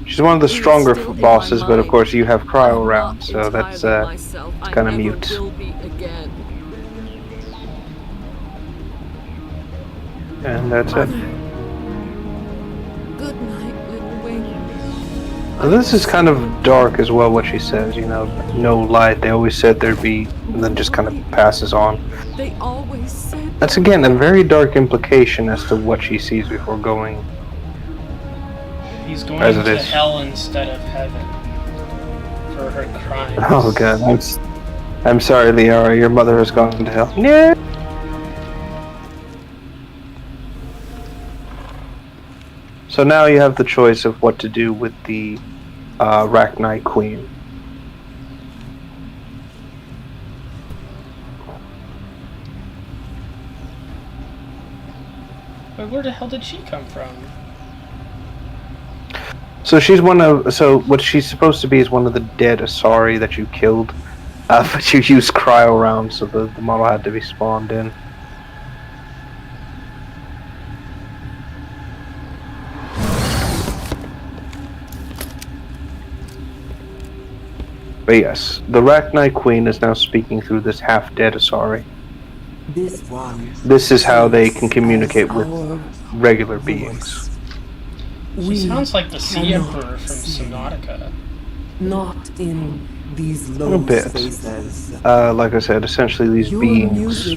She's one of the He is stronger still in bosses, my but of mind. course you have Cryo I'm around, not so that's entirely myself. I kind of never mute. will be again. And that's it. Good night, little wing. Now, this is kind of dark as well, what she says, you know, no light. They always said there'd be, and then just kind of passes on. They always said That's again a very dark implication as to what she sees before going. He's going As it to is. hell instead of heaven for her crimes. Oh god, I'm sorry, Liara, your mother has gone to hell. Yeah. So now you have the choice of what to do with the Rachni Queen. But where the hell did she come from? So she's one of, so what she's supposed to be is one of the dead Asari that you killed, but you used cryo rounds, so the model had to be spawned in. But yes, the Rachni Queen is now speaking through this half-dead Asari. This one. This is how they can communicate with regular beings. She sounds like the Sea Emperor from Subnautica. Not in these A low little bit. spaces. Like I said, essentially these beings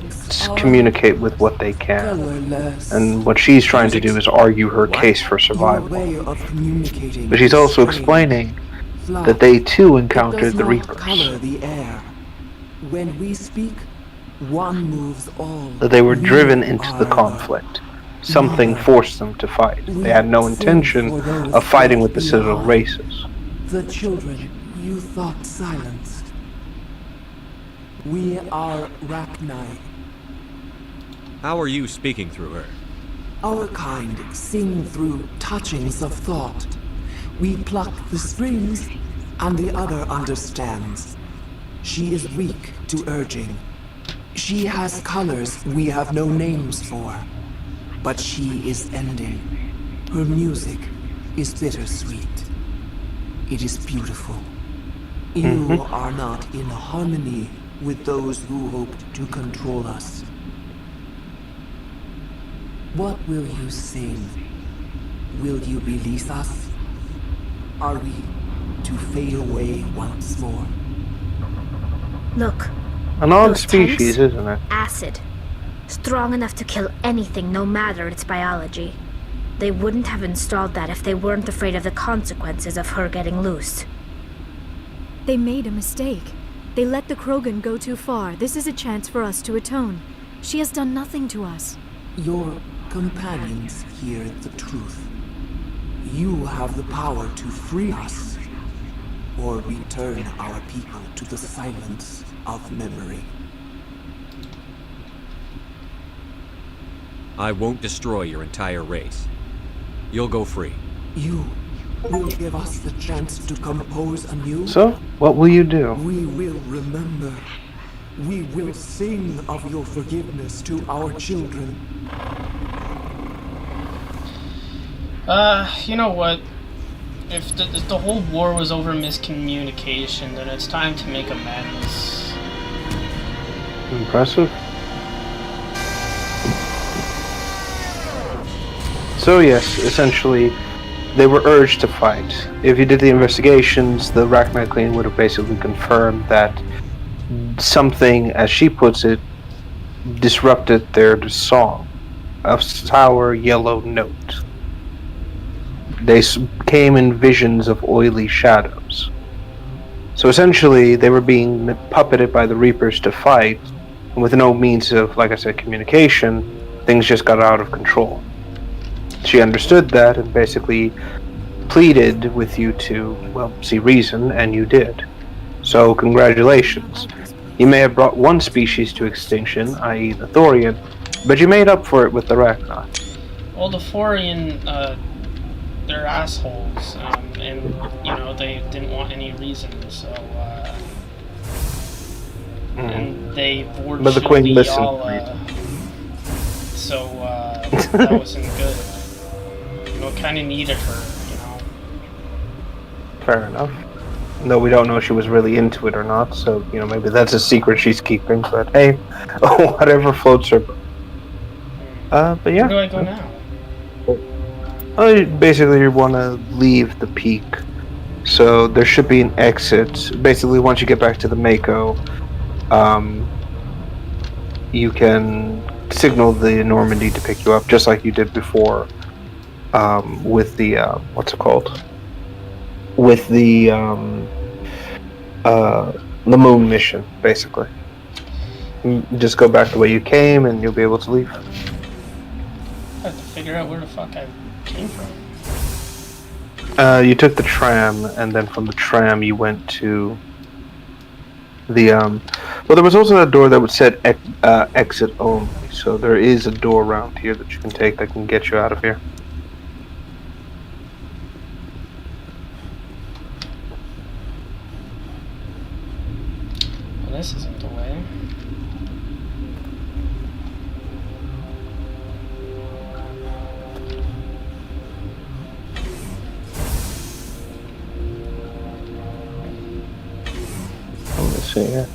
communicate with what they can. And what she's trying to do is argue her case for survival. Way of communicating. But she's also explaining that they too encountered the Reapers. Reapers. Color the air. When we speak, one moves all. That they were driven into the conflict. Something forced them to fight. They had no intention of fighting with the civil races. The children you thought silenced. We are Rachni. How are you speaking through her? Our kind sing through touchings of thought. We pluck the strings, and the other understands. She is weak to urging. She has colors we have no names for. But she is ending. Her music is bittersweet. It is beautiful. You are not in harmony with those who hoped to control us. What will you sing? Will you release us? Are we to fade away once more? Look. An odd those species, tanks? isn't it? Acid. Strong enough to kill anything, no matter its biology. They wouldn't have installed that if they weren't afraid of the consequences of her getting loose. They made a mistake. They let the Krogan go too far. This is a chance for us to atone. She has done nothing to us. Your companions hear the truth. You have the power to free us, or return our people to the silence of memory. I won't destroy your entire race. You'll go free. You will give us the chance to compose anew. So, what will you do? We will remember. We will sing of your forgiveness to our children. You know what? If the whole war was over miscommunication, then it's time to make amends. Impressive. So yes, essentially, they were urged to fight. If you did the investigations, the Rachni Queen would have basically confirmed that something, as she puts it, disrupted their song. A sour yellow note. They came in visions of oily shadows. So essentially, they were being puppeted by the Reapers to fight, and with no means of, like I said, communication, things just got out of control. She understood that and basically pleaded with you to, well, see reason, and you did. So congratulations. You may have brought one species to extinction, i.e. the Thorian, but you made up for it with the Rachni. Well, the Thorian, they're assholes, and, you know, they didn't want any reason, so, and they forged but the Queen listened. So, that wasn't good. You know, kind of needed her, you know. Fair enough. Though we don't know if she was really into it or not, so, you know, maybe that's a secret she's keeping, but hey, whatever floats her. But yeah. Where do I go now? Basically, you want to leave the peak, so there should be an exit. Basically, once you get back to the Mako, you can signal the Normandy to pick you up, just like you did before, with the what's it called? With the moon mission, basically. You just go back the way you came, and you'll be able to leave. I have to figure out where the fuck I came from. You took the tram, and then from the tram you went to the well, there was also a door that would said exit only, so there is a door around here that you can take that can get you out of here. Well, this isn't the way. Let's see here.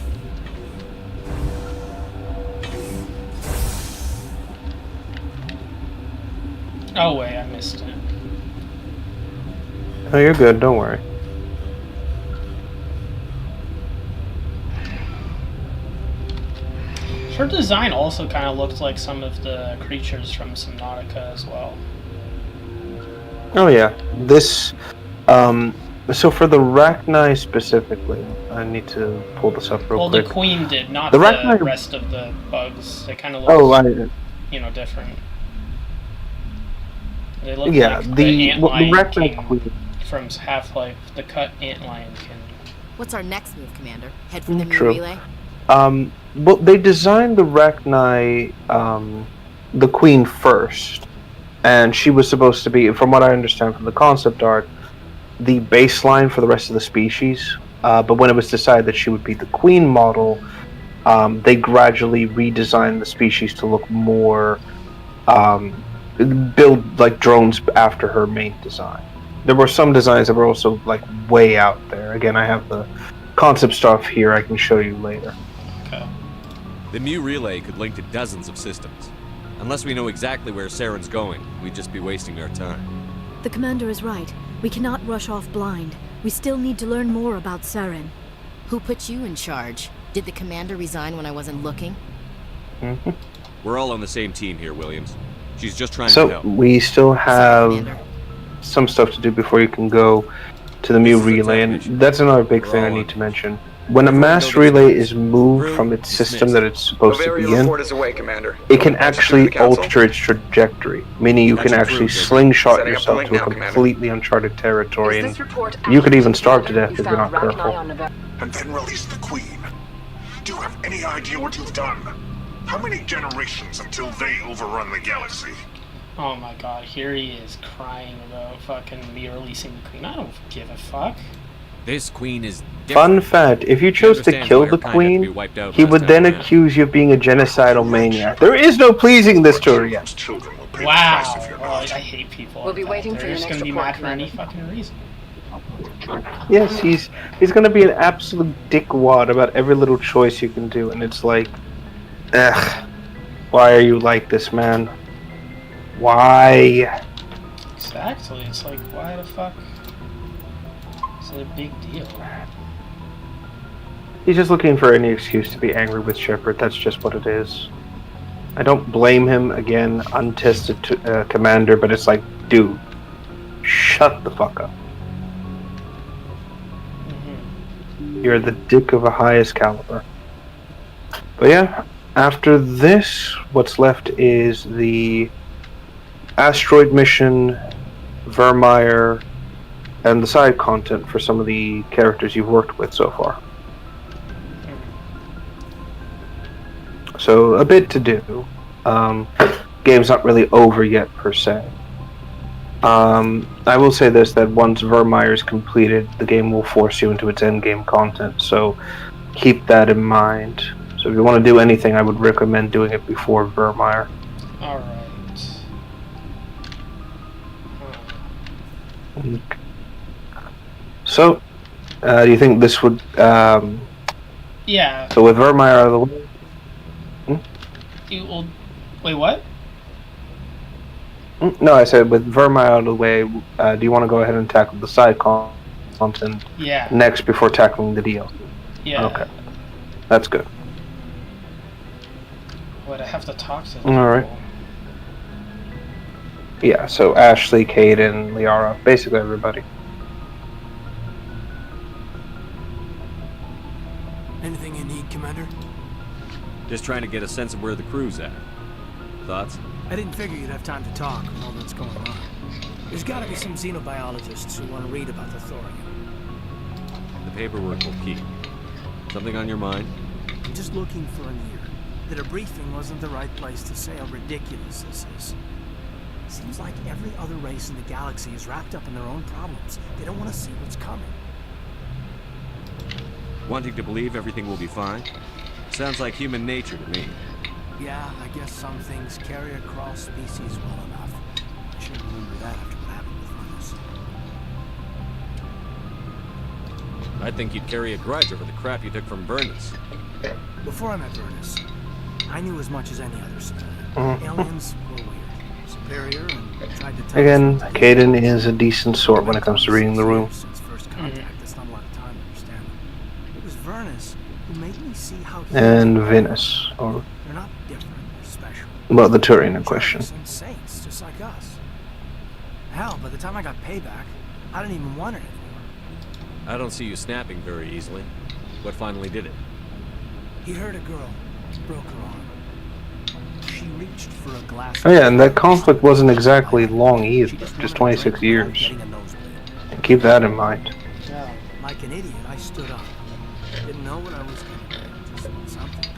Oh wait, I missed it. Oh, you're good, don't worry. Her design also kind of looked like some of the creatures from Subnautica as well. Oh yeah, this, so for the Rachni specifically, I need to pull this up real quick. Well, the Queen did, not the the rest of the bugs. They kind of look, you know, different. They look like the Rachni Queen from Half-Life, the cut antlion kin. What's our next move, Commander? Head for the new True. relay? Well, they designed the Rachni, the Queen first, and she was supposed to be, from what I understand from the concept art, the baseline for the rest of the species. But when it was decided that she would be the Queen model, they gradually redesigned the species to look more, build like drones after her main design. There were some designs that were also like way out there. Again, I have the concept stuff here I can show you later. Okay. The Mu relay could link to dozens of systems. Unless we know exactly where Saren's going, we'd just be wasting our time. The commander is right. We cannot rush off blind. We still need to learn more about Saren. Who put you in charge? Did the commander resign when I wasn't looking? Mm-hmm. We're all on the same team here, Williams. She's just trying to So help. we still have some stuff to do before you can go to the Mu relay, and that's another big thing I need to mention. When a mass relay is moved from its system that it's supposed to be in, it can actually alter its trajectory, meaning you can actually slingshot yourself to a completely uncharted territory, and you could even starve to death if you're not careful. And then release the Queen. Do you have any idea what you've done? How many generations until they overrun the galaxy? Oh my god, here he is crying about fucking me releasing the queen. I don't give a fuck. This queen is Fun fact, if you chose to understands kill why her the kind had to be queen, wiped out he last would time then around. accuse you of being a genocidal maniac. There is no pleasing this Turian. Wow. Oh, I hate people. We'll be waiting for They're your just next gonna be report, mad for any Commander. fucking reason. Yes, he's gonna be an absolute dickwad about every little choice you can do, and it's like, ugh, why are you like this, man? Why? Exactly. It's like, why the fuck? Is it a big deal? He's just looking for any excuse to be angry with Shepard. That's just what it is. I don't blame him. Again, untested commander, but it's like, dude, shut the fuck up. You're the dick of a highest caliber. But yeah, after this, what's left is the asteroid mission, Vermeer, and the side content for some of the characters you've worked with so far. So, a bit to do. Game's not really over yet, per se. I will say this, that once Vermeer is completed, the game will force you into its endgame content, so keep that in mind. So if you want to do anything, I would recommend doing it before Vermeer. Alright. So, do you think this would... Yeah. So with Vermeer out of the way... You will... Wait, what? No, I said with Vermeer out of the way, do you want to go ahead and tackle the side content Yeah. next before tackling the deal? Yeah. Okay. That's good. Would I have to talk to them? Alright. Yeah, so Ashley, Caden, Liara, basically everybody. Anything you need, Commander? Just trying to get a sense of where the crew's at. Thoughts? I didn't figure you'd have time to talk with all that's going on. There's gotta be some xenobiologists who want to read about the thorium. The paperwork will keep. Something on your mind? I'm just looking for an ear. The debriefing wasn't the right place to say how ridiculous this is. Seems like every other race in the galaxy is wrapped up in their own problems. They don't want to see what's coming. Wanting to believe everything will be fine? Sounds like human nature to me. Yeah, I guess some things carry across species well enough. I should remember that after what happened with Vernus. I think you'd carry a grudge over the crap you took from Vernus. Before I met Vernus, I knew as much as any other civilian. Aliens were weird, superior, and tried to tell Again, us something. Caden is a decent sort when it comes to reading the room. Since first contact, that's not a lot of time to understand them. It was Vernus who made me see how And Venus, or they're not different or special. well, the Turian in question. Some saints, just like us. Hell, by the time I got payback, I didn't even want it anymore. I don't see you snapping very easily. What finally did it? He hurt a girl, broke her arm. She reached for a glass. Oh yeah, and that conflict wasn't exactly long either, just 26 years. And keep that in mind. Like an idiot, I stood up. Didn't know what I was going to do, just something.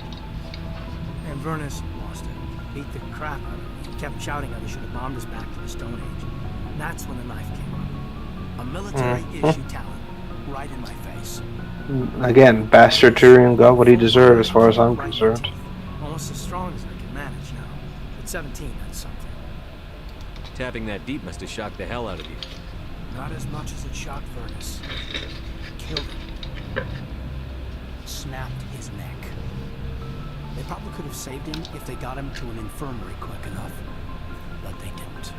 And Vernus lost it. Beat the crap out of me. He kept shouting how they should have bombed us back to the Stone Age. And that's when the knife came up. A military issue talent, right in my face. Again, Bastard Turian got what he deserved as far as I'm concerned. Almost as strong as I can manage now. At 17, that's something. Tapping that deep must have shocked the hell out of you. Not as much as it shocked Vernus. Killed him. Snapped his neck. They probably could have saved him if they got him to an infirmary quick enough. But they didn't.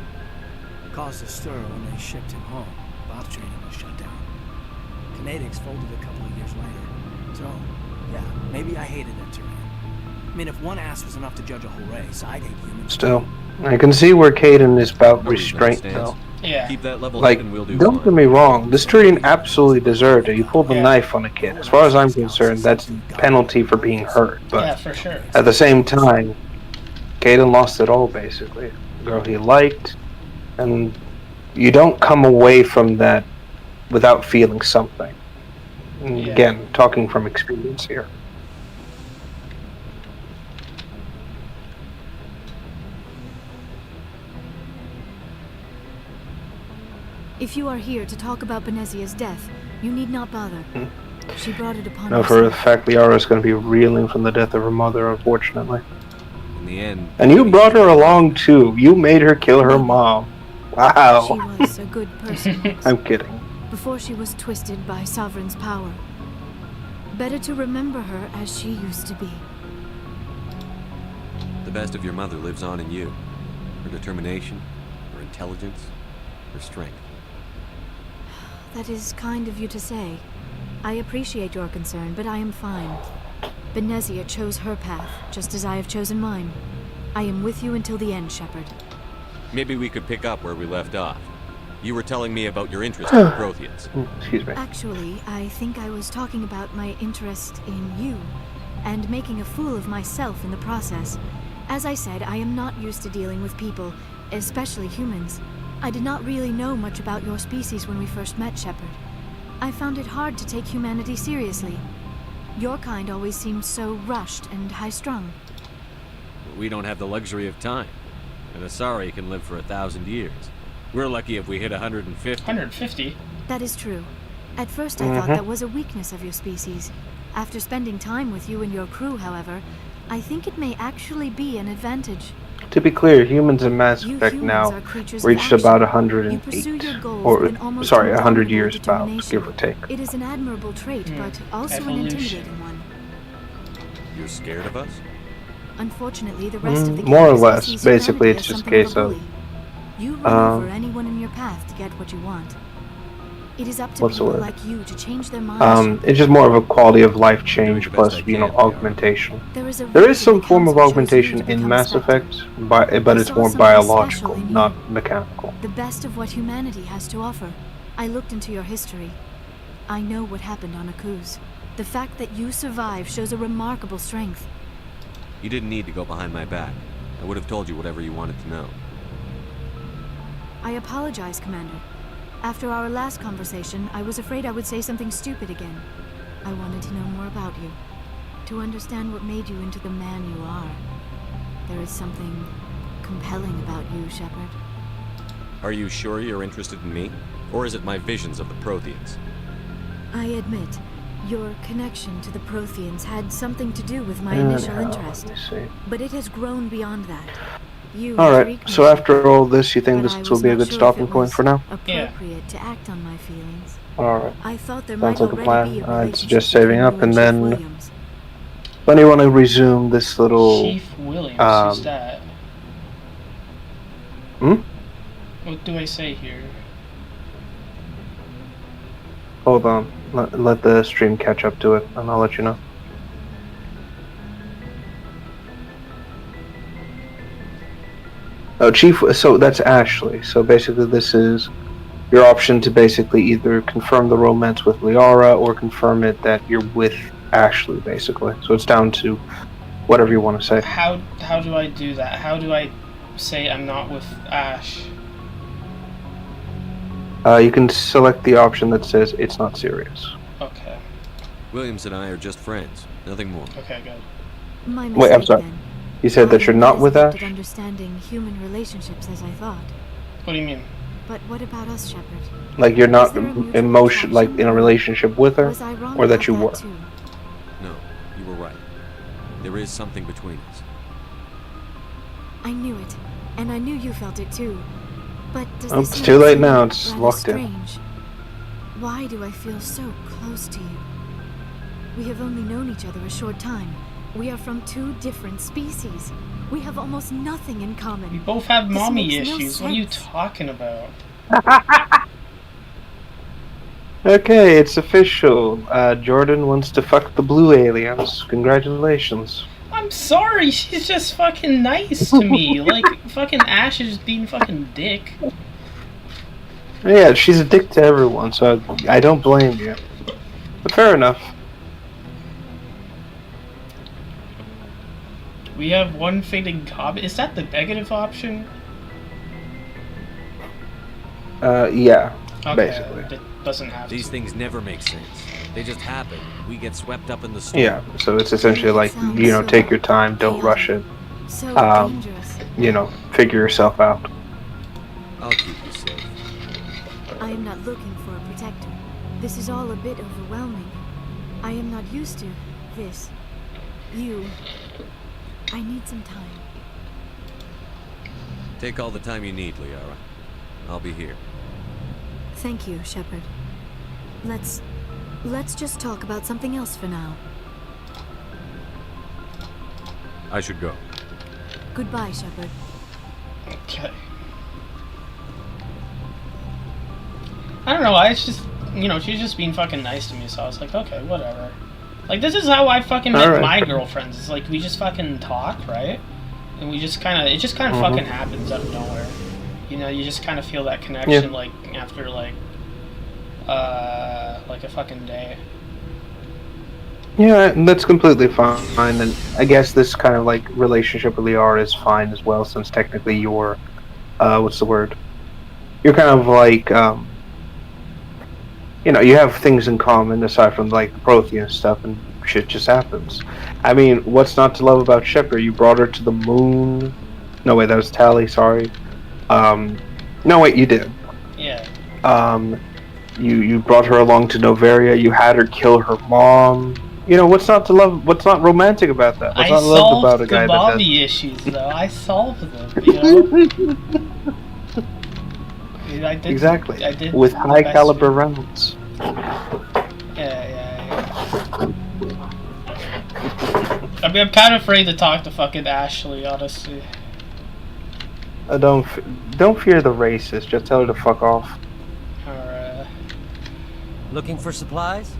Caused a stir when they shipped him home. Bob training was shut down. Canadics folded a couple of years later. So, yeah, maybe I hated that Turian. I mean, if one ass was enough to judge a whole race, I'd hate humans. Still, I can see where Caden is about restraint, though. Yeah. Keep that level Like, head and we'll do don't fine. get me wrong, this Turian absolutely deserved it. He pulled the knife on a kid. As far as I'm concerned, that's penalty for being hurt. But Yeah, for sure. at the same time, Caden lost it all, basically. The girl he liked, and you don't come away from that without feeling something. And Yeah. Again, talking from experience here. If you are here to talk about Benezia's death, you need not bother. She brought it upon No, for a fact, Liara is going to be reeling from the death of her mother, unfortunately. In the end, And you brought her along too. You made her kill her mom. Wow. She was a good person once, I'm kidding. before she was twisted by Sovereign's power. Better to remember her as she used to be. the best of your mother lives on in you. Her determination, her intelligence, her strength. That is kind of you to say. I appreciate your concern, but I am fine. Benezia chose her path, just as I have chosen mine. I am with you until the end, Shepard. Maybe we could pick up where we left off. You were telling me about your interest in the Protheans. Excuse me. Actually, I think I was talking about my interest in you, and making a fool of myself in the process. As I said, I am not used to dealing with people, especially humans. I did not really know much about your species when we first met, Shepard. I found it hard to take humanity seriously. Your kind always seemed so rushed and high-strung. We don't have the luxury of time. An Asari can live for 1,000 years. We're lucky if we hit 150. 150? That is true. At first I thought that was a weakness of your species. After spending time with you and your crew, however, I think it may actually be an advantage. To be clear, humans in Mass Effect now reached about 108, or sorry, 100 years about, give or take. It is an admirable trait, but also an intimidating one. You're scared of us? Unfortunately, the rest of the More or galaxy less. sees Basically, humanity it's as just a something case a of bully. You run over anyone in your path to get what you want. It is up to what's the people word? like you to change their minds. It's just more of a quality of life change plus, augmentation. There is some form of augmentation in Mass Effect, but it's more biological, not mechanical. The best of what humanity has to offer. I looked into your history. I know what happened on Akuz. The fact that you survived shows a remarkable strength. You didn't need to go behind my back. I would have told you whatever you wanted to know. I apologize, Commander. After our last conversation, I was afraid I would say something stupid again. I wanted to know more about you, to understand what made you into the man you are. There is something compelling about you, Shepard. Are you sure you're interested in me? Or is it my visions of the Protheans? I admit, your connection to the Protheans had something to do with my initial interest. But it has grown beyond that. Alright, so after all this, you think this will be a good stopping point for now? Appropriate to act on my feelings. Alright. I thought there Sounds might like a already be plan. a I'd suggest relationship saving up between and you and then... Chief Williams. When do you want to resume this little... Chief Williams, who's that? What do I say here? Hold on. Let the stream catch up to it, and I'll let you know. Oh, Chief, so that's Ashley. So basically this is your option to basically either confirm the romance with Liara or confirm it that you're with Ashley, basically. So it's down to whatever you want to say. How do I do that? How do I say I'm not with Ash? You can select the option that says it's not serious. Okay. Williams and I are just friends, nothing more. Okay, good. My Wait, I'm mistake, sorry. then. You said that you're not with As Ash? at understanding human relationships as I thought. What do you mean? But what about us, Shepard? Like you're not Is there a mutual emotion, like in a relationship with her, Was I wrong or that about you that were. too? No, you were right. There is something between us. I knew it, and I knew you felt it too. But does Oh, this it's not too late seem now, it's rather locked in. strange? Why do I feel so close to you? We have only known each other a short time. We are from two different species. We have almost nothing in common. We both have This mommy makes no issues. What are you sense. talking about? Okay, it's official. Jordan wants to fuck the blue aliens. Congratulations. I'm sorry, she's just fucking nice to me. Like, fucking Ash is just being fucking dick. Yeah, she's a dick to everyone, so I don't blame you. But fair enough. We have one fading comet. Is that the negative option? Yeah, Okay, basically. it doesn't have These to. things never make sense. They just happen. We get swept up in the storm. Yeah, so it's essentially like, take your time, don't rush it. So dangerous. Figure yourself out. I'll keep you safe. I I am not looking for a protector. This is all a bit overwhelming. I am not used to this. I need some time. Take all the time you need, Liara. I'll be here. Thank you, Shepard. Let's just talk about something else for now. I should go. Goodbye, Shepard. Okay. I don't know, I just, she's just being fucking nice to me, so I was like, okay, whatever. Like, this is how I fucking met my girlfriends. It's like, we just fucking talk, right? And we just kind of, it just kind of fucking happens out of nowhere. You just kind of feel that connection, like, after, like a fucking day. Yeah, that's completely fine, and I guess this kind of, like, relationship with Liara is fine as well, since technically you're, what's the word? You're kind of like, you have things in common aside from, like, the Prothean stuff, and shit just happens. I mean, what's not to love about Shepard? You brought her to the moon. No, wait, that was Tali, sorry. No, wait, you did. Yeah. You brought her along to Noveria, you had her kill her mom. What's not to love, what's not romantic about that? What's not loved about a guy that solved the Bobby issues, though. I solved them, I did, exactly. I did with high caliber rounds. Yeah. I mean, I'm kind of afraid to talk to fucking Ashley, honestly. Don't fear the racist. Just tell her to fuck off. Alright. Looking for supplies?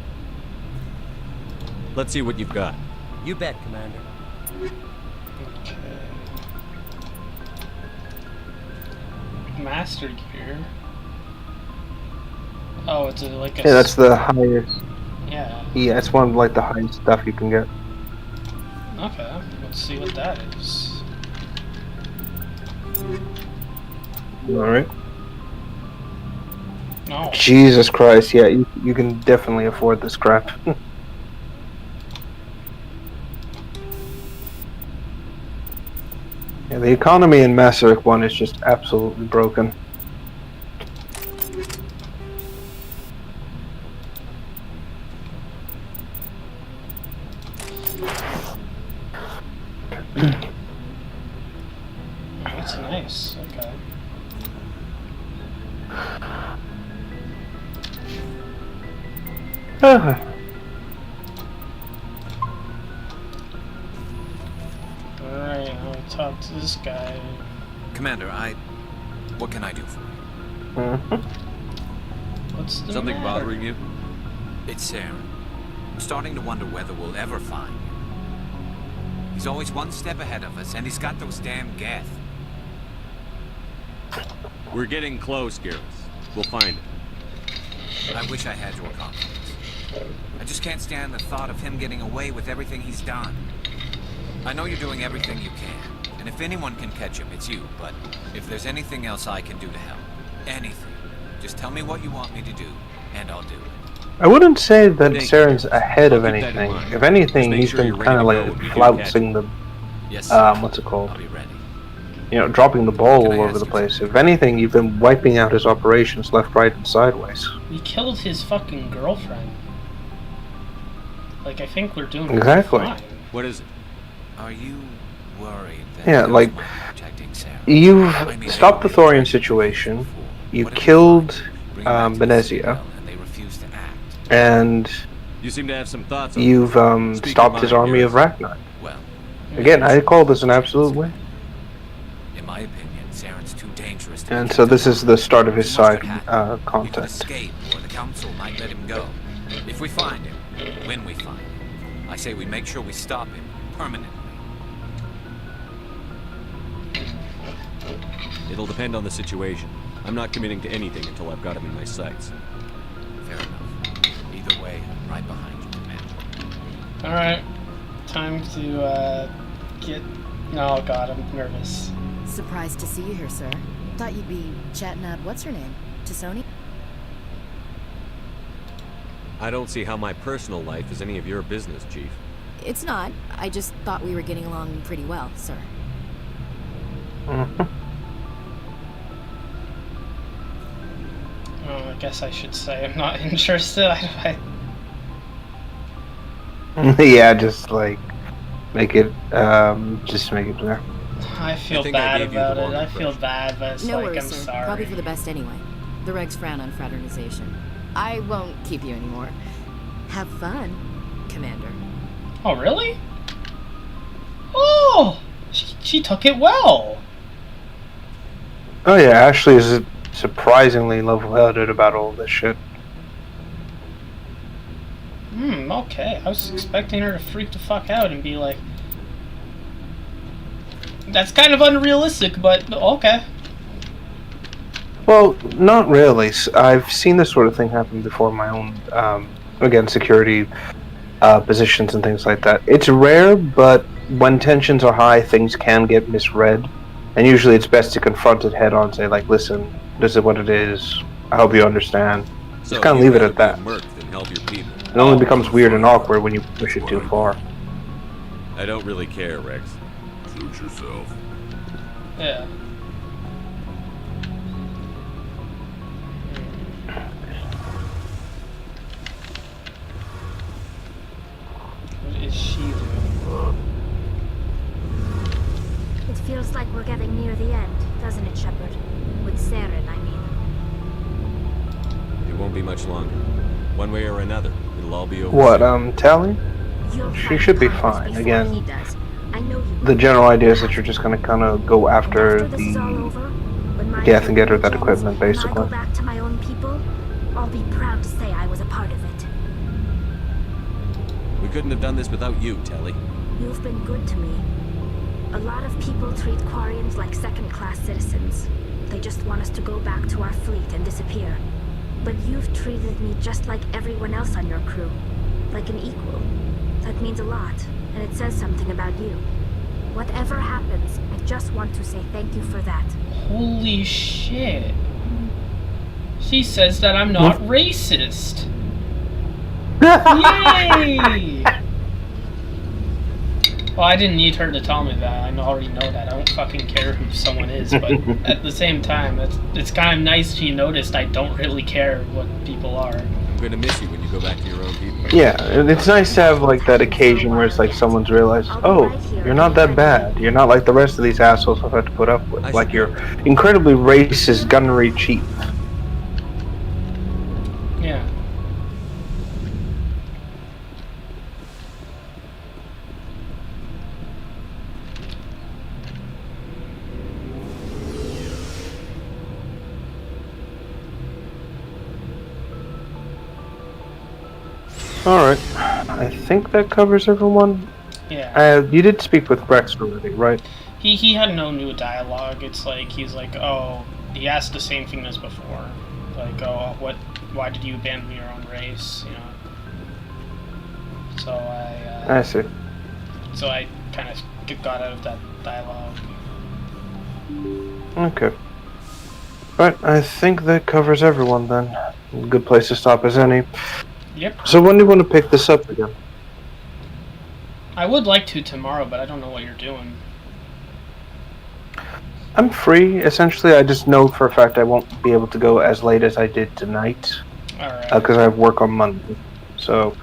Let's see what you've got. You bet, Commander. Okay. Master gear. Oh, it's like a... Yeah, that's the highest. Yeah. Yeah, it's one of like the highest stuff you can get. Okay, let's see what that is. Alright. Oh. Jesus Christ, yeah, you can definitely afford this crap. Yeah, the economy in Mass Effect 1 is just absolutely broken. That's nice, okay. Alright, I'll talk to this guy. Commander, what can I do for you? What's the Something matter? bothering you? It's Saren. I'm starting to wonder whether we'll ever find him. He's always one step ahead of us, and he's got those damn Geth. We're getting close, Garrus. We'll find him. I wish I had your confidence. I just can't stand the thought of him getting away with everything he's done. I know you're doing everything you can, and if anyone can catch him, it's you, but if there's anything else I can do to help, anything, just tell me what you want me to do, and I'll do it. I wouldn't say that Saren's ahead of anything. If anything, he's been kind of like flouncing the, what's it called? Dropping the ball all over the place. If anything, you've been wiping out his operations left, right, and sideways. We killed his fucking girlfriend. Like, I think we're doing Exactly. fine. What is it? Are you worried that Yeah, like, you've stopped the Thorian situation, you killed Benezia, and You seem to have some thoughts on you've Speak stopped your his mind, army Garrus. of Ragnar. Well, Again, I call this an absolute win. in my opinion, Saren's too dangerous to And be so this kept is the start of his side He could content. escape, or the council might let him go. If we find him, when we find him, I say we make sure we stop him permanently. It'll depend on the situation. I'm not committing to anything until I've got him in my sights. Fair enough. Either way, I'm right behind you, Commander. Alright. Time to, get... Oh god, I'm nervous. Surprised to see you here, sir. Thought you'd be chatting up what's her name? T'Soni? I don't see how my personal life is any of your business, Chief. It's not. I just thought we were getting along pretty well, sir. Oh guess I should say I'm not interested. Yeah, just like make it there. I feel bad about it. I feel bad, but it's No like, worries, I'm sir. sorry. Probably for the best anyway. The regs frown on fraternization. I won't keep you anymore. Have fun, Commander. Oh, really? Oh! She took it well! Oh yeah, Ashley is surprisingly level-headed about all this shit. Okay. I was expecting her to freak the fuck out and be like... That's kind of unrealistic, but okay. Well, not really. I've seen this sort of thing happen before in my own, again, security positions and things like that. It's rare, but when tensions are high, things can get misread. And usually it's best to confront it head on, say, like, listen, this is what it is. I hope you understand. So Just kind of leave it at that. Merc than help your people. It only becomes weird and awkward when you push it too far. I don't really care, Rex. Suit yourself. Yeah. What is she doing? It feels like we're getting near the end, doesn't it, Shepard? With Saren, I mean. It won't be much longer. One way or another, it'll all be over. What, Tally? You'll She find should be Congress fine. before Again, he does. I know you the will. general idea is that you're just gonna kind of go after After this is all the over, when my Geth and get her that ends, equipment, when I basically. go back to my own people, I'll be proud to say I was a part of it. We couldn't have done this without you, Telly. You've been good to me. A lot of people treat Quarians like second-class citizens. They just want us to go back to our fleet and disappear. But you've treated me just like everyone else on your crew. Like an equal. That means a lot, and it says something about you. Whatever happens, I just want to say thank you for that. Holy shit. She says that I'm not racist. Yay! Well, I didn't need her to tell me that. I already know that. I don't fucking care who someone is. But at the same time, it's kind of nice she noticed I don't really care what people are. I'm gonna miss you when you go back to your own people. Yeah, and it's nice to have like that occasion where it's like someone's realized, oh, you're not that bad. You're not like the rest of these assholes I've had to put up with. Like your incredibly racist gunnery chief. Yeah. Alright, I think that covers everyone. Yeah. You did speak with Rex already, right? He had no new dialogue. It's like he's like, oh, he asked the same thing as before. Like, oh, why did you abandon your own race? You know. So I see. So I kind of got out of that dialogue. Okay. Right, I think that covers everyone then. Good place to stop as any. Yep. So when do you want to pick this up again? I would like to tomorrow, but I don't know what you're doing. I'm free, essentially. I just know for a fact I won't be able to go as late as I did tonight. Alright. Because I have work on Monday. So,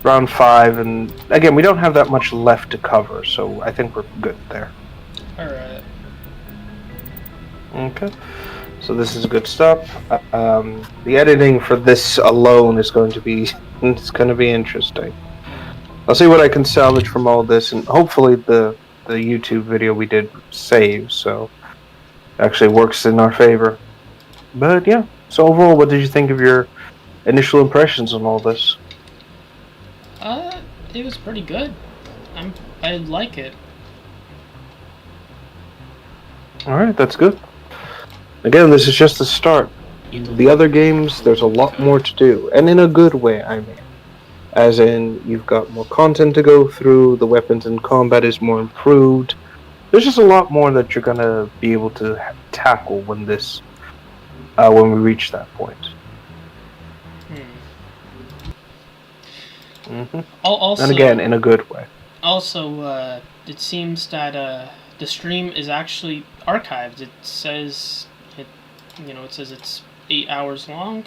around 5, and again, we don't have that much left to cover, so I think we're good there. Alright. Okay. So this is a good stop. The editing for this alone is going to be interesting. I'll see what I can salvage from all this, and hopefully the YouTube video we did saves, so it actually works in our favor. But yeah, so overall, what did you think of your initial impressions on all this? It was pretty good. I like it. Alright, that's good. Again, this is just the start. The other games, there's a lot more to do, and in a good way, I mean. As in, you've got more content to go through, the weapons and combat is more improved. There's just a lot more that you're gonna be able to tackle when we reach that point. Also, and again, in a good way. Also, it seems that the stream is actually archived. It says it's 8 hours long.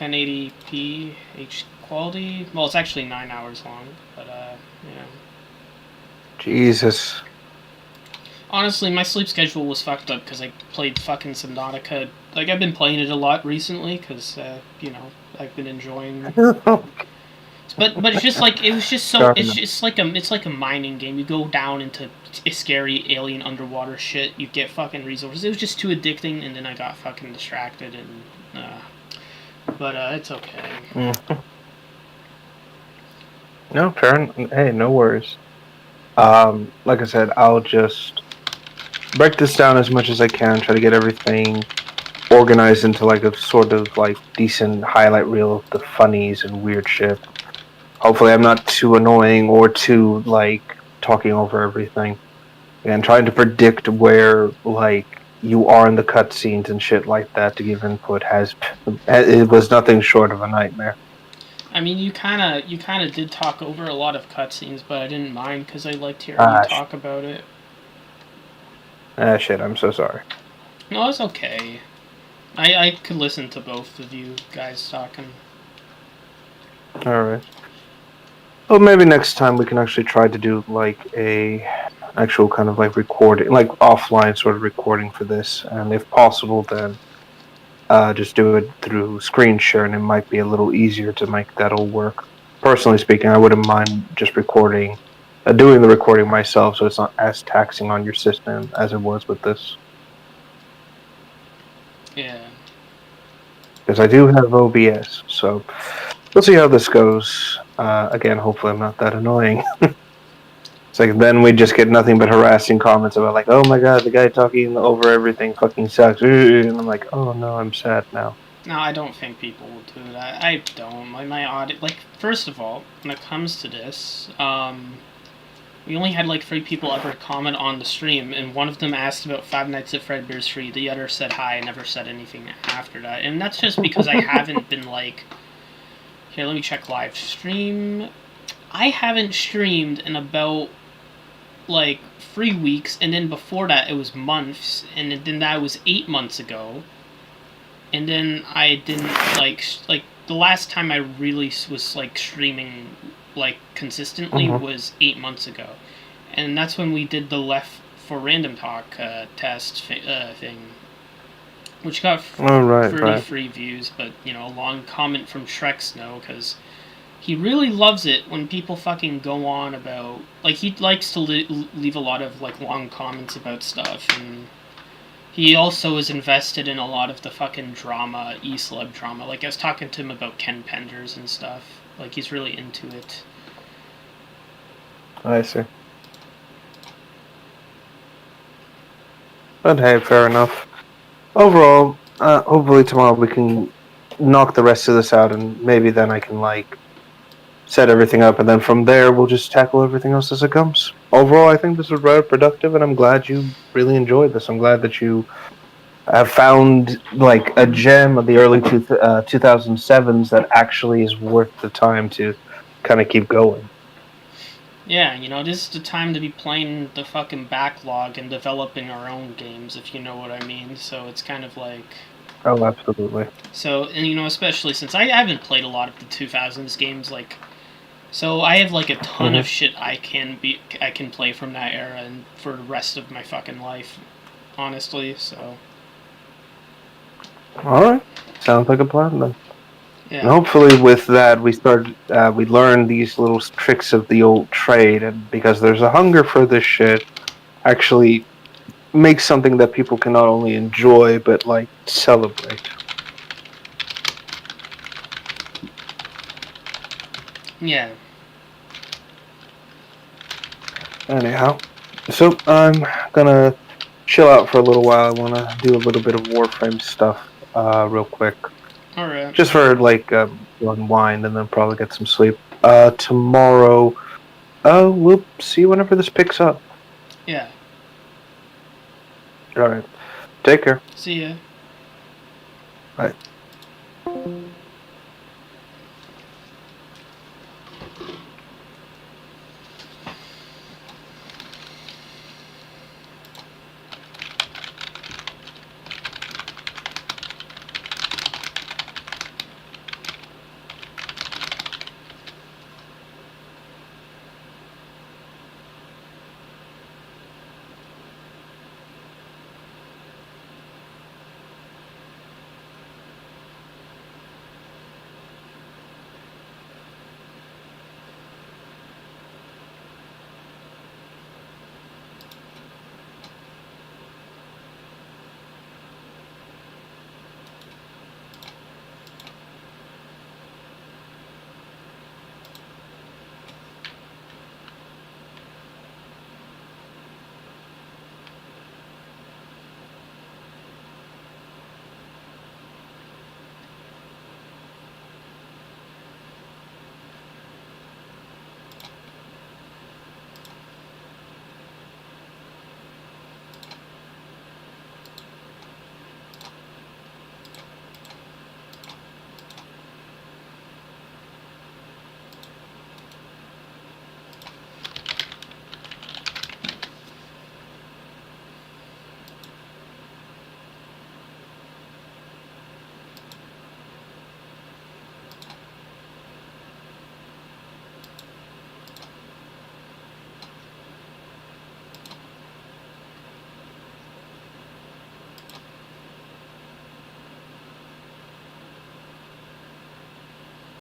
1080p H quality. Well, it's actually 9 hours long, but yeah. Jesus. Honestly, my sleep schedule was fucked up because I played fucking Subnautica. Like, I've been playing it a lot recently because, I've been enjoying. But it's just like it was just so it's like a mining game. You go down into scary alien underwater shit. You get fucking resources. It was just too addicting, and then I got fucking distracted and. But it's okay. Mm-hmm. No, fair. Hey, no worries. Like I said, I'll just break this down as much as I can. Try to get everything organized into like a sort of like decent highlight reel of the funnies and weird shit. Hopefully I'm not too annoying or too, like, talking over everything. And trying to predict where, like, you are in the cutscenes and shit like that to give input it was nothing short of a nightmare. I mean, you kind of did talk over a lot of cutscenes, but I didn't mind because I liked hearing you talk about it. Shit, I'm so sorry. No, it's okay. I could listen to both of you guys talking. Alright. Well, maybe next time we can actually try to do, like, a actual kind of, like, recording, like, offline sort of recording for this. And if possible, then just do it through screen share, and it might be a little easier to make that all work. Personally speaking, I wouldn't mind just doing the recording myself, so it's not as taxing on your system as it was with this. Yeah. Because I do have OBS, so we'll see how this goes. Again, hopefully I'm not that annoying. It's like then we just get nothing but harassing comments about like, oh my god, the guy talking over everything fucking sucks. And I'm like, oh no, I'm sad now. No, I don't think people will do that. I don't. My audience, like, first of all, when it comes to this, we only had like 3 people ever comment on the stream, and one of them asked about Five Nights at Fredbear's Free. The other said hi, and never said anything after that. And that's just because I haven't been like... Here, let me check live stream. I haven't streamed in about, like, 3 weeks, and then before that it was months, and then that was 8 months ago. And then I didn't, like, the last time I really was, like, streaming, like, consistently was 8 months ago. And that's when we did the Left for Random Talk test thing. Which got 33 views, but, you know, a long comment from Shrek Snow, because he really loves it when people fucking go on about... Like, he likes to leave a lot of, like, long comments about stuff, and he also is invested in a lot of the fucking drama, E-Celeb drama. Like, I was talking to him about Ken Penders and stuff. Like, he's really into it. I see. But hey, fair enough. Overall, hopefully tomorrow we can knock the rest of this out, and maybe then I can, like, set everything up, and then from there we'll just tackle everything else as it comes. Overall, I think this was rather productive, and I'm glad you really enjoyed this. I'm glad that you have found, like, a gem of the early 2007s that actually is worth the time to kind of keep going. Yeah, you know, this is the time to be playing the fucking backlog and developing our own games, if you know what I mean. So it's kind of like... Oh, absolutely. So, and you know, especially since I haven't played a lot of the 2000s games, like... So I have, like, a ton of shit I can play from that era and for the rest of my fucking life, honestly, so... Alright. Sounds like a plan, then. Yeah. And hopefully with that we learn these little tricks of the old trade, and because there's a hunger for this shit, actually make something that people can not only enjoy but like celebrate. Yeah. Anyhow, so I'm gonna chill out for a little while. I wanna do a little bit of Warframe stuff real quick. Alright. Just for, like, unwind and then probably get some sleep. Tomorrow, we'll see whenever this picks up. Yeah. Alright. Take care. See ya. Bye.